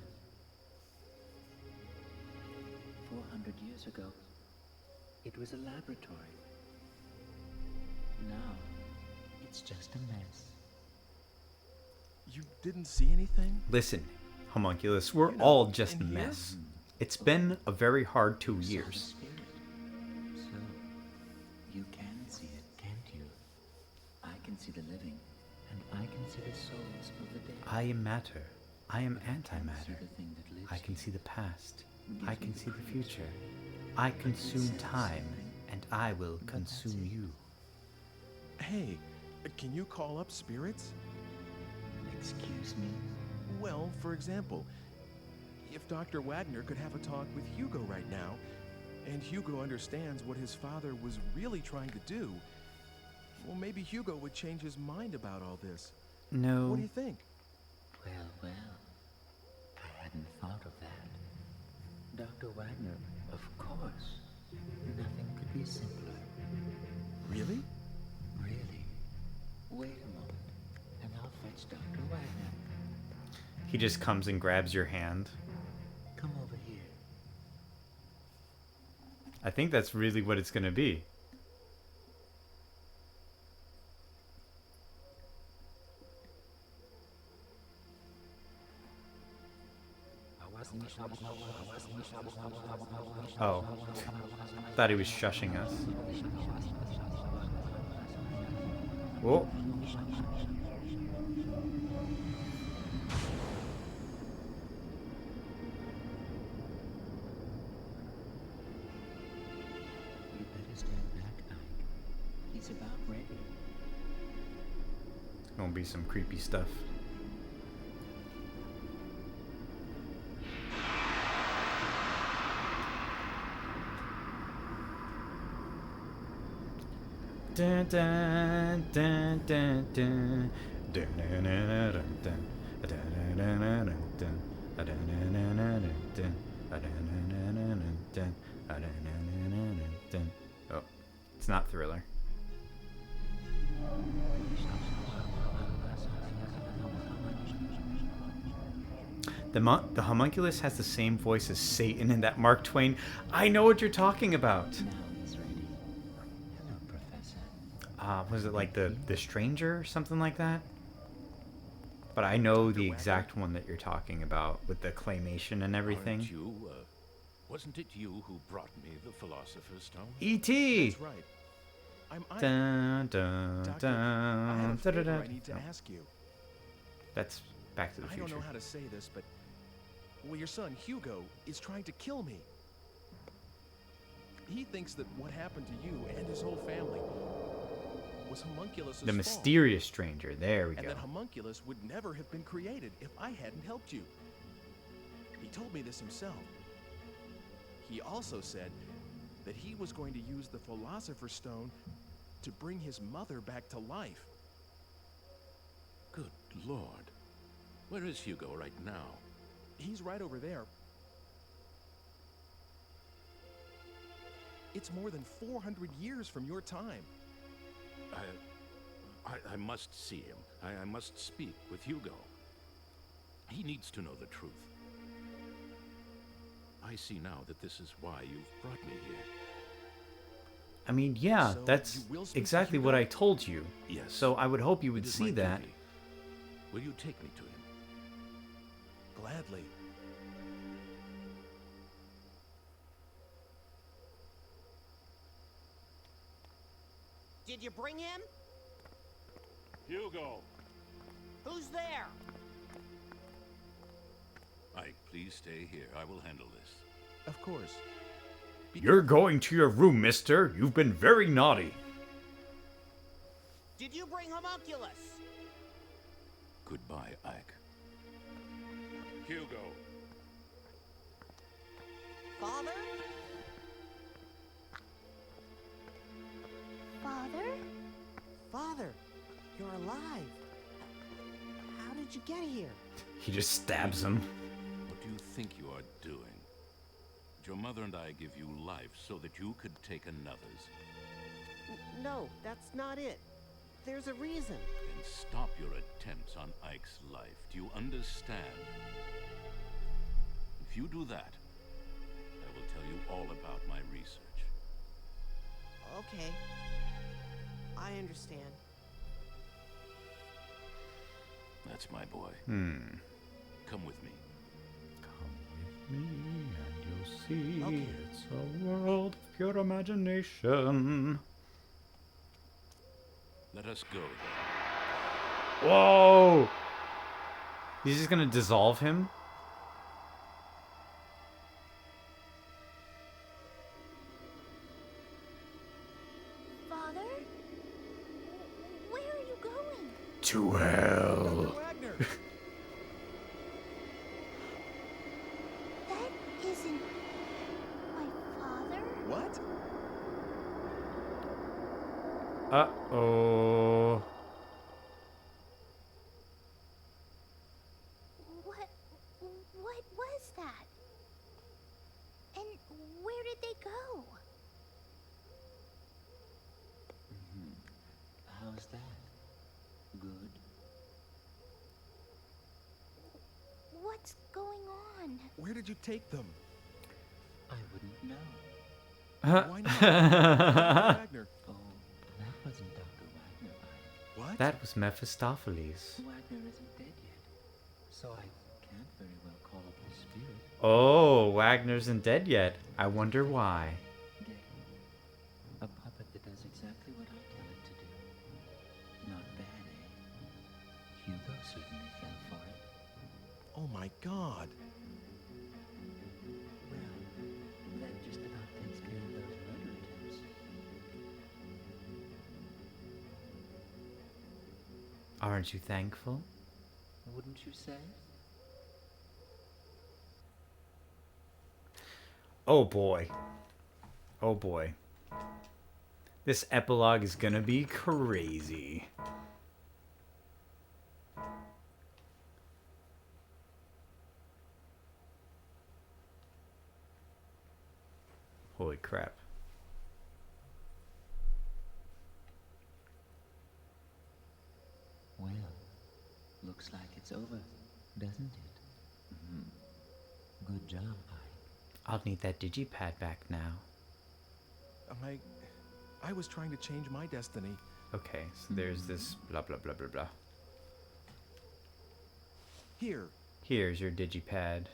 400 years ago, it was a laboratory. Now, it's just a mess. You didn't see anything? Listen, Homunculus, we're all just a mess. It's been a very hard 2 years. So, you can see it, can't you? I can see the living, and I can see the souls of the dead. I am matter. I am antimatter. I can see the past. I can see the future. I consume time, and I will consume you. Hey, can you call up spirits? Excuse me? Well, for example, if Dr. Wagner could have a talk with Hugo right now, and Hugo understands what his father was really trying to do, well, maybe Hugo would change his mind about all this. No. What do you think? Well, well. I hadn't thought of that. Dr. Wagner, of course. Nothing could be simpler. Really? Really. Wait a moment, and I'll fetch Dr. Wagner. He just comes and grabs your hand. Come over here. I think that's really what it's going to be. Oh. Thought he was shushing us. Whoa. You better stand back, Ike. He's about ready. Gonna be some creepy stuff. Dun, dun, dun, dun, dun. Dun, dun, dun, dun, dun. Dun, dun, dun, dun, dun. Dun, dun, dun, dun, dun. Dun, dun, dun, dun, dun. Dun, dun, dun, dun. Oh, it's not Thriller. The homunculus has the same voice as Satan in that Mark Twain. I know what you're talking about. Was it like the Stranger or something like that? But I know the exact one that you're talking about with the claymation and everything. Wasn't it you who brought me the Philosopher's Stone? E.T. That's right. I'm Dun, dun, Doctor, dun, I have a favor dun, I need to dun. ask you. That's Back to the I Future. don't know how to say this, but well, your son Hugo is trying to kill me. He thinks that what happened to you and his whole family was Homunculus' The fault. mysterious stranger. There we And go. that Homunculus would never have been created if I hadn't helped you. He told me this himself. He also said that he was going to use the Philosopher's Stone to bring his mother back to life. Good Lord. Where is Hugo right now? He's right over there. It's more than 400 years from your time. I must see him. I must speak with Hugo. He needs to know the truth. I see now that this is why you've brought me here. I mean, yeah, So that's you will speak to exactly what Hugo? I told you. Yes. So I would hope you would It is see my that. duty. Will you take me to him? Gladly. Did you bring him? Hugo! Who's there? Ike, please stay here. I will handle this. Of course. You're going to your room, mister. You've been very naughty. Did you bring Homunculus? Goodbye, Ike. Hugo! Father? Father? Father, you're alive. How did you get here? He just stabs him. What do you think you are doing? Did your mother and I give you life so that you could take another's? No, that's not it. There's a reason. Then stop your attempts on Ike's life. Do you understand? If you do that, I will tell you all about my research. Okay. I understand. That's my boy. Come with me. Me and you'll see Okay. it's a world of pure imagination. Let us go. Whoa! He's just gonna dissolve him? Father? Where are you going? To hell. That isn't my father. What? Uh-oh. What was that? And where did they go? How's that? Good? What's going on? Where did you take them? I wouldn't know. Why not? Dr. Wagner. Oh, that wasn't Dr. Wagner. What? That was Mephistopheles. Wagner isn't dead yet, so I can't very well call up his spirit. Oh, Wagner's isn't dead yet. I wonder why. Dead. A puppet that does exactly what I tell it to do. Not bad, eh? Hugo certainly fell for it. Oh my God. Well, that just about takes care of those murder attempts. Aren't you thankful? Wouldn't you say? Oh boy. Oh boy. This epilogue is gonna be crazy. Holy crap. Well, looks like it's over, doesn't it? Good job, Ike. I'll need that digipad back now. I was trying to change my destiny. Okay, so there's this blah blah blah blah blah. Here. Here's your digipad.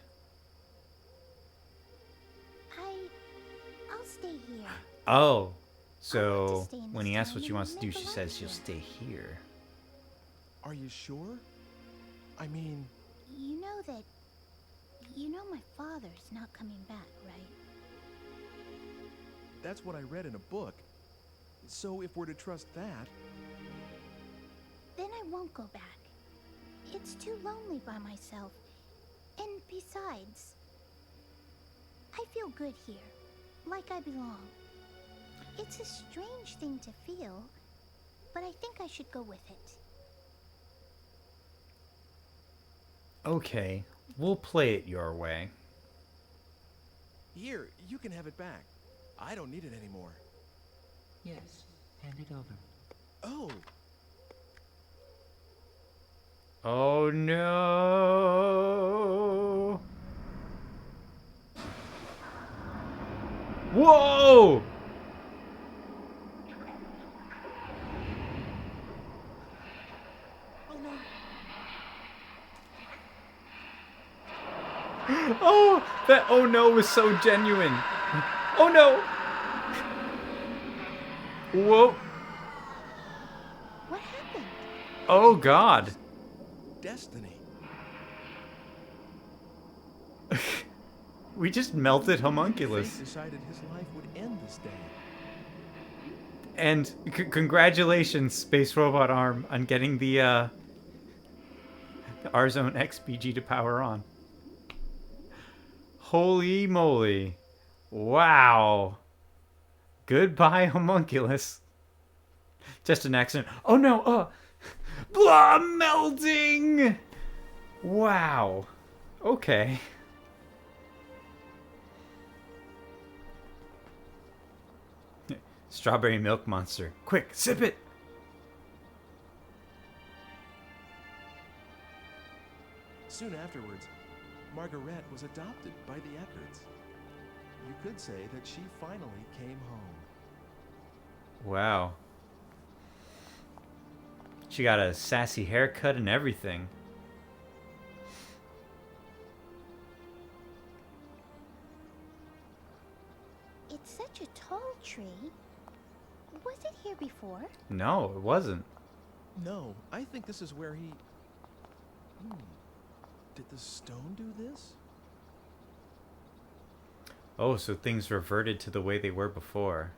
I'll stay here. Oh, so stay in when this he asks time what she and wants to do, make she a says life she'll here. stay here. Are you sure? I mean... You know my father's not coming back, right? That's what I read in a book. So if we're to trust that... Then I won't go back. It's too lonely by myself. And besides, I feel good here, like I belong. It's a strange thing to feel, but I think I should go with it. Okay, we'll play it your way. Here, you can have it back. I don't need it anymore. Yes, hand it over. Oh! Oh no! Whoa! Oh, that oh no was so genuine. Oh no! Whoa! What happened? Oh God! Destiny. We just melted Homunculus. Fate decided his life would end this day. And congratulations, Space Robot Arm, on getting the R-Zone XPG to power on. Holy moly. Wow. Goodbye, Homunculus. Just an accident. Oh no, blah, melting! Wow. Okay. Strawberry milk monster. Quick, sip it! Soon afterwards, Margaret was adopted by the Eckarts. You could say that she finally came home. Wow. She got a sassy haircut and everything. It's such a tall tree. Was it here before? No, it wasn't. No, I think this is where he... Did the stone do this? Oh, so things reverted to the way they were before.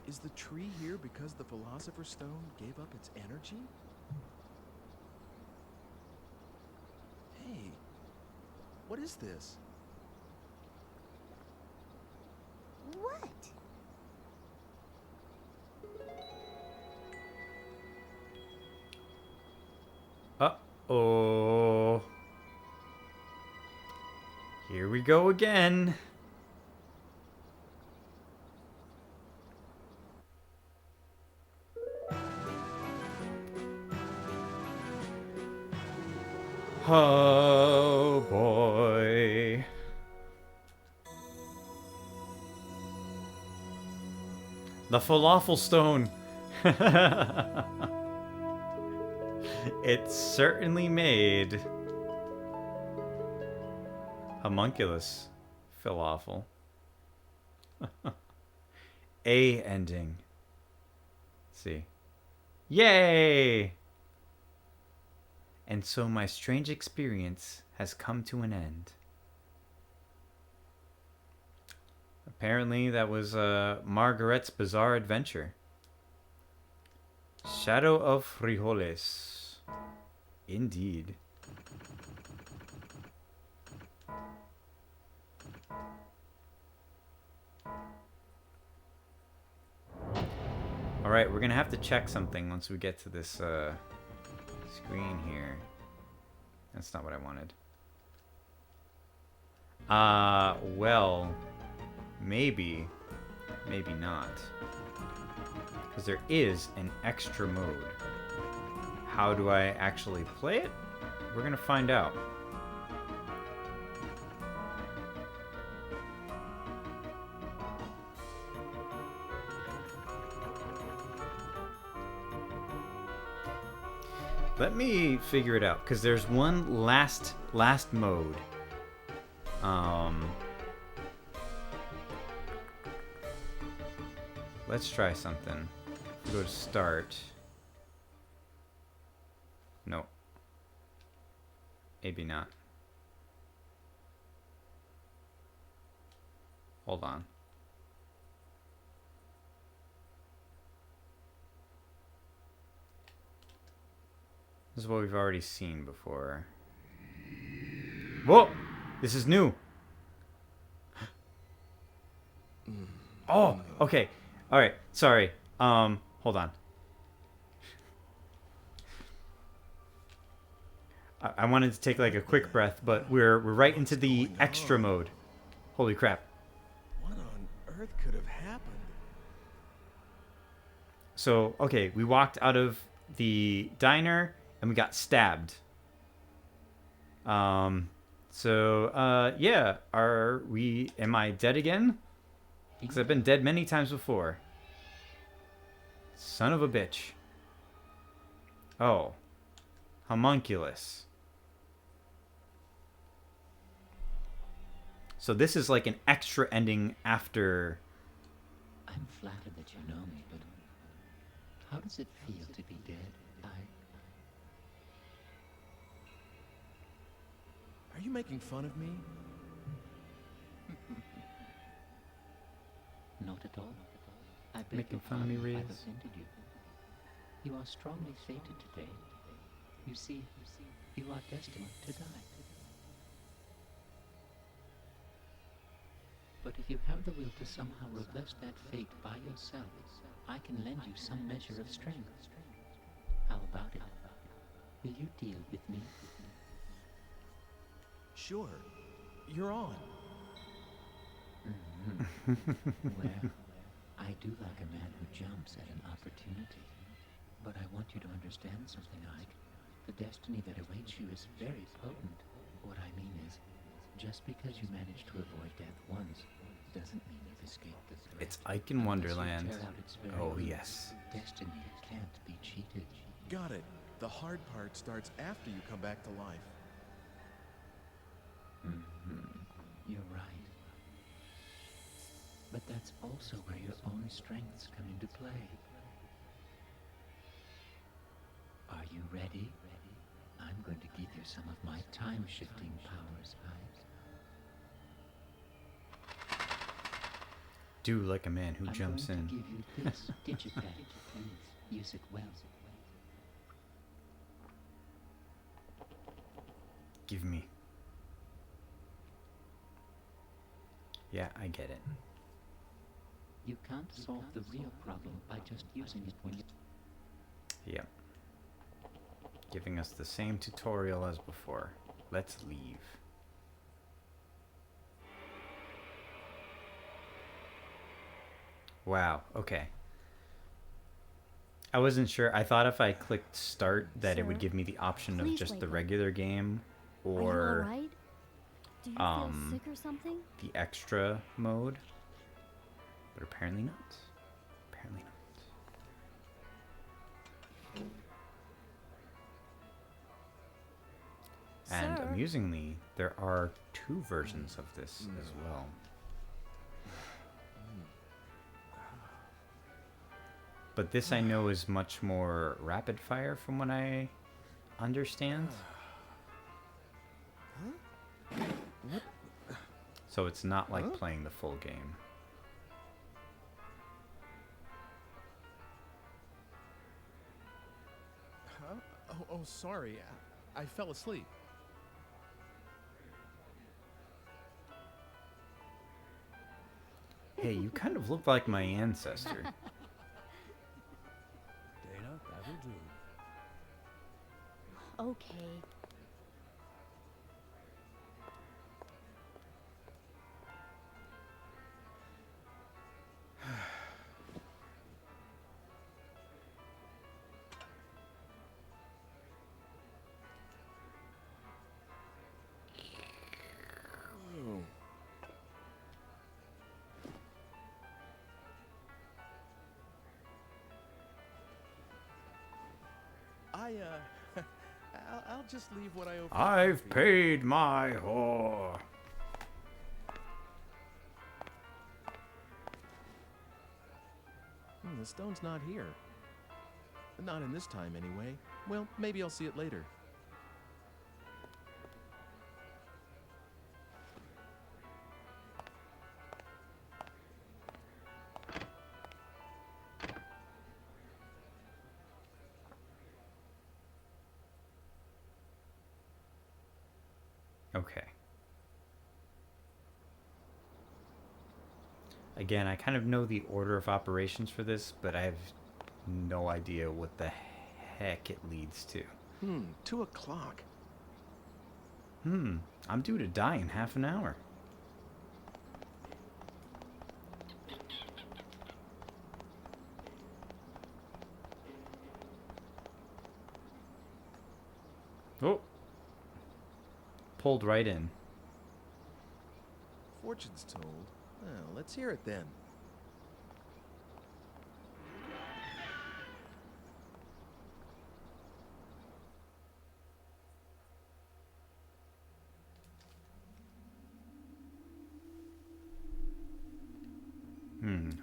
Is the tree here because the Philosopher's Stone gave up its energy? Hey, what is this? What? Uh-oh. Here we go again. Oh boy. The falafel stone. It certainly made Homunculus falafel. A ending. Let's see. Yay! And so my strange experience has come to an end. Apparently that was Margaret's bizarre adventure. Shadow of Frijoles. Indeed. Alright, we're gonna have to check something once we get to this screen here. That's not what I wanted. Well, maybe not. Because there is an extra mode. How do I actually play it? We're gonna find out. Let me figure it out, because there's one last mode. Let's try something. Go to start. No. Maybe not. Hold on. This is what we've already seen before. Whoa! This is new. Oh, okay. All right. Sorry. Hold on. I wanted to take like a quick breath, but we're right into the extra mode. Holy crap. What on earth could have happened? So, okay, we walked out of the diner and we got stabbed. Yeah, am I dead again? Because I've been dead many times before. Son of a bitch. Oh. Homunculus. So this is like an extra ending after... I'm flattered that you know me, but how does it feel to be dead? Are you making fun of me? Not at all. I beg Making your fun of me, pardon if I've Reyes? offended you. You are strongly fated today. You see, you are destined to die. But if you have the will to somehow reverse that fate by yourself, I can lend you some measure of strength. How about it? Will you deal with me? Sure. You're on. Well, I do like a man who jumps at an opportunity. But I want you to understand something, Ike. The destiny that awaits you is very potent. What I mean is, just because you managed to avoid death once, doesn't mean you've escaped the threat. It's Ike in Wonderland. Unless you tear out its very Oh, roots, yes. Destiny can't be cheated. Got it. The hard part starts after you come back to life. You're right. But that's also where your own strengths come into play. Are you ready? I'm going to give you some of my time-shifting powers, Ike. Do like a man who jumps in. I'm going to give you this digipad. Please, use it well. Give me. Yeah, I get it. You can't solve the real problem by just using it when you... Yep. Giving us the same tutorial as before. Let's leave. Wow, okay. I wasn't sure. I thought if I clicked start that it would give me the option of just the regular game or Are you all right? Do you feel sick or something? the extra mode. But apparently not. Apparently not. And Sir? amusingly, there are 2 versions of this as well. But this I know is much more rapid fire from what I understand. So it's not like playing the full game. Huh? Oh, sorry. I fell asleep. Hey, you kind of look like my ancestor. Dana, that'll do. Okay. I'll just leave what I owe. I've paid my whore. The stone's not here. Not in this time, anyway. Well, maybe I'll see it later. Okay. Again, I kind of know the order of operations for this, but I have no idea what the heck it leads to. 2 o'clock. I'm due to die in half an hour. Oh. Pulled right in. Fortune's told. Well, let's hear it then.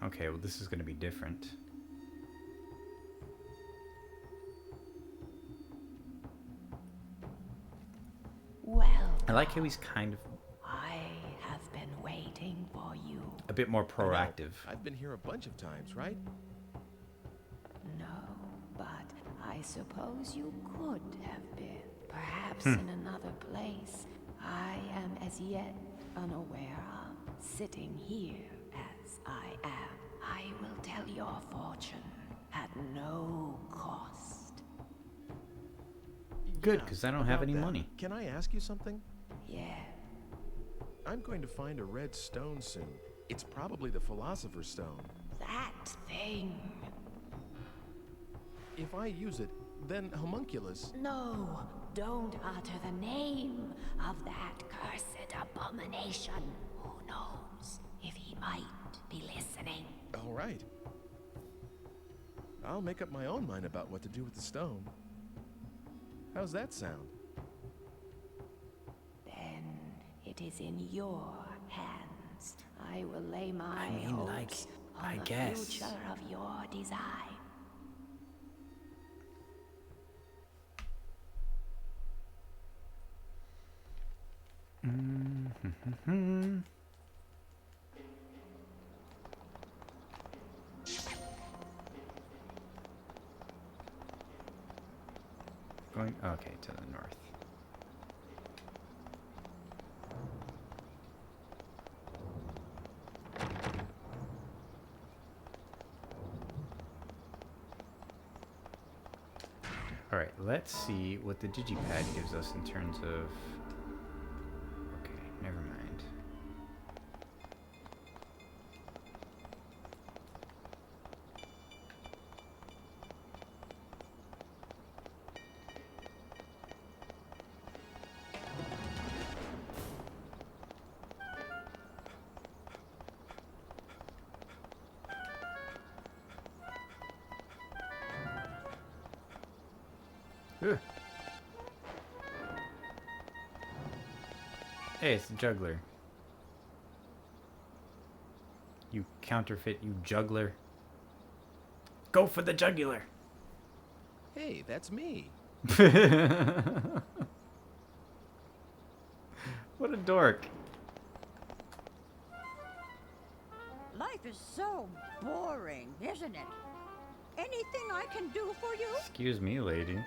Okay, well this is going to be different. Well, I like how he's kind of I have been waiting for you. a bit more proactive. I've been here a bunch of times, right? No, but I suppose you could have been. Perhaps in another place I am as yet unaware of. Sitting here as I am, I will tell your fortune at no cost. Good, because I don't have any money. Can I ask you something? Yeah. I'm going to find a red stone soon. It's probably the Philosopher's Stone. That thing. If I use it, then Homunculus... No, don't utter the name of that cursed abomination. Who knows if he might be listening? All right. I'll make up my own mind about what to do with the stone. How's that sound? Then it is in your hands. I will lay my hopes on the future of your design. Going okay to the north. All right, let's see what the digipad gives us in terms of... Okay, never mind. Ugh. Hey, it's the juggler. You counterfeit, you juggler. Go for the jugular! Hey, that's me. What a dork. Life is so boring, isn't it? Anything I can do for you? Excuse me, lady.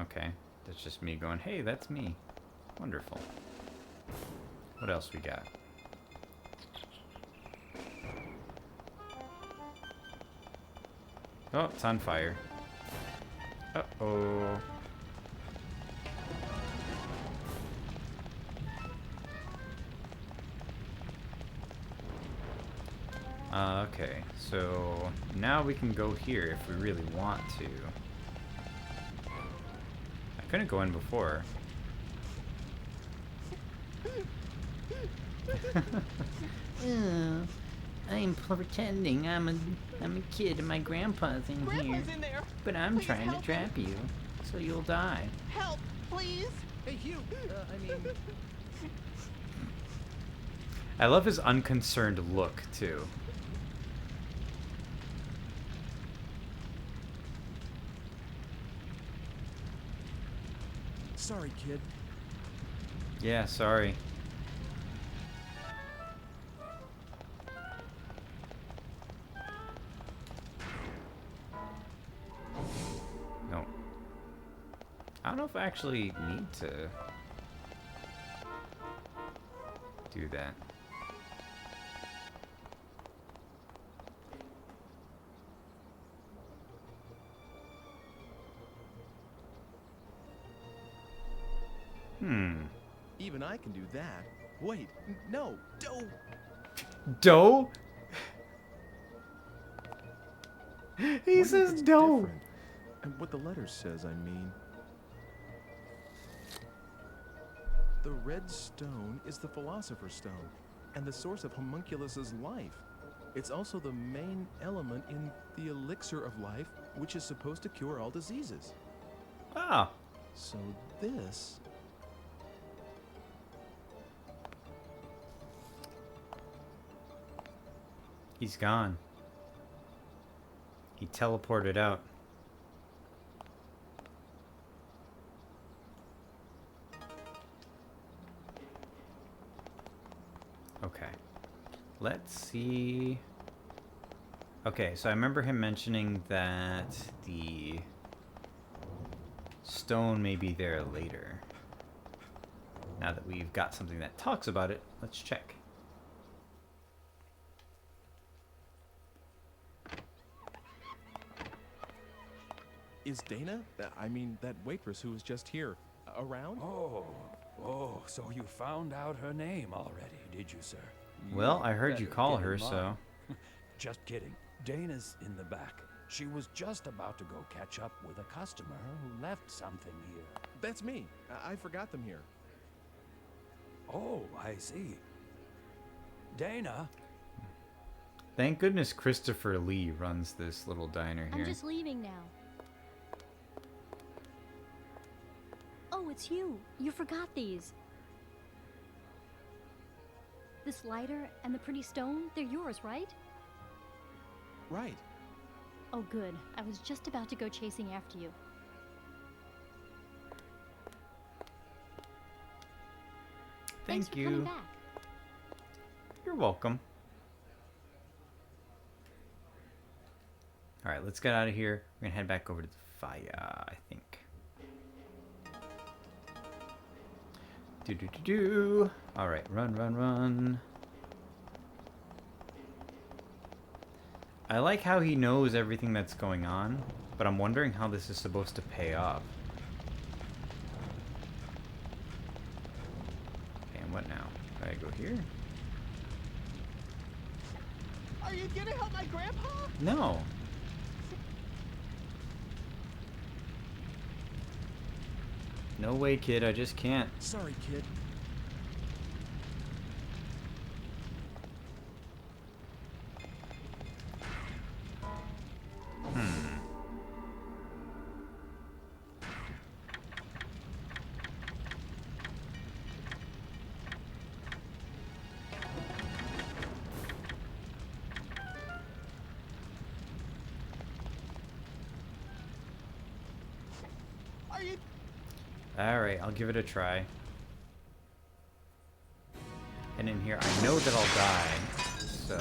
Okay, that's just me going, hey, that's me. Wonderful. What else we got? Oh, it's on fire. Uh-oh. Okay, so now we can go here if we really want to. I couldn't go in before. I'm pretending I'm a kid and my grandpa's in here. In there. But I'm Please trying to help trap you, so you'll die. Help, please. Hey, Hugh. I love his unconcerned look, too. Sorry, kid. Yeah, sorry. No. I don't know if I actually need to do that. Even I can do that. Wait, no, don't. Doe? He What if says it's doe. different? And what the letter says, I mean. The red stone is the Philosopher's Stone, and the source of Homunculus's life. It's also the main element in the elixir of life, which is supposed to cure all diseases. Ah. So this... He's gone. He teleported out. Okay. Let's see. Okay, so I remember him mentioning that the stone may be there later. Now that we've got something that talks about it, let's check. Is Dana, I mean that waitress who was just here, around? Oh, so you found out her name already, did you, sir? Well, I heard you Better call get her, in so... line. Just kidding. Dana's in the back. She was just about to go catch up with a customer who left something here. That's me. I forgot them here. Oh, I see. Dana? Thank goodness Christopher Lee runs this little diner here. I'm just leaving now. Oh, it's you. You forgot these. This lighter and the pretty stone, they're yours, right? Right. Oh, good. I was just about to go chasing after you. Thanks for coming you. back. You're welcome. Alright, let's get out of here. We're gonna head back over to the fire, I think. Do. Alright, run. I like how he knows everything that's going on, but I'm wondering how this is supposed to pay off. Okay, and what now? Do I go here? Are you gonna help my grandpa? No. No way, kid. I just can't. Sorry, kid. Are you? Alright, I'll give it a try. And in here, I know that I'll die, so...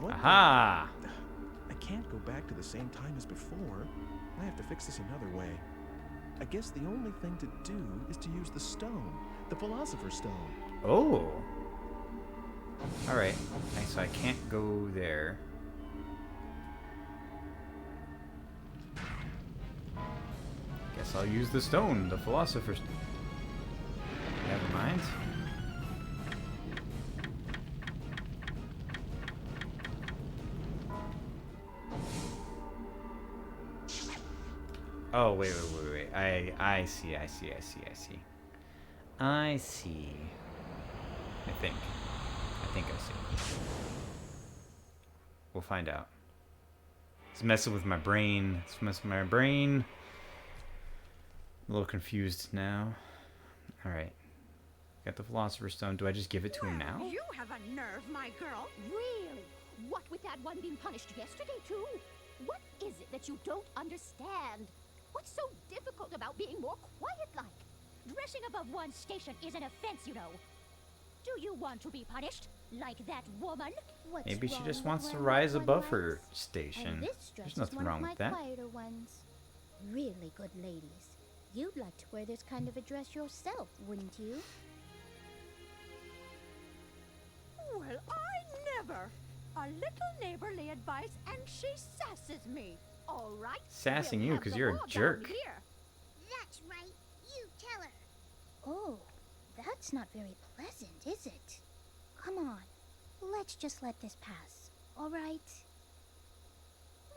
What? Aha! I can't go back to the same time as before. I have to fix this another way. I guess the only thing to do is to use the stone, the Philosopher's Stone. Oh! Alright, so I can't go there. Guess I'll use the stone, the Philosopher's... Never mind. Oh, wait. I see. I think I see. We'll find out. It's messing with my brain. I'm a little confused now. Alright. Got the Philosopher's Stone. Do I just give it to him now? You have a nerve, my girl. Really? What with that one being punished yesterday, too? What is it that you don't understand? What's so difficult about being more quiet-like? Dressing above one's station is an offense, you know. Do you want to be punished? Like that woman? Maybe she just wants to rise above her station. There's nothing wrong with that. Quieter ones. Really good ladies. You'd like to wear this kind of a dress yourself, wouldn't you? Well, I never. A little neighborly advice, and she sasses me. All right. Sassing we'll you have because the you're law a down jerk. here. That's right. You tell her. Oh, that's not very pleasant, is it? Come on. Let's just let this pass. All right?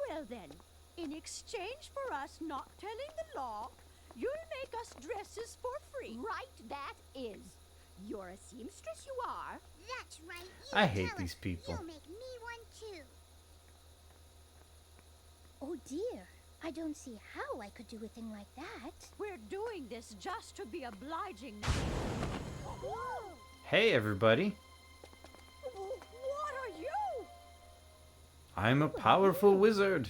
Well then, in exchange for us not telling the law, you'll make us dresses for free. Right, that is. You're a seamstress, you are. That's right. I hate these people. You'll make me one, too. Oh, dear. I don't see how I could do a thing like that. We're doing this just to be obliging. Hey, everybody. What are you? I'm a powerful wizard.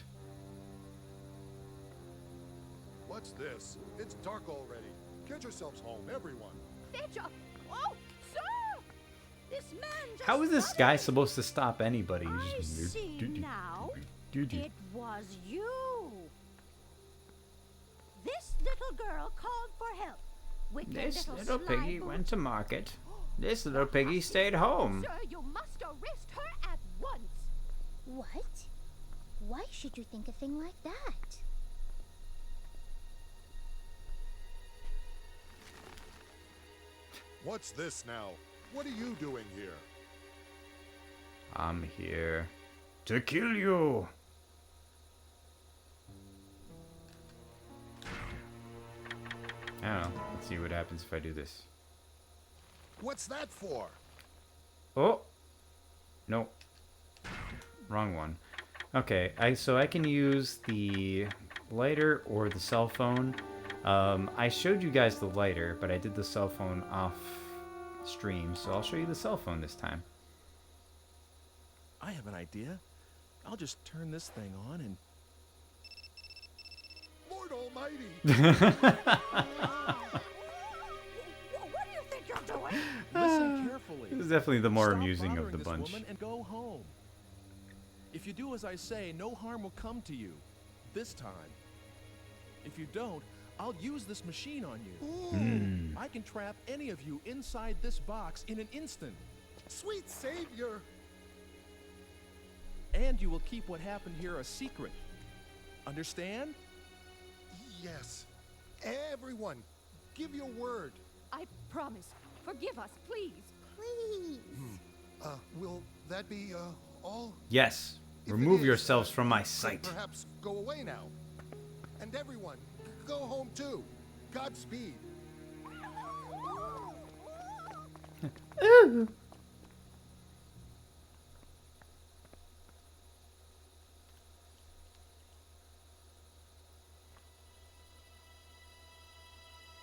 What's this? It's dark already. Get yourselves home, everyone. Fetch up. Oh, sir! This man just How is this guy supposed to stop anybody? I see now. It was you. This little girl called for help. With This her little sly piggy boots. went to market. This little piggy stayed home. Sir, you must arrest her at once. What? Why should you think a thing like that? What's this now? What are you doing here? I'm here to kill you. I don't know. Let's see what happens if I do this. What's that for? Oh! No. Wrong one. Okay, so I can use the lighter or the cell phone. I showed you guys the lighter, but I did the cell phone off stream, so I'll show you the cell phone this time. I have an idea. I'll just turn this thing on and... Lord Almighty! What do you think you're doing? Listen carefully. This is definitely the more Stop amusing of bothering the this bunch. woman and go home. If you do as I say, no harm will come to you. This time. If you don't, I'll use this machine on you. I can trap any of you inside this box in an instant. Sweet savior! And you will keep what happened here a secret. Understand? Yes. Everyone, give your word. I promise. Forgive us, please. Please. Will that be, all? Yes. If it Remove is, yourselves from my sight. Perhaps go away now. And everyone, go home too. Godspeed. Ooh.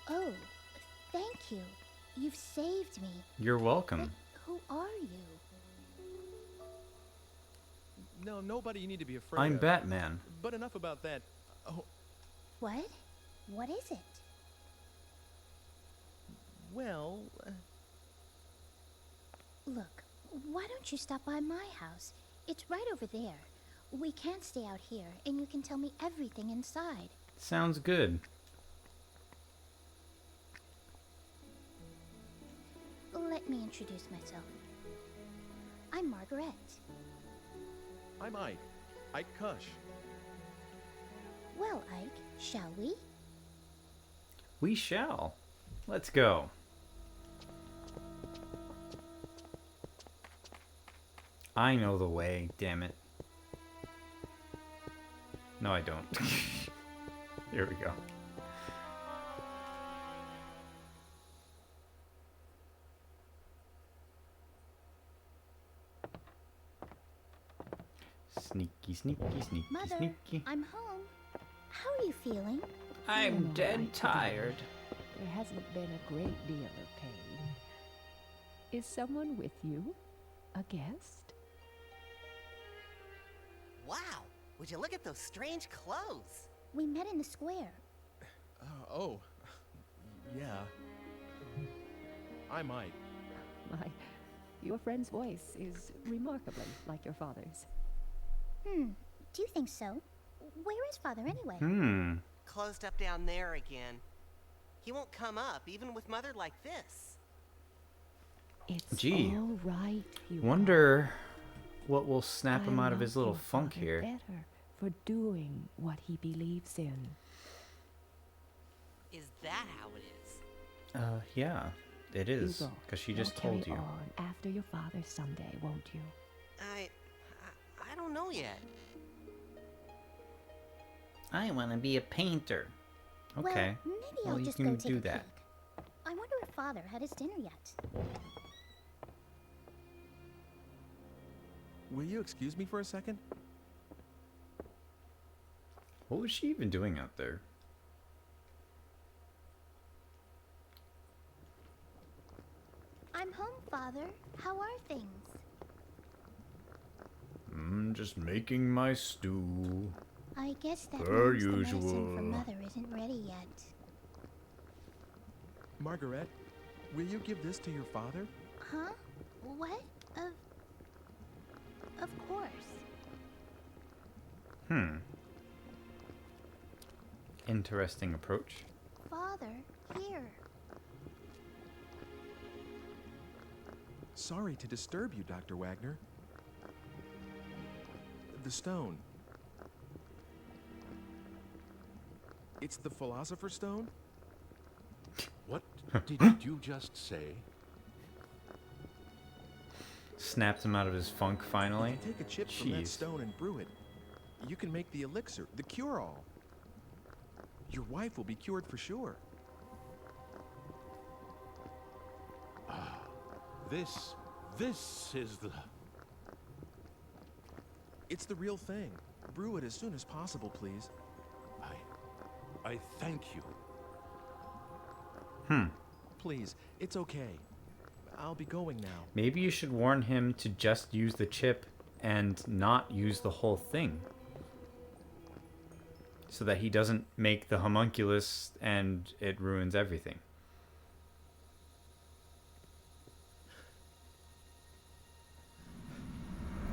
Oh, thank you. You've saved me. You're welcome. Who are you? No, nobody you need to be afraid I'm of. Batman. But enough about that. Oh, What? What is it? well... Look, why don't you stop by my house? It's right over there. We can't stay out here, and you can tell me everything inside. Sounds good. Let me introduce myself. I'm Margaret. I'm Ike. Ike Kush. Well, Ike, shall we? We shall. Let's go. I know the way, damn it. No, I don't. Here we go. Sneaky, sneaky, sneaky, Mother, sneaky. I'm home. How are you feeling? I'm dead tired. There hasn't been a great deal of pain. Is someone with you? A guest? Wow! Would you look at those strange clothes? We met in the square. Yeah. I'm Ike. Your friend's voice is remarkably like your father's. Do you think so? Where is Father anyway? Closed up down there again. He won't come up, even with Mother like this. It's Gee. all right. You Wonder what will snap him I out of his love little your funk father here. better for doing what he believes in. Is that how it is? Yeah, it is. Hugo, Because she just you'll told carry you. on after your father someday, won't you? I don't know yet. I want to be a painter. Okay. Well, maybe Well, I'll you just can go take do a that. peek. I wonder if Father had his dinner yet. Will you excuse me for a second? What was she even doing out there? I'm home, Father. How are things? Just making my stew. I guess that Per means the medicine usual. for Mother isn't ready yet. Margaret, will you give this to your father? Huh? What? Of course. Interesting approach. Father, here. Sorry to disturb you, Dr. Wagner. The stone. It's the Philosopher's Stone? What did you just say? Snapped him out of his funk finally. If you take a chip from that stone and brew it, you can make the elixir, the cure-all. Your wife will be cured for sure. This is the... It's the real thing. Brew it as soon as possible, please. I thank you. Please, it's okay. I'll be going now. Maybe you should warn him to just use the chip and not use the whole thing. So that he doesn't make the homunculus and it ruins everything.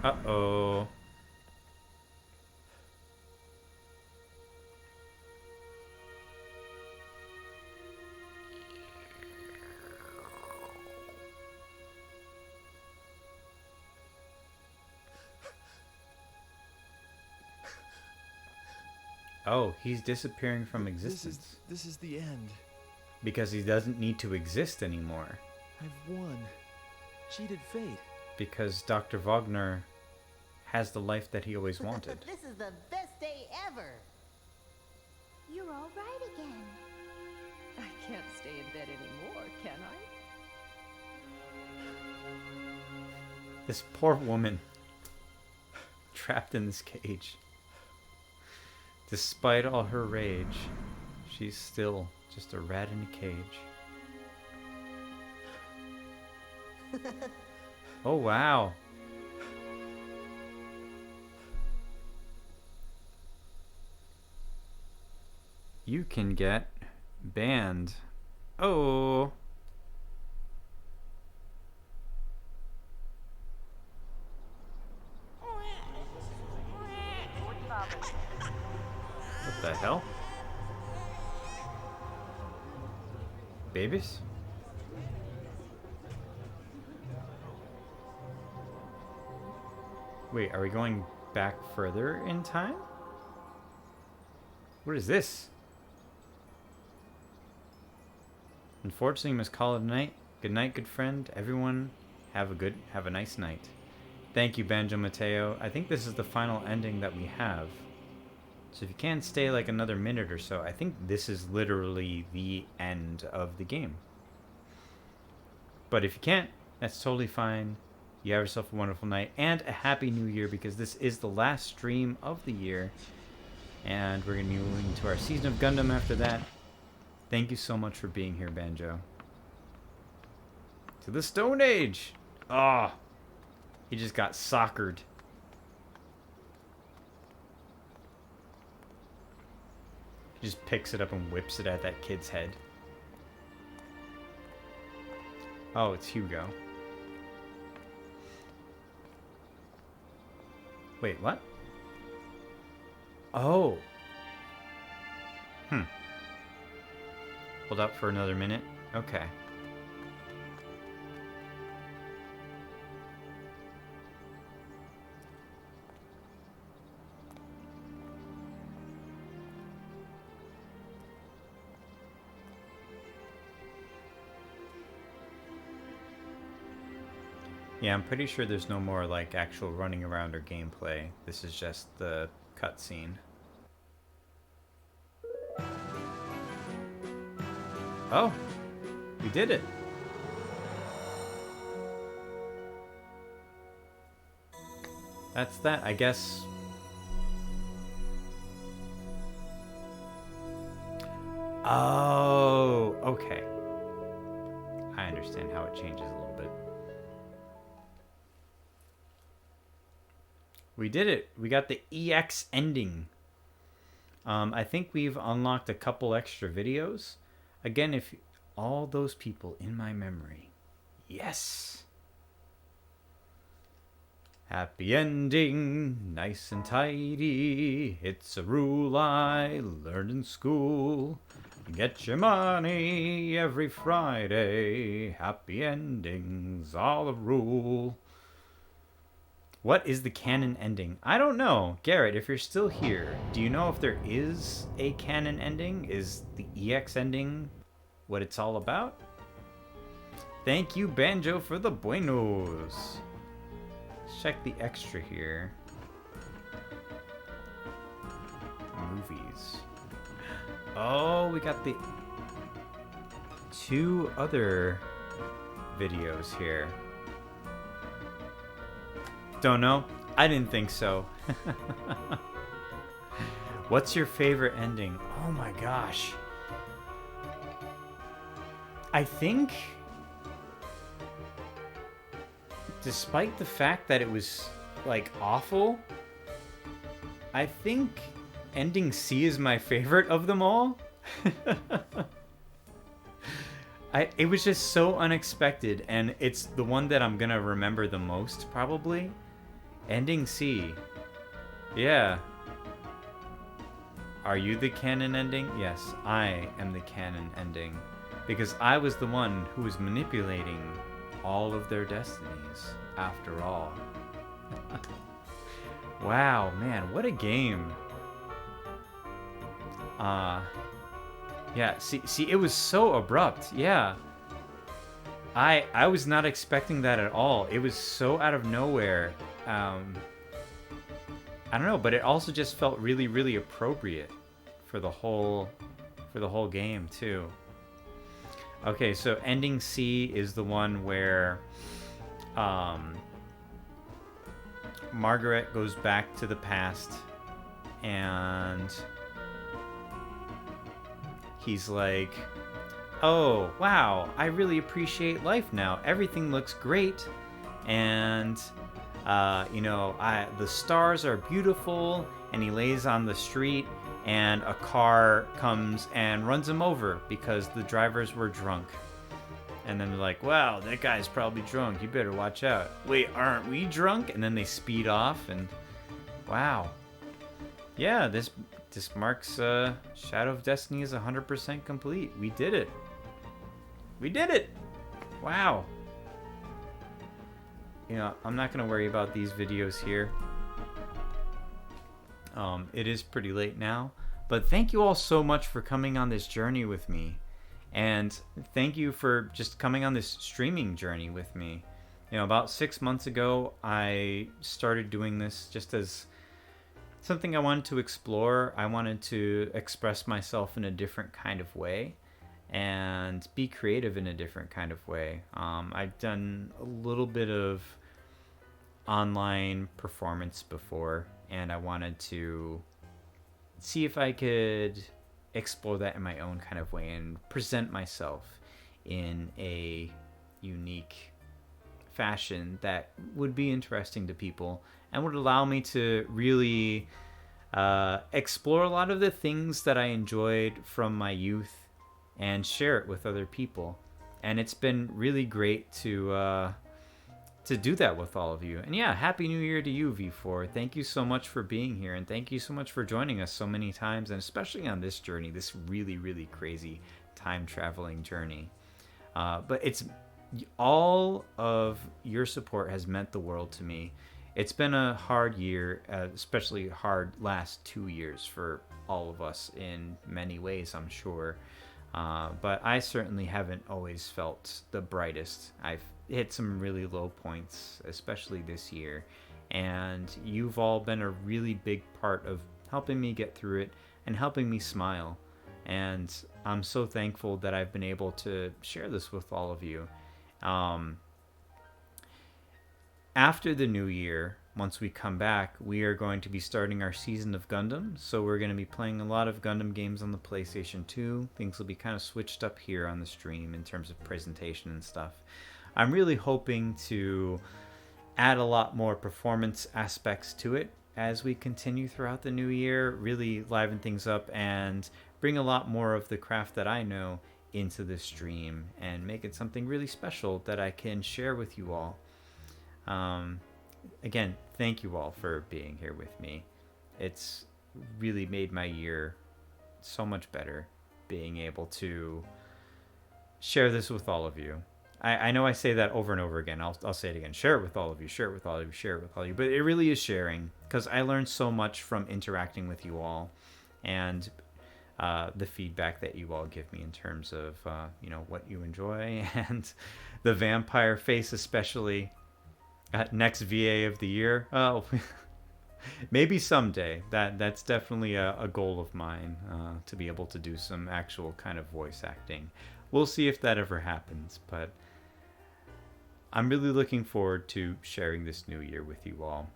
Uh-oh. Oh, he's disappearing from existence. This is the end. Because he doesn't need to exist anymore. I've won. Cheated fate. Because Dr. Wagner has the life that he always wanted. This is the best day ever. You're all right again. I can't stay in bed anymore, can I? This poor woman. Trapped in this cage. Despite all her rage, she's still just a rat in a cage. Oh, wow. You can get banned. Oh. What the hell? Babies? Wait, are we going back further in time? What is this? Unfortunately, we must call it a night. Good night, good friend. Everyone, have a nice night. Thank you, Banjo Mateo. I think this is the final ending that we have. So if you can't stay like another minute or so, I think this is literally the end of the game. But if you can't, that's totally fine. You have yourself a wonderful night and a happy new year, because this is the last stream of the year. And we're going to be moving to our season of Gundam after that. Thank you so much for being here, Banjo. To the Stone Age! Ah, oh, he just got soccered. He just picks it up and whips it at that kid's head. Oh, it's Hugo. Wait, what? Oh. Hold up for another minute. Okay. Yeah, I'm pretty sure there's no more like actual running around or gameplay. This is just the cutscene. Oh, we did it. That's that, I guess. Oh, okay. I understand how it changes a little bit. We did it. We got the EX ending. I think we've unlocked a couple extra videos. Again, if all those people in my memory. Yes. Happy ending, nice and tidy. It's a rule I learned in school. Get your money every Friday. Happy endings are the rule. What is the canon ending? I don't know. Garrett, if you're still here, do you know if there is a canon ending? Is the EX ending what it's all about? Thank you, Banjo, for the buenos. Let's check the extra here. Movies. Oh, we got the 2 other videos here. Don't know. I didn't think so. What's your favorite ending? Oh my gosh. I think, despite the fact that it was, like, awful, I think ending C is my favorite of them all. It was just so unexpected, and it's the one that I'm gonna remember the most, probably. Ending C. Yeah. Are you the canon ending? Yes, I am the canon ending. Because I was the one who was manipulating all of their destinies, after all. Wow, man, what a game. Yeah, see, it was so abrupt, yeah. I was not expecting that at all. It was so out of nowhere. I don't know, but it also just felt really, really appropriate for the whole game too. Okay, so ending C is the one where Margaret goes back to the past and he's like, oh, wow, I really appreciate life now. Everything looks great. And, you know, the stars are beautiful. And he lays on the street and a car comes and runs him over because the drivers were drunk. And then they're like, wow, that guy's probably drunk. You better watch out. Wait, aren't we drunk? And then they speed off and wow. Yeah, this marks Shadow of Destiny is 100% complete. We did it. We did it. Wow. You know, I'm not going to worry about these videos here. It is pretty late now, but thank you all so much for coming on this journey with me. And thank you for just coming on this streaming journey with me. You know, about 6 months ago, I started doing this just as something I wanted to explore. I wanted to express myself in a different kind of way and be creative in a different kind of way. I've done a little bit of online performance before, and I wanted to see if I could explore that in my own kind of way and present myself in a unique fashion that would be interesting to people and would allow me to really explore a lot of the things that I enjoyed from my youth and share it with other people. And it's been really great to do that with all of you. And yeah, Happy New Year to you, V4. Thank you so much for being here, and thank you so much for joining us so many times, and especially on this journey, this really, really crazy time-traveling journey. But it's all of your support has meant the world to me. It's been a hard year, especially hard last 2 years for all of us in many ways, I'm sure. But I certainly haven't always felt the brightest. I've hit some really low points, especially this year. And you've all been a really big part of helping me get through it and helping me smile. And I'm so thankful that I've been able to share this with all of you. After the new year, once we come back, we are going to be starting our season of Gundam. So we're going to be playing a lot of Gundam games on the PlayStation 2. Things will be kind of switched up here on the stream in terms of presentation and stuff. I'm really hoping to add a lot more performance aspects to it as we continue throughout the new year, really liven things up and bring a lot more of the craft that I know into the stream and make it something really special that I can share with you all. Again, thank you all for being here with me. It's really made my year so much better being able to share this with all of you. I know I say that over and over again. I'll say it again. Share it with all of you. Share it with all of you. Share it with all of you. But it really is sharing, because I learned so much from interacting with you all and the feedback that you all give me in terms of you know, what you enjoy, and the vampire face especially. Next VA of the year. Oh, maybe someday. That's definitely a goal of mine, to be able to do some actual kind of voice acting. We'll see if that ever happens, but I'm really looking forward to sharing this new year with you all.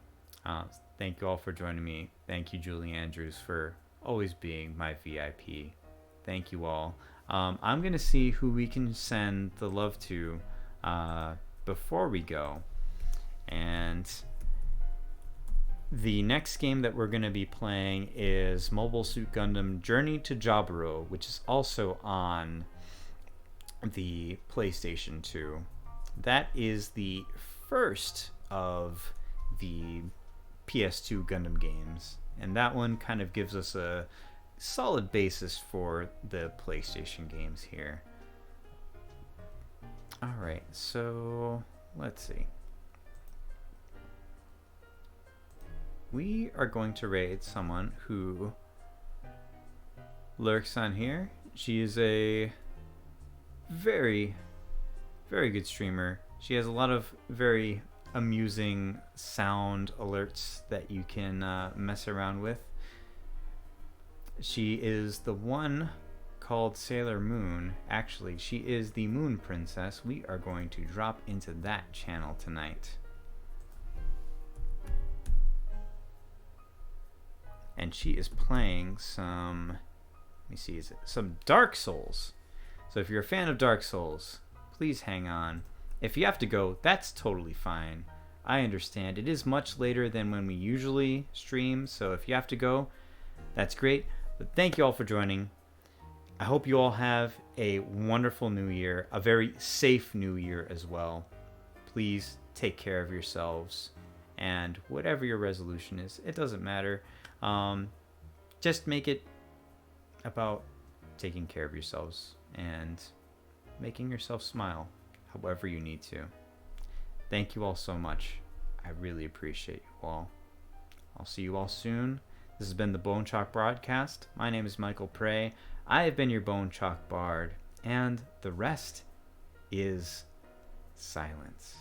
Thank you all for joining me. Thank you, Julie Andrews, for always being my VIP. Thank you all. I'm going to see who we can send the love to before we go. And the next game that we're going to be playing is Mobile Suit Gundam Journey to Jaburo, which is also on the PlayStation 2. That is the first of the PS2 Gundam games, and that one kind of gives us a solid basis for the PlayStation games here. Alright, so let's see. We are going to raid someone who lurks on here. She is a very, very good streamer. She has a lot of very amusing sound alerts that you can mess around with. She is the one called Sailor Moon. Actually, she is the Moon Princess. We are going to drop into that channel tonight. And she is playing some, let me see, is it some Dark Souls. So if you're a fan of Dark Souls, please hang on. If you have to go, that's totally fine. I understand. It is much later than when we usually stream, so if you have to go, that's great. But thank you all for joining. I hope you all have a wonderful new year, a very safe new year as well. Please take care of yourselves, and whatever your resolution is, it doesn't matter. Just make it about taking care of yourselves and making yourself smile however you need to. Thank you all so much. I really appreciate you all. I'll see you all soon. This has been the Bone Chalk Broadcast. My name is Michael Prey. I have been your Bone Chalk Bard, and the rest is silence.